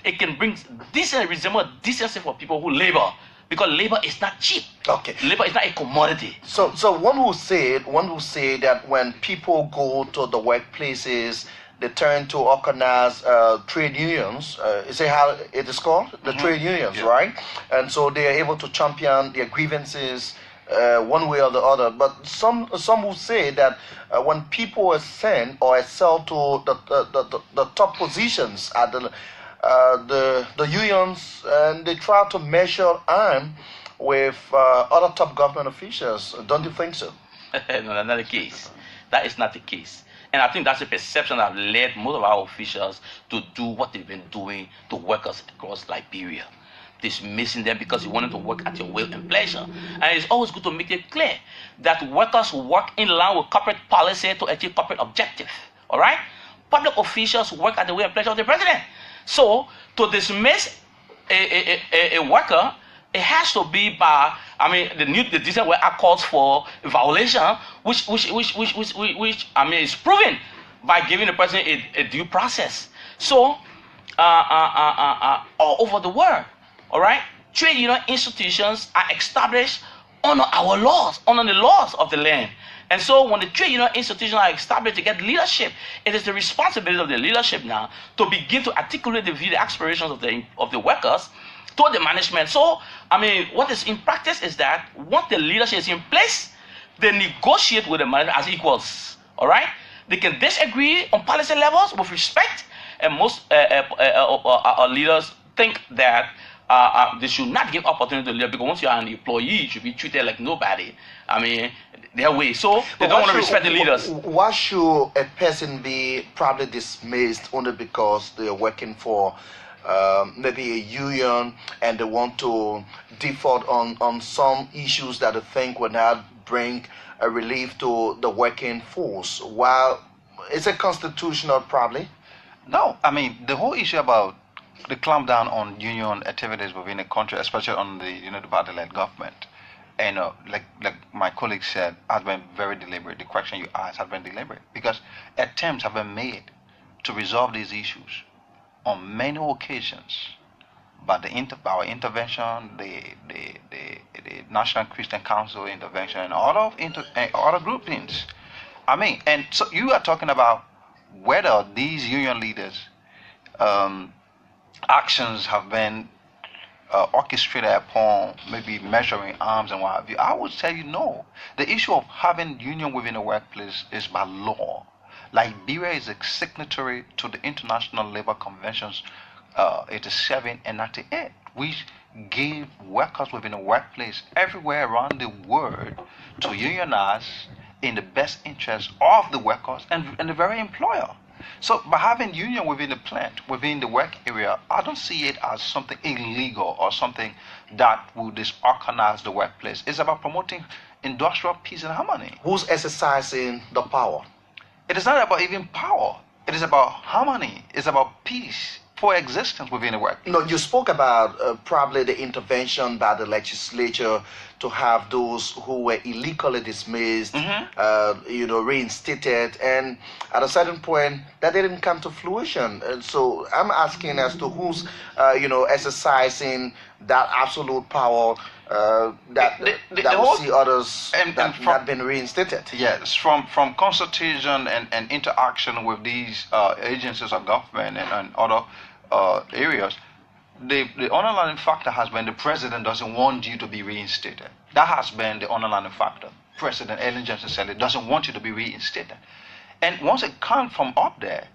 it can bring decent, reasonable decency for people who labor. Because labor is not cheap. Okay. Labor is not a commodity. So one will say that when people go to the workplaces, they turn to organize trade unions. Is it how it is called? The trade unions, yeah. Right? And so they are able to champion their grievances one way or the other. But some will say that when people ascend or excel to the top positions at the unions, and they try to measure arm with other top government officials. Don't you think so? No, that's not the case. That is not the case. And I think that's a perception that led most of our officials to do what they've been doing to workers across Liberia. Dismissing them because you want them to work at your will and pleasure. And it's always good to make it clear that workers work in line with corporate policy to achieve corporate objective. All right? Public officials work at the will and pleasure of the president. So, to dismiss a worker, it has to be by, the Decent Work Act calls for a violation, which is proven by giving the person a due process. So, all over the world, all right, trade union institutions are established under our laws, under the laws of the land. And so when the trade union institutions are established to get leadership, it is the responsibility of the leadership now to begin to articulate the view, the aspirations of the workers to the management. So, what is in practice is that once the leadership is in place, they negotiate with the management as equals. All right? They can disagree on policy levels with respect, and most leaders think that they should not give opportunity to leader, because once you are an employee, you should be treated like nobody. Their way. So they don't want to respect the leaders. Why should a person be probably dismissed only because they are working for maybe a union and they want to default on some issues that they think will not bring a relief to the working force? While it's a constitutional probably? No, the whole issue about the clampdown on union activities within the country, especially on the the party-led government, and like my colleague said, has been very deliberate. The question you asked has been deliberate because attempts have been made to resolve these issues on many occasions. But our intervention, the National Christian Council intervention, and other groupings. And so you are talking about whether these union leaders' actions have been orchestrated upon maybe measuring arms and what have you. I would tell you no. The issue of having union within the workplace is by law. Liberia is a signatory to the International Labour Conventions 87 and 98, which gave workers within the workplace everywhere around the world to unionize in the best interest of the workers and the very employer. So by having union within the plant, within the work area, I don't see it as something illegal or something that will disorganize the workplace. It's about promoting industrial peace and harmony. Who's exercising the power? It is not about even power. It is about harmony. It's about peace, coexistence within the work. You spoke about probably the intervention by the legislature to have those who were illegally dismissed, reinstated, and at a certain point that didn't come to fruition. And so I'm asking as to who's, exercising that absolute power that will see others that have been reinstated. Yes, from consultation and interaction with these agencies of government and other areas, the underlying factor has been the president doesn't want you to be reinstated. That has been the underlying factor. President Ellen Johnson Sirleaf doesn't want you to be reinstated. And once it comes from up there,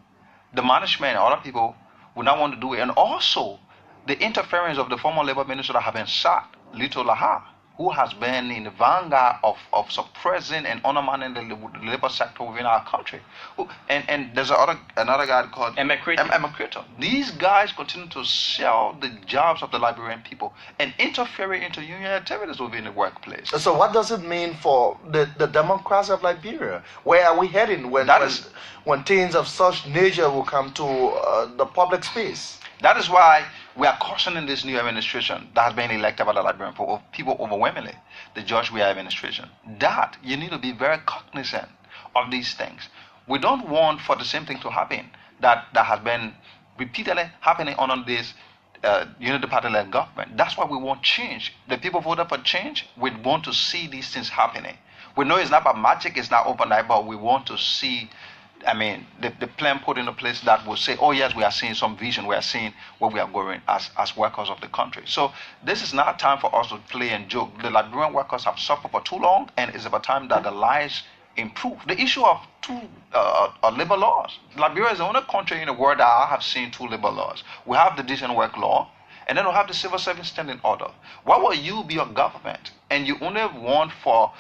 the management and other people will not want to do it. And also, the interference of the former labor minister that have been sacked, Lito Laha, who has been in the vanguard of suppressing and undermining the labor sector within our country. And there's another guy called Emakrito. These guys continue to sell the jobs of the Liberian people and interfering into union activities within the workplace. So what does it mean for the democracy of Liberia? Where are we heading when things of such nature will come to the public space? That is why we are cautioning this new administration that has been elected by the Liberian people overwhelmingly, the George Weah administration, that you need to be very cognizant of these things. We don't want for the same thing to happen that has been repeatedly happening on this unity party-led government. That's why we want change. The people voted for change. We want to see these things happening. We know it's not about magic, it's not overnight, but we want to see, the plan put into place that will say, oh yes, we are seeing some vision, we are seeing where we are going as workers of the country. So this is not time for us to play and joke. The Liberian workers have suffered for too long, and it's about time that the lives improve. The issue of two labor laws. Liberia is the only country in the world that I have seen two labor laws. We have the decent work law, and then we have the civil service standing order. Why will you be a government and you only want for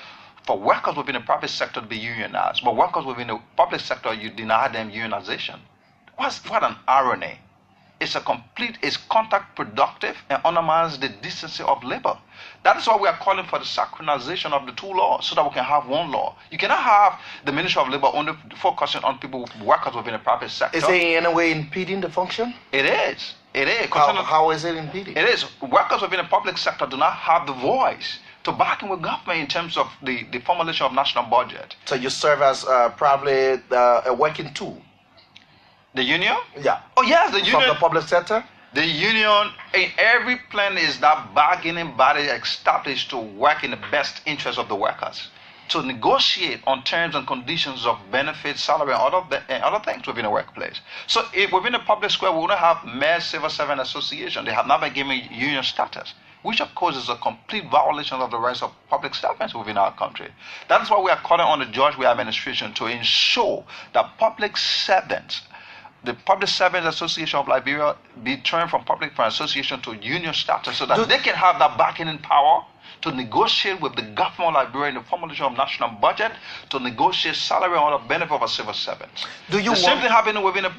workers within the private sector to be unionized, but workers within the public sector, you deny them unionization? What an irony. It's counterproductive and undermines the decency of labor. That is why we are calling for the synchronization of the two laws so that we can have one law. You cannot have the Ministry of Labor only focusing on workers within the private sector. Is it in any way impeding the function? It is. It is. How is it impeding? It is. Workers within the public sector do not have the voice to back in with government in terms of the formulation of national budget. So you serve as probably a working tool. The union? Yeah. Oh yes, the union. From the public sector? The union, in every plan, is that bargaining body established to work in the best interest of the workers, to negotiate on terms and conditions of benefits, salary, and other things within the workplace. So if within the public square, we want to have mere civil servant association. They have not been given union status, which of course is a complete violation of the rights of public servants within our country. That is why we are calling on the George Weah administration to ensure that public servants, the Public Servants Association of Liberia, be turned from public association to union status so that they can have that bargaining power to negotiate with the government of Liberia in the formulation of national budget, to negotiate salary and other benefit of a civil servant. The same thing happening within the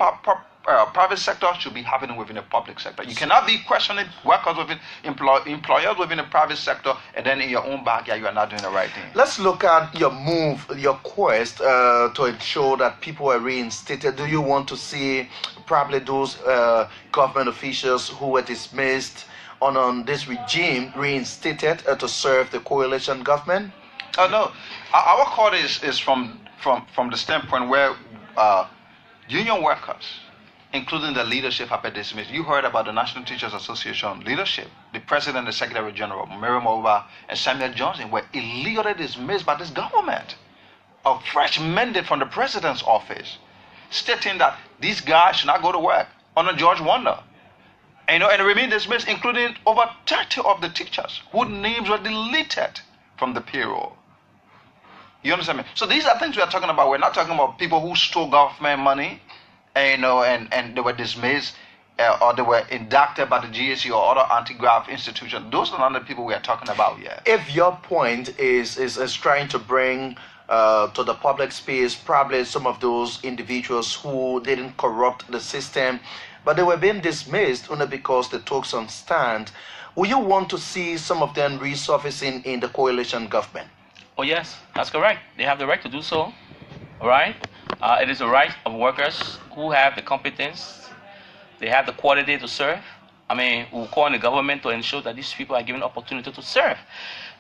private sector should be happening within the public sector. You cannot be questioning workers within employers within the private sector, and then in your own backyard you are not doing the right thing. Let's look at your move, your quest to ensure that people are reinstated. Do you want to see probably those government officials who were dismissed on this regime reinstated to serve the coalition government? No, our call is from the standpoint where union workers, including the leadership, have been dismissed. You heard about the National Teachers Association leadership. The President, the Secretary General, Miriam Oba, and Samuel Johnson were illegally dismissed by this government. A fresh mandate from the President's office stating that these guys should not go to work under George Wonder. And they remain dismissed, including over 30 of the teachers whose names were deleted from the payroll. You understand me? So these are things we are talking about. We're not talking about people who stole government money, and they were dismissed or they were inducted by the GSC or other anti-graft institutions. Those are not the people we are talking about here. If your point is trying to bring to the public space probably some of those individuals who didn't corrupt the system, but they were being dismissed only because they took some stand, will you want to see some of them resurfacing in the coalition government? Oh yes, that's correct. They have the right to do so. All right. It is the right of workers who have the competence, they have the quality to serve. We'll call on the government to ensure that these people are given opportunity to serve.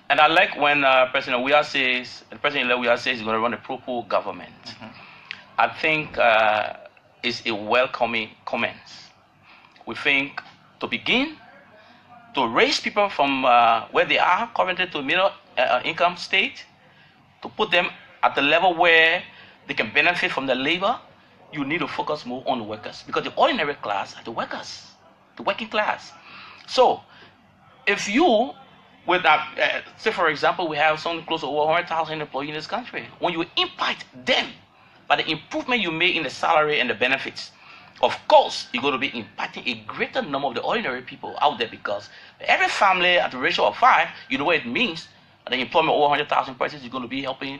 And I like when President Weah says, he's going to run a pro-poor government. Mm-hmm. I think it's a welcoming comment. We think to begin to raise people from where they are currently to middle income state, to put them at the level where they can benefit from the labor. You need to focus more on the workers, because the ordinary class are the workers, the working class. So if you, with that, say for example, we have something close to over 100,000 employees in this country, when you impact them by the improvement you make in the salary and the benefits, of course, you're going to be impacting a greater number of the ordinary people out there, because every family at the ratio of 5, you know what it means. The employment of over 100,000 persons is going to be helping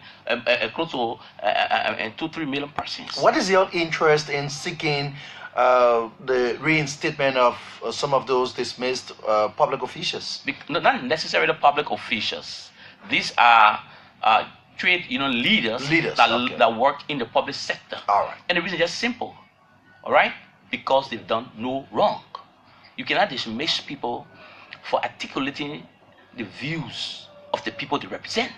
close to 2-3 million persons. What is your interest in seeking the reinstatement of some of those dismissed public officials? Not necessarily the public officials. These are trade union leaders that work in the public sector. All right. And the reason is just simple. All right? Because they've done no wrong. you cannot dismiss people for articulating the views of the people they represent.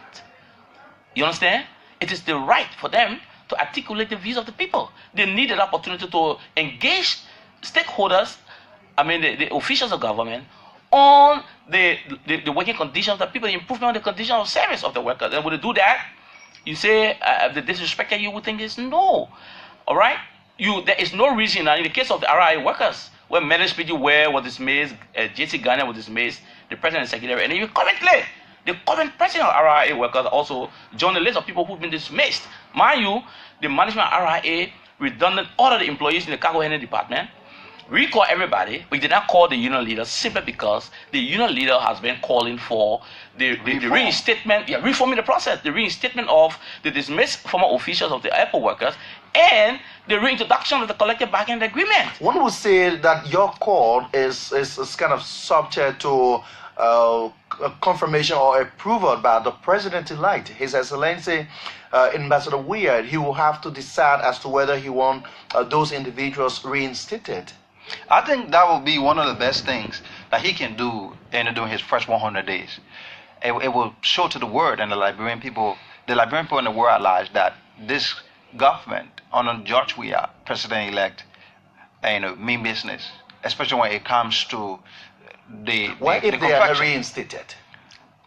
You understand? It is the right for them to articulate the views of the people. They need an opportunity to engage stakeholders, the officials of government, on the working conditions of the people, the improvement of the conditions of service of the workers. And when they do that, you say the disrespect that you would think is no. All right? There is no reason. In the case of the RIA workers, when many people were dismissed, J.C. Garner was dismissed, the president and secretary, and even currently, the current president of RIA workers also joined the list of people who've been dismissed. Mind you, the management of RIA redundant all of the employees in the cargo handling department. We call everybody. We did not call the union leader simply because the union leader has been calling for the reinstatement, reforming the process, the reinstatement of the dismissed former officials of the airport workers, and the reintroduction of the collective bargaining agreement. One would say that your call is kind of subject to a confirmation or approval by the president-elect, His Excellency Ambassador Yeahgar. He will have to decide as to whether he wants those individuals reinstated. I think that will be one of the best things that he can do during his first 100 days. It will show to the world and the Liberian people in the world at large that this government under George Weah, president-elect, mean business, especially when it comes to What if they are reinstated?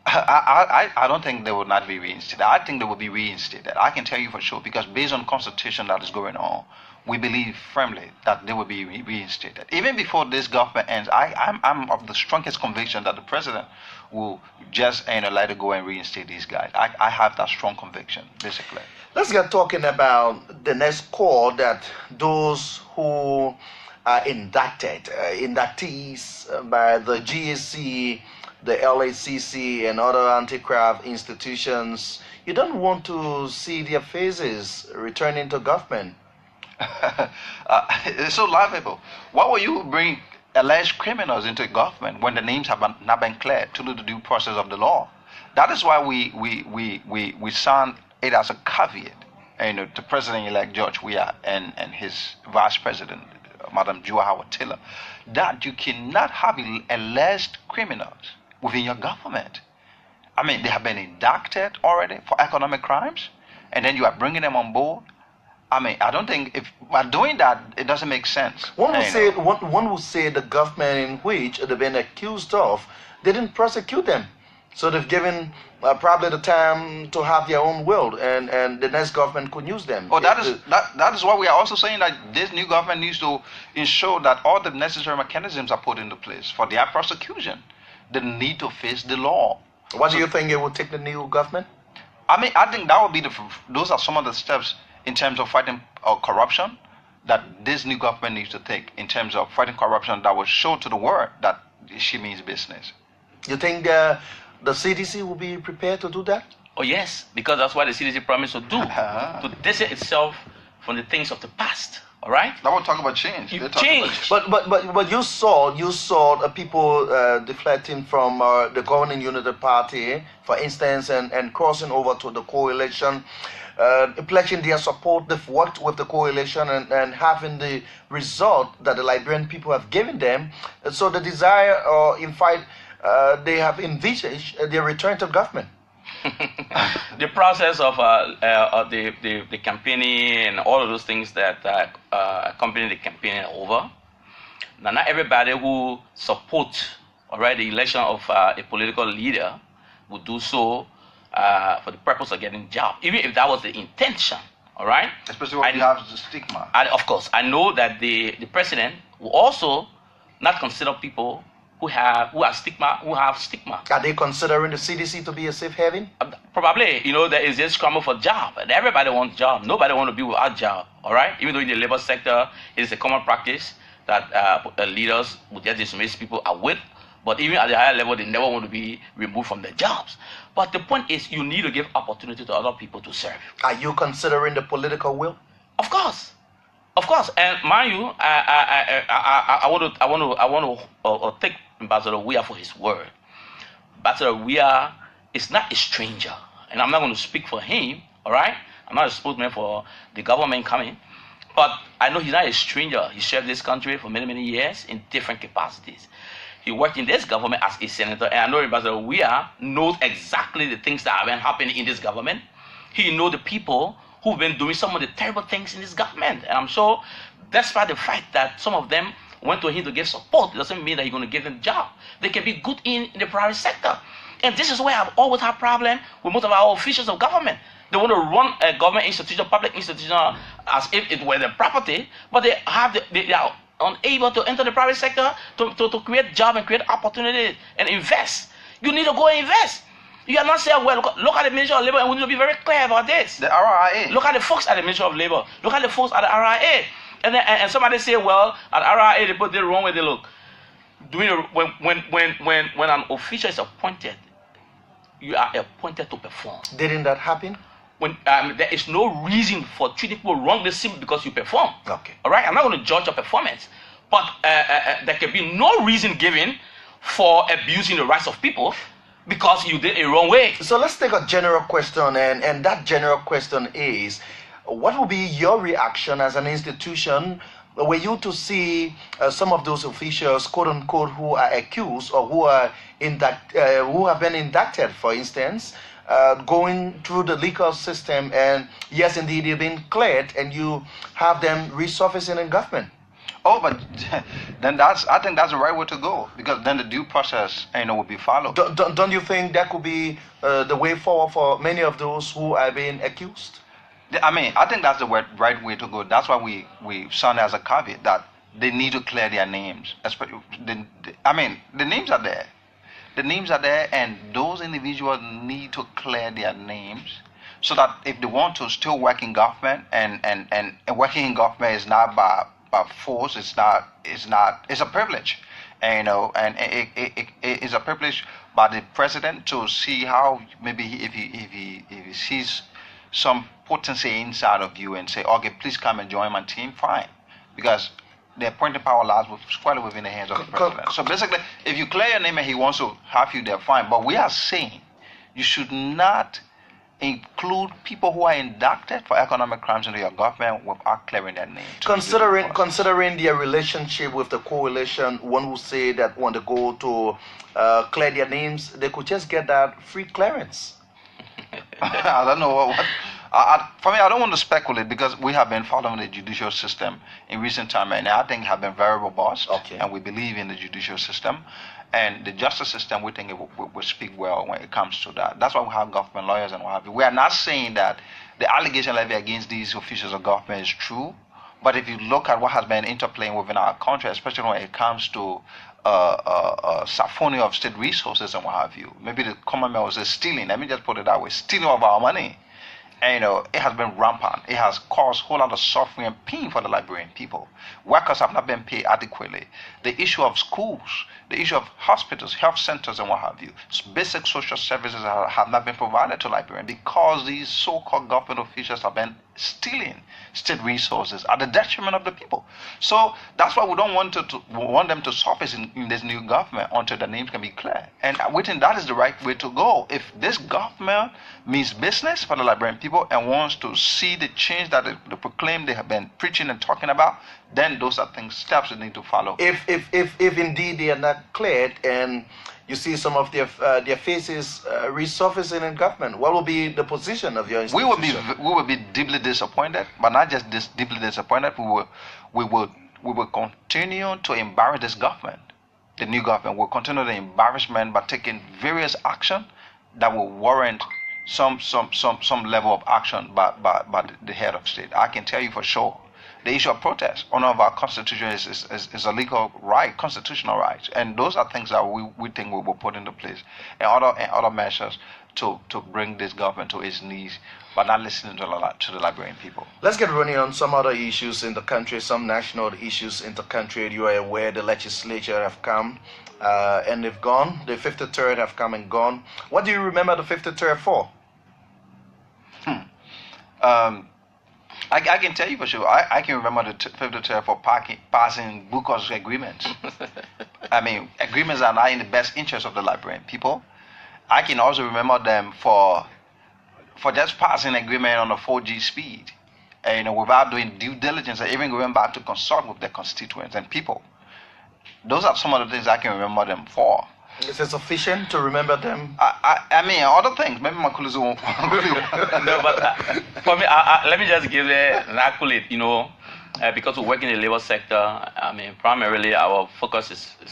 I don't think they will not be reinstated. I think they will be reinstated. I can tell you for sure, because based on the constitution that is going on, we believe firmly that they will be reinstated. Even before this government ends, I'm of the strongest conviction that the president will just let it go and reinstate these guys. I have that strong conviction, basically. Let's get talking about the next call that those who are inductees by the GSC, the LACC, and other anti-graft institutions. You don't want to see their faces returning to government. It's so laughable. Why would you bring alleged criminals into government when the names have not been cleared to do the due process of the law? That is why we sound it as a caveat, to President-elect George Weah and his Vice President, Madam Joa Howard-Taylor, that you cannot have alleged criminals within your government. They have been indicted already for economic crimes, and then you are bringing them on board. I don't think if by doing that, it doesn't make sense. One would say the government in which they've been accused of, they didn't prosecute them. So they've given probably the time to have their own will, and the next government could use them. Oh, that is why we are also saying that this new government needs to ensure that all the necessary mechanisms are put into place for their prosecution. They need to face the law. What do you think it will take the new government? I think that would be those are some of the steps in terms of fighting corruption that this new government needs to take in terms of fighting corruption that will show to the world that she means business. You think the CDC will be prepared to do that? Oh yes, because that's what the CDC promised to do, to distance itself from the things of the past. All right. That will talk about change. Change. But you saw people deflecting from the governing unity party, for instance, and crossing over to the coalition, pledging their support. They've worked with the coalition and having the result that the Liberian people have given them. So the desire, in fact, they have envisaged their return to government. The process of the campaigning and all of those things that accompany the campaign are over. Now, not everybody who supports the election of a political leader would do so for the purpose of getting a job, even if that was the intention. All right. Especially when you have the stigma. Of course, I know that the president will also not consider people who have stigma. Are they considering the CDC to be a safe haven? Probably. There is this scramble for job, and everybody wants job. Nobody wants to be without job. All right. Even though in the labor sector it is a common practice that leaders would just dismiss people are with, but even at the higher level, they never want to be removed from their jobs. But the point is, you need to give opportunity to other people to serve. Are you considering the political will? Of course. And mind you, I want to take Ambassador Weah for his word. Ambassador Weah is not a stranger, and I'm not going to speak for him. All right, I'm not a spokesman for the government coming, But I know he's not a stranger. He served this country for many, many years in different capacities. He worked in this government as a senator, and I know Ambassador Weah knows exactly the things that have been happening in this government. He knows the people who've been doing some of the terrible things in this government. And I'm sure, despite the fact that some of them went to him to give support, it doesn't mean that he's going to give them a job. They can be good in the private sector. And this is where I've always had a problem with most of our officials of government. They want to run a government institution, public institution, as if it were their property, but they are unable to enter the private sector to create jobs and create opportunities and invest. You need to go and invest. You are not saying, well, look at the Ministry of Labor, and we need to be very clear about this. The RIA. Look at the folks at the Ministry of Labor. Look at the folks at the RIA. And somebody say, well, at RIA, they put it the wrong way they look. When an official is appointed, you are appointed to perform. Didn't that happen? When there is no reason for treating people wrongly simply because you perform. Okay. All right? I'm not going to judge your performance. But there can be no reason given for abusing the rights of people because you did it wrong way. So let's take a general question, and that general question is, what will be your reaction as an institution were you to see some of those officials, quote unquote, who are accused or who have been indicted, for instance, going through the legal system, and yes, indeed, they've been cleared, and you have them resurfacing in government? Oh, but then I think that's the right way to go, because then the due process, will be followed. Don't you think that could be the way forward for many of those who are being accused? I think that's the right way to go. That's why we sound as a caveat that they need to clear their names. The names are there. The names are there, and those individuals need to clear their names so that if they want to still work in government, and working in government is not by force, it's a privilege. And it's a privilege by the president to see how maybe if he sees some potency inside of you and say, okay, please come and join my team, fine. Because the appointing power lies squarely within the hands of the president. So basically, if you clear your name and he wants to have you there, fine. But we are saying you should not include people who are indicted for economic crimes into your government without clearing their name. Considering their relationship with the coalition, one would say that when they go to clear their names, they could just get that free clearance. I don't know what for me, I don't want to speculate, because we have been following the judicial system in recent time, and I think have been very robust. Okay. And we believe in the judicial system, and the justice system. We think it will speak well when it comes to that. That's why we have government lawyers and what have you. We are not saying that the allegation levied against these officials of government is true, but if you look at what has been interplaying within our country, especially when it comes to saphoning of state resources and what have you, maybe the common man was stealing. Let me just put it that way: stealing of our money. And it has been rampant. It has caused a whole lot of suffering and pain for the Liberian people. Workers have not been paid adequately. The issue of schools, the issue of hospitals, health centers, and what have you, basic social services have not been provided to Liberians because these so-called government officials have been stealing state resources at the detriment of the people. So that's why we don't want them to surface in this new government until the names can be clear. And we think that is the right way to go. If this government means business for the Liberian people and wants to see the change that they proclaim they have been preaching and talking about, then those are steps they need to follow. If indeed they are not cleared, and you see some of their faces resurfacing in government, what will be the position of your institution? We will be deeply disappointed, but not just deeply disappointed. We will continue to embarrass this government. The new government will continue the embarrassment by taking various action that will warrant some level of action by the head of state. I can tell you for sure. The issue of protest, one of our constitution is a legal right, constitutional right, and those are things that we think we will put into place, and other measures to bring this government to its knees, but not listening to the Liberian people. Let's get running on some other issues in the country, some national issues in the country. You are aware the legislature have come and they've gone. The 53rd have come and gone. What do you remember the 53rd for? I can tell you for sure. I can remember the 53rd for passing Bucos agreements. I mean, agreements are not in the best interest of the Liberian people. I can also remember them for just passing agreement on the 4G speed. without doing due diligence, and even going back to consult with their constituents and people. Those are some of the things I can remember them for. Is it sufficient to remember them? I mean, other things. Maybe my colleagues won't. No, but for me, let me just give an accolade. Because we work in the labor sector, I mean, primarily our focus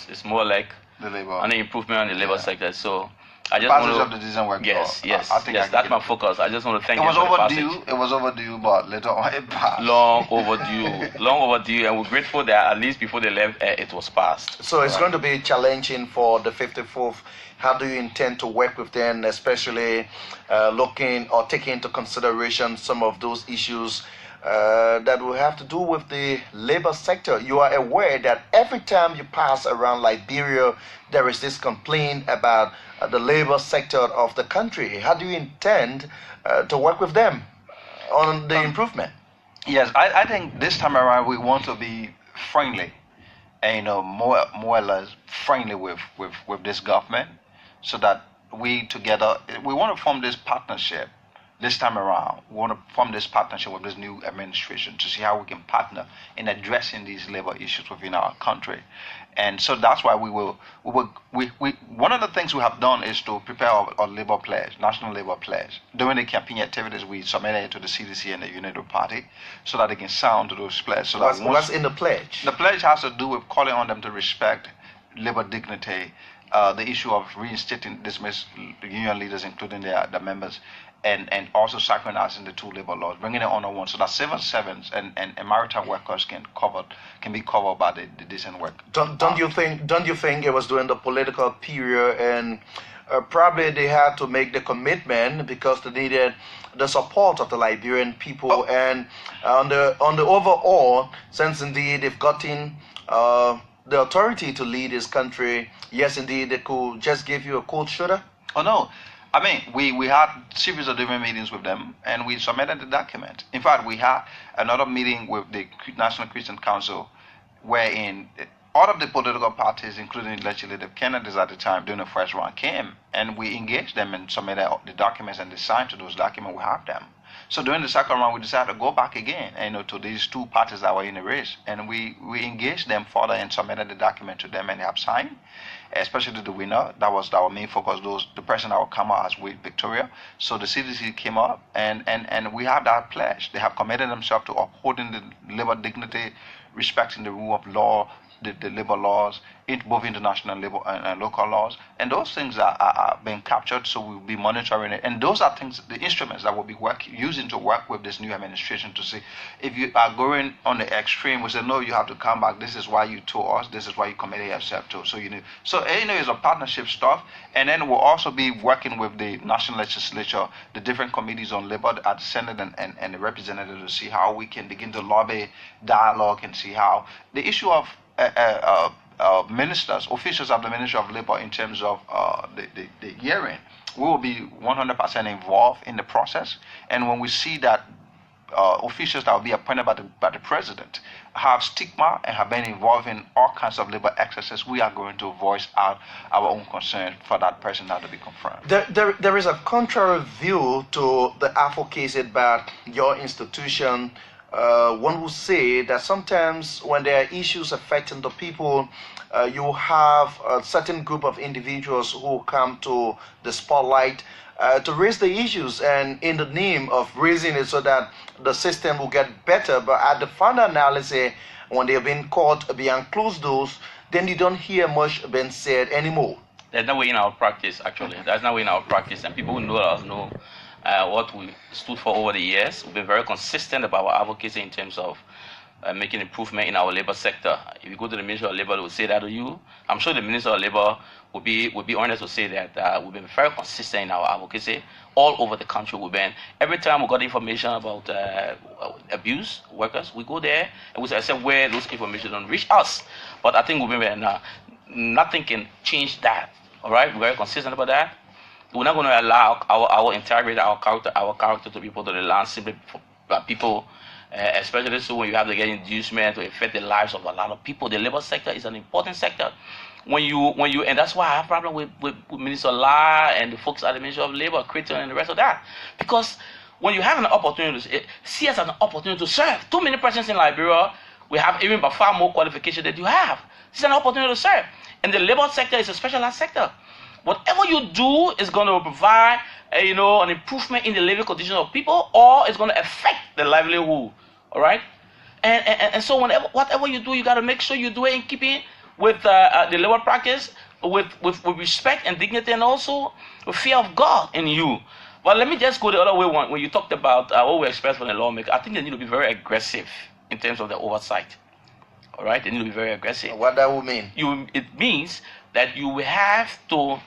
is more like the labor on the improvement on the labor sector. So I just passage want of the decision work. Yes, I think that's my focus. I just want to thank it you was for overdue. the passage. It was overdue, but later on it passed. Long overdue, and we're grateful that at least before they left, it was passed. So it's going to be challenging for the 54th. How do you intend to work with them, especially looking or taking into consideration some of those issues that will have to do with the labor sector? You are aware that every time you pass around Liberia, there is this complaint about the labor sector of the country. How do you intend to work with them on the improvement? Yes, I think this time around we want to be friendly, and more or less friendly with this government, so that we together we want to form this partnership. This time around, we want to form this partnership with this new administration to see how we can partner in addressing these labor issues within our country. And so that's why we one of the things we have done is to prepare our labor pledge, national labor pledge. During the campaign activities, we submitted it to the CDC and the United Party so that they can sound to those pledges. So what's in the pledge? The pledge has to do with calling on them to respect labor dignity, the issue of reinstating dismissed union leaders, including the members, and also synchronizing the two labor laws, bringing it under one, so that civil servants and maritime workers can be covered by the decent work. Don't you think it was during the political period, and probably they had to make the commitment because they needed the support of the Liberian people, and on the overall, since indeed they've gotten the authority to lead this country, yes, indeed they could just give you a cold shoulder? Oh no. I mean, we had series of different meetings with them, and we submitted the document. In fact, we had another meeting with the National Christian Council, wherein all of the political parties, including legislative candidates at the time during the first round, came, and we engaged them and submitted the documents, and they signed to those documents. We have them. So during the second round, we decided to go back again, to these two parties that were in the race, and we engaged them further and submitted the document to them, and they have signed. Especially the winner, that was our main focus, the person that will come out as with Victoria. So the CDC came up, and we have that pledge. They have committed themselves to upholding the labor dignity, respecting the rule of law, the labor laws, both international labor and local laws, and those things are being captured. So we'll be monitoring it, and those are things, the instruments that we'll be using to work with this new administration to see if you are going on the extreme. We say no, you have to come back. This is why you told us. This is why you committed yourself to. So it's a partnership stuff, and then we'll also be working with the national legislature, the different committees on labor at the Senate and the representatives to see how we can begin to lobby, dialogue, and see how the issue of ministers, officials of the Ministry of Labor in terms of the hearing, we will be 100% involved in the process. And when we see that officials that will be appointed by the president have stigma and have been involved in all kinds of labor excesses, we are going to voice out our own concern for that person not to be confirmed. There is a contrary view to the advocacy by your institution. One would say that sometimes when there are issues affecting the people, you have a certain group of individuals who come to the spotlight to raise the issues, and in the name of raising it so that the system will get better. But at the final analysis, when they have been caught behind closed doors, then you don't hear much being said anymore. There's no way in our practice, actually. There's no way in our practice, and people who know us know what we stood for over the years. We've been very consistent about our advocacy in terms of making improvement in our labor sector. If you go to the Ministry of Labor, they will say that to you. I'm sure the Minister of Labor would be honest to say that we've been very consistent in our advocacy all over the country. Every time we got information about abuse workers, we go there and we say where those information don't reach us. But I think nothing can change that. All right, we're very consistent about that. We're not going to allow our integrity, our character to be put on the line simply for people, especially so when you have to get inducement to affect the lives of a lot of people. The labor sector is an important sector. And that's why I have a problem with Minister La and the folks at the Ministry of Labor, Creighton and the rest of that. Because when you have an opportunity, see us as an opportunity to serve. Too many persons in Liberia, we have even by far more qualification than you have. It's an opportunity to serve. And the labor sector is a specialized sector. Whatever you do is going to provide, an improvement in the living conditions of people, or it's going to affect the livelihood. All right. And so whatever you do, you got to make sure you do it in keeping with the labor practice, with respect and dignity, and also with fear of God in you. But let me just go the other way. When you talked about what we expect from the lawmaker, I think they need to be very aggressive in terms of the oversight. All right, they need to be very aggressive. What that would mean? It means that you will have to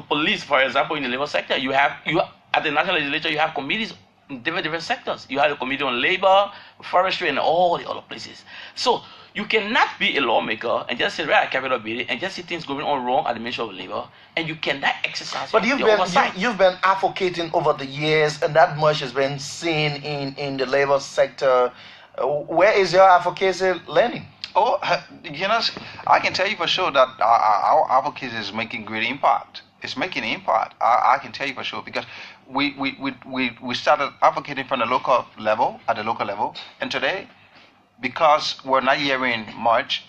police, for example, in the labor sector. You at the national legislature, you have committees in different sectors. You have a committee on labor, forestry, and all the other places. So you cannot be a lawmaker and just sit right at Capitol building and just see things going on wrong at the Ministry of Labor, and you cannot exercise. But you've been advocating over the years, and that much has been seen in the labor sector. Where is your advocacy landing? Oh, I can tell you for sure that our advocacy is making great impact. It's making impact. I can tell you for sure, because we started advocating from the local level, and today, because we're not hearing much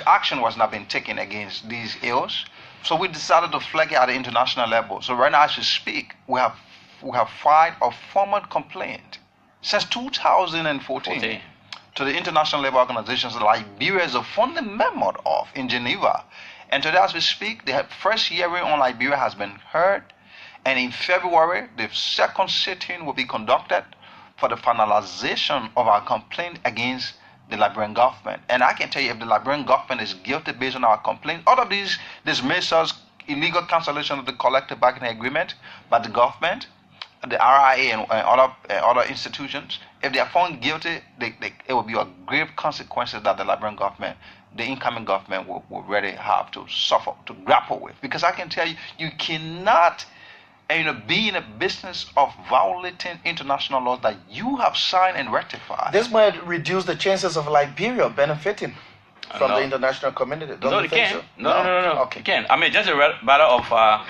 action was not being taken against these ills, so we decided to flag it at the international level. So right now, as we speak, we have filed a formal complaint since 2014 to the International Labour Organizations Liberia is a founding member of in Geneva. And today, as we speak, the first hearing on Liberia has been heard, and in February, the second sitting will be conducted for the finalization of our complaint against the Liberian government. And I can tell you, if the Liberian government is guilty based on our complaint, all of these measures, illegal cancellation of the collective bargaining agreement by the government, the RIA and other institutions, if they are found guilty, it will be a grave consequences that the Liberian government, the incoming government, will really have to suffer, to grapple with. Because I can tell you, you cannot be in a business of violating international laws that you have signed and ratified. This might reduce the chances of Liberia benefiting from the international community. No, it can. So? No. Okay. It can. I mean, just a matter of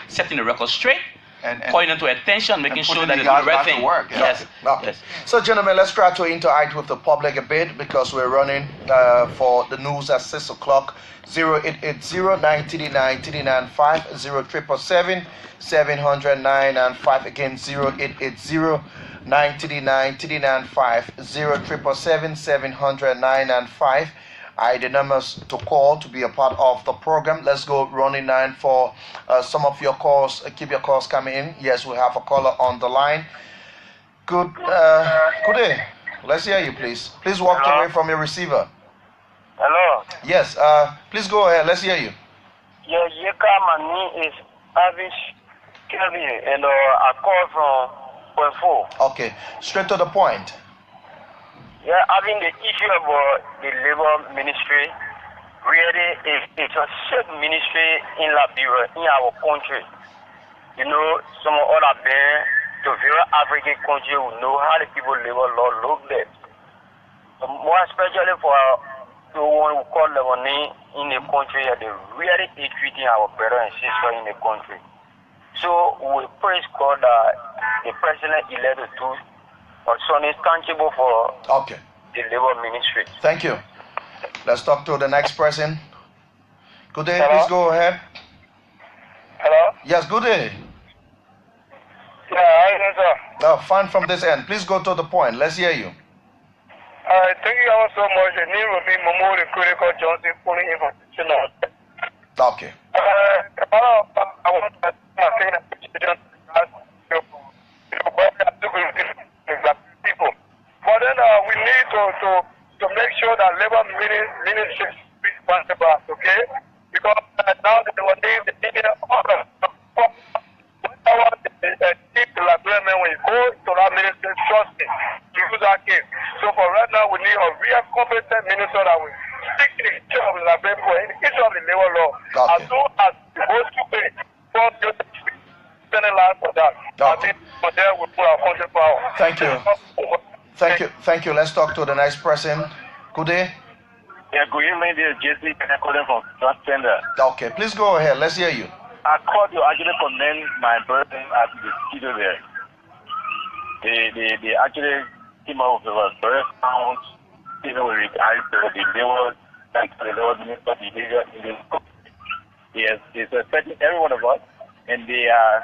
setting the record straight. And pointing to attention, making sure that it's the right thing. Work, yes. Okay. Yes. So, gentlemen, let's try to interact with the public a bit, because we're running for the news at 6 o'clock. 0880-939-395, 0777-700-995. Again, 0880-939-395, 0777-700-995. The numbers to call to be a part of the program. Let's go running 9 for some of your calls. Keep your calls coming in. Yes, we have a caller on the line. Good day. Let's hear you, please. Please walk away from your receiver. Hello. Yes. Please go ahead. Let's hear you. Yeah, Yeahgar, my name is Avish Kelly, and I call from Wholquoi. Okay. Straight to the point. Yeah, having the issue about the labor ministry, really, it's a shape ministry in Liberia, in our country. Some other the very African country will know how the people labor law look like. More especially for the one who call the money in the country, they really treating our brothers and sisters in the country. So we praise God that the president elected to son is tangible for the labor ministry. Thank you. Let's talk to the next person. Good day. Hello? Please go ahead. Hello? Yes, good day. Yeah, hi, sir. Fine from this end. Please go to the point. Let's hear you. Thank you all so much. The name will be Momo, the critical Johnson, pulling information out. Okay. I want to say that people. But then we need to make sure that labor ministry is responsible, okay? Because now they were named the order. Chief Liberian, when you go to that ministry, trust me, to use that case. So for right now, we need a real competent minister that will stick to the issue of Liberia in the issue of the labor law. As soon as those two things, for that. I think for there we put our country power. Thank you. Thank you. Let's talk to the next person. Good day. Yeah, good evening. This is JC. I'm calling from Transgender. Okay, please go ahead. Let's hear you. I called to actually commend my brother at the studio there. they actually came out with a very sound statement with regards to the labor and the labor minister behavior in the country. Yes, it's affecting every one of us, and they are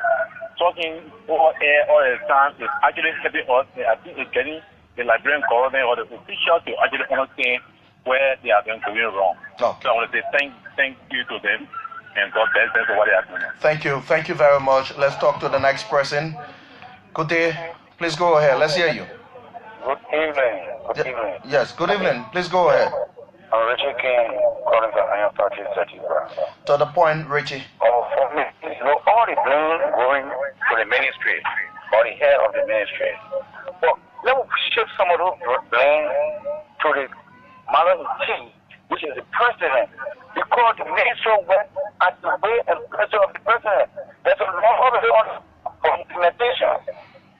talking over air all the time. It's actually helping us. I think it's getting the Liberian government or the officials to actually understand where they are going wrong. Okay. So I want to say thank you to them, and God bless them for what they are doing. Thank you very much. Let's talk to the next person. Good day. Please go ahead. Let's hear you. Good evening. Good evening. Yes, good evening. Please go ahead. I'm Richie King, calling from Iron Party, To the point, Richie. For me, all the blame going to the ministry, or the head of the ministry. But let me shift some of those blame to the Madam Chief, which is the president, because the minister went at the way and pressure of the president. There's a lot of it for implementation.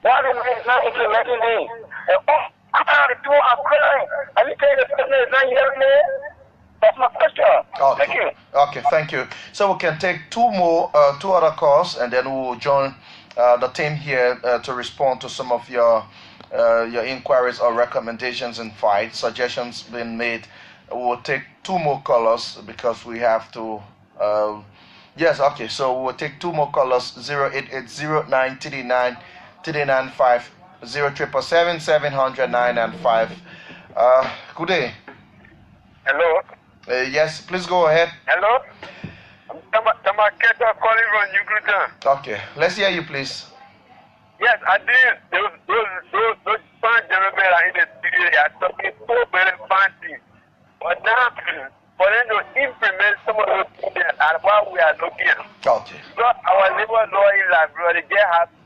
Why the man is not implementing it? And the people are crying. Are you saying the president is not hearing it? That's my question. Okay. Thank you. Okay, thank you. So we can take two other calls, and then we'll join the team here to respond to some of your inquiries or recommendations and suggestions being made. We'll take two more callers because we have to. Yes, okay. So we'll take two more callers: 08809393995, 077770995. Good day. Hello. Yes, please go ahead. Hello. Tamaketa calling from Ukraine. Okay, let's hear you, please. Yes, I did. Those fine gentlemen are in the studio. They are talking so very fancy. But now, for them to implement some of those things and what we are looking. Okay. So our labor law in Liberia, they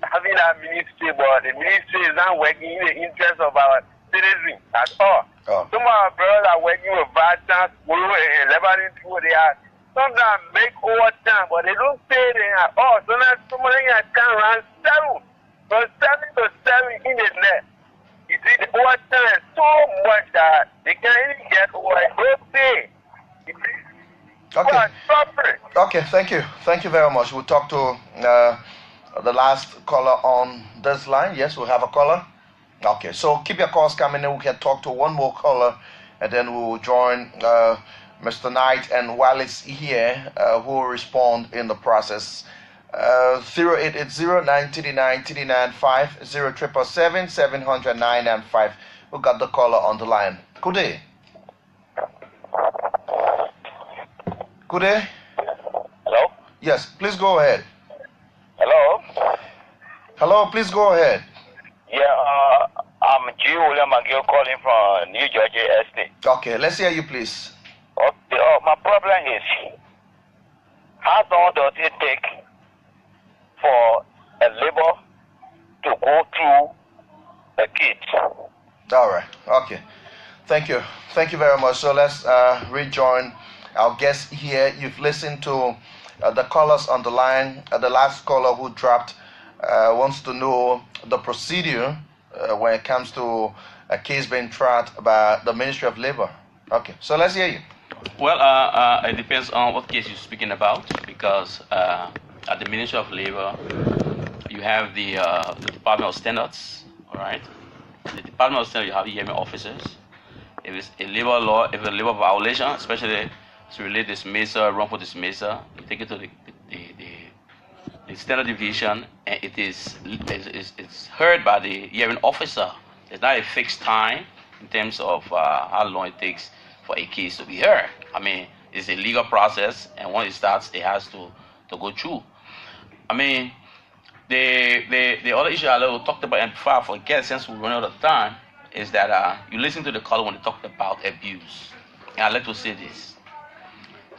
having a ministry, but the ministry is not working in the interest of our citizens at all. Oh. Some of our brothers are working with Vatican, and Lebanon people. They are sometimes make overtime, but they don't pay them at all. So now somebody can run 7 from 7 to 7 in the net. You see, the overtime is so much that they can't even get over it. Don't pay. You see? Okay. Okay, thank you. Thank you very much. We'll talk to the last caller on this line. Yes, we'll have a caller. Okay, so keep your calls coming in. We can talk to one more caller, and then we'll join Mr. Knight. And while it's here, who will respond in the process. 08809393995, 077770995. We got the caller on the line. Good day. Good day. Hello? Yes, please go ahead. Hello? Hello, please go ahead. Yeah, I'm G. William McGill calling from New Jersey Estate. Okay, let's hear you, please. Okay, my problem is, how long does it take for a labor to go through a kit? All right, okay. Thank you. Thank you very much. So let's rejoin our guest here. You've listened to the callers on the line. The last caller who dropped wants to know the procedure when it comes to a case being tried by the Ministry of Labor. Okay, so let's hear you. Well, it depends on what case you're speaking about, because at the Ministry of Labor, you have the Department of Standards, all right? The Department of Standards, you have hearing officers. If it's a labor law, if it's a labor violation, especially to relate dismissal, wrongful dismissal, you take it to the Standard Division, and it's heard by the hearing officer. There's not a fixed time in terms of how long it takes for a case to be heard. I mean, it's a legal process, and once it starts, it has to go through. I mean, the other issue I talked about, and before I forget, since we run out of time, is that you listen to the caller when they talked about abuse. And I'd like to say this.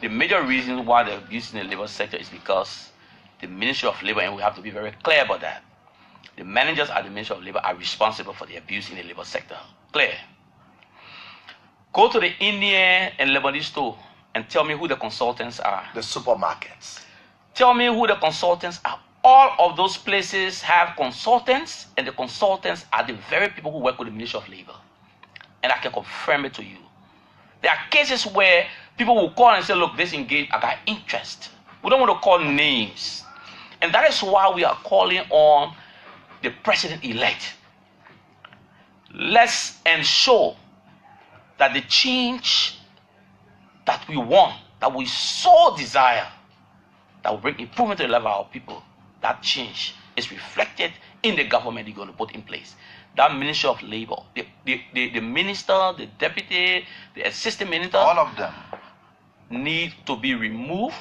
The major reason why the abuse in the labor sector is because the Ministry of Labor, and we have to be very clear about that, the managers at the Ministry of Labor are responsible for the abuse in the labor sector. Clear. Go to the Indian and Lebanese store and tell me who the consultants are. The supermarkets. Tell me who the consultants are. All of those places have consultants, and the consultants are the very people who work with the Ministry of Labor. And I can confirm it to you. There are cases where people will call and say, look, this engaged, I got interest. We don't want to call names. And that is why we are calling on the president-elect let's ensure that the change that we want, that we so desire, that will bring improvement to the level of our people, that change is reflected in the government you're going to put in place. That Ministry of Labor, the minister, the deputy, the assistant minister, all of them need to be removed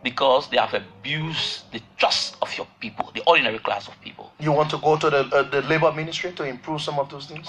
because they have abused the trust of your people, the ordinary class of people. You want to go to the labor ministry to improve some of those things?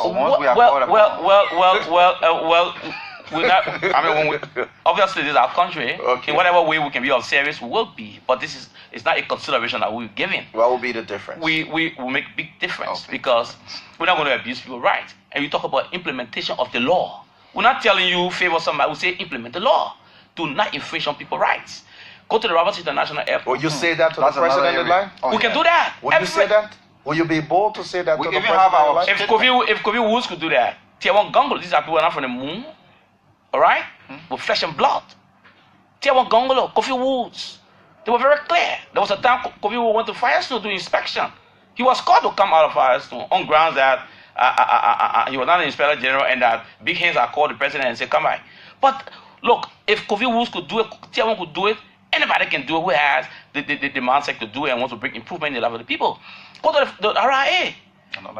Obviously this is our country. Okay. In whatever way we can be of service, we will be. But it's not a consideration that we're giving. What will be the difference? We will make big difference because we're not going to abuse people's rights. And you talk about implementation of the law. We're not telling you favor somebody. We say implement the law. Do not infringe on people's rights. Go to the Roberts International Airport. Will you say that to the president in line? We can do that. Will you say that? Will you be bold to say that to the president in line? If Kofi Woods could do that, Tier 1 Gongolo, these are people not from the moon, all right? With flesh and blood. Tier 1 Gongolo, Kofi Woods, they were very clear. There was a time Kofi Woods went to Firestone to do inspection. He was called to come out of Firestone on grounds that he was not an inspector general and that big hands are called the president and say, come by. But look, if Kofi Woods could do it, Tier 1 could do it, anybody can do it who has the mindset to do it and wants to bring improvement in the life of the people. Go to the RIA.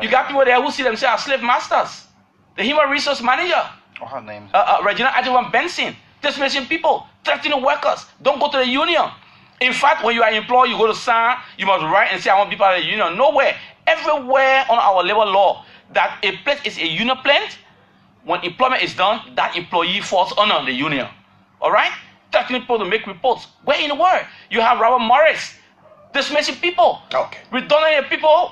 You got people there who see themselves as slave masters. The human resource manager, her name? Regina Adjunct Benson, dismissing people, threatening workers. Don't go to the union. In fact, when you are employed, you go to sign, you must write and say, I want to be part of the union. Nowhere. Everywhere on our labor law that a place is a union plant, when employment is done, that employee falls under the union. All right? Threatening people to make reports. Where in the world? You have Robert Morris dismissing people. Okay. Redundant people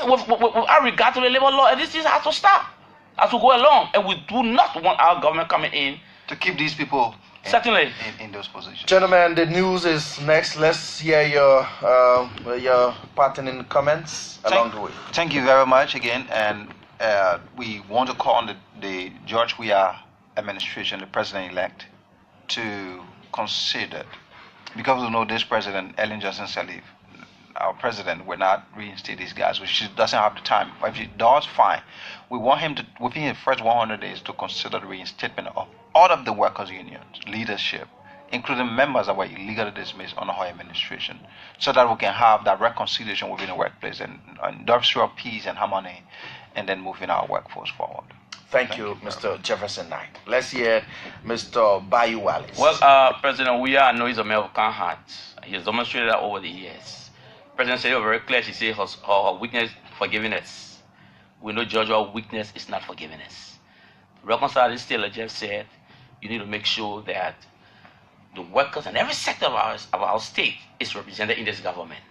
without regard to the labor law. And this has to stop as we go along. And we do not want our government coming in to keep these people certainly in those positions. Gentlemen, the news is next. Let's hear your pertinent comments along the way. Thank you very much again. And we want to call on the George Weah administration, the president-elect, to consider, because we know this president, Ellen Johnson Sirleaf, our president, will not reinstate these guys, which she doesn't have the time. But if he does, fine. We want him to, within the first 100 days, to consider the reinstatement of all of the workers' unions, leadership, including members that were illegally dismissed under her administration, so that we can have that reconciliation within the workplace and industrial peace and harmony, and then moving our workforce forward. Thank you, Mr. Jefferson Knight. Let's hear Mr. Bayu Wallace. Well, President Weah, I know he's a man of kind heart. He has demonstrated that over the years. President said it very clear. She said her weakness, forgiveness. We know Georgia's weakness is not forgiveness. Reconciling Taylor Jeff said, you need to make sure that the workers and every sector of our state is represented in this government.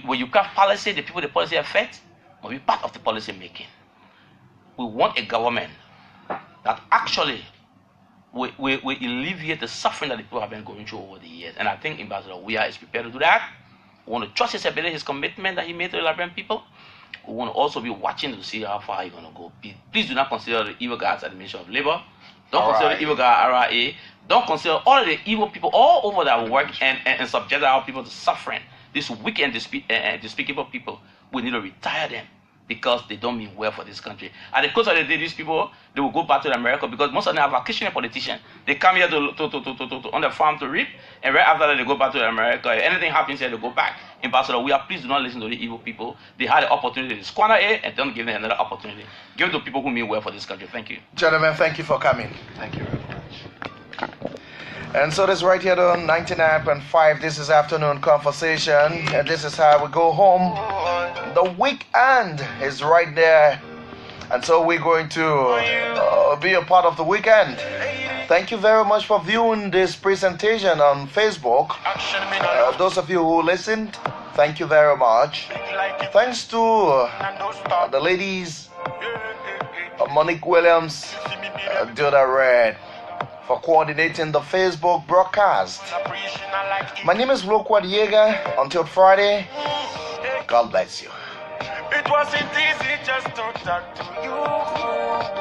When you craft policy, the people the policy affects will be part of the policy making. We want a government that actually will alleviate the suffering that the people have been going through over the years. And I think Ambassador Weah is prepared to do that. We want to trust his ability, his commitment that he made to the Liberian people. We want to also be watching to see how far he's going to go. Please do not consider the evil guards at the Ministry of Labor. Don't consider the evil guard RIA. Don't consider all of the evil people all over that work and subject our people to suffering. These wicked and despicable people, we need to retire them, because they don't mean well for this country. At the close of the day, these people, they will go back to America, because most of them are vacationing politicians. They come here to on the farm to reap, and right after that, they go back to America. If anything happens here, they go back. Ambassador, please do not listen to the evil people. They had the opportunity to squander it, and don't give them another opportunity. Give it to people who mean well for this country. Thank you. Gentlemen, thank you for coming. Thank you very much. And so this right here on 99.5, this is Afternoon Conversation, and this is how we go home. The weekend is right there, and so we're going to be a part of the weekend. Thank you very much for viewing this presentation on Facebook. Those of you who listened, thank you very much. Thanks to the ladies, Monique Williams, Dioda Red, for coordinating the Facebook broadcast. My name is Wholquoi Yeahgar. Until Friday, God bless you. It wasn't easy just to talk to you.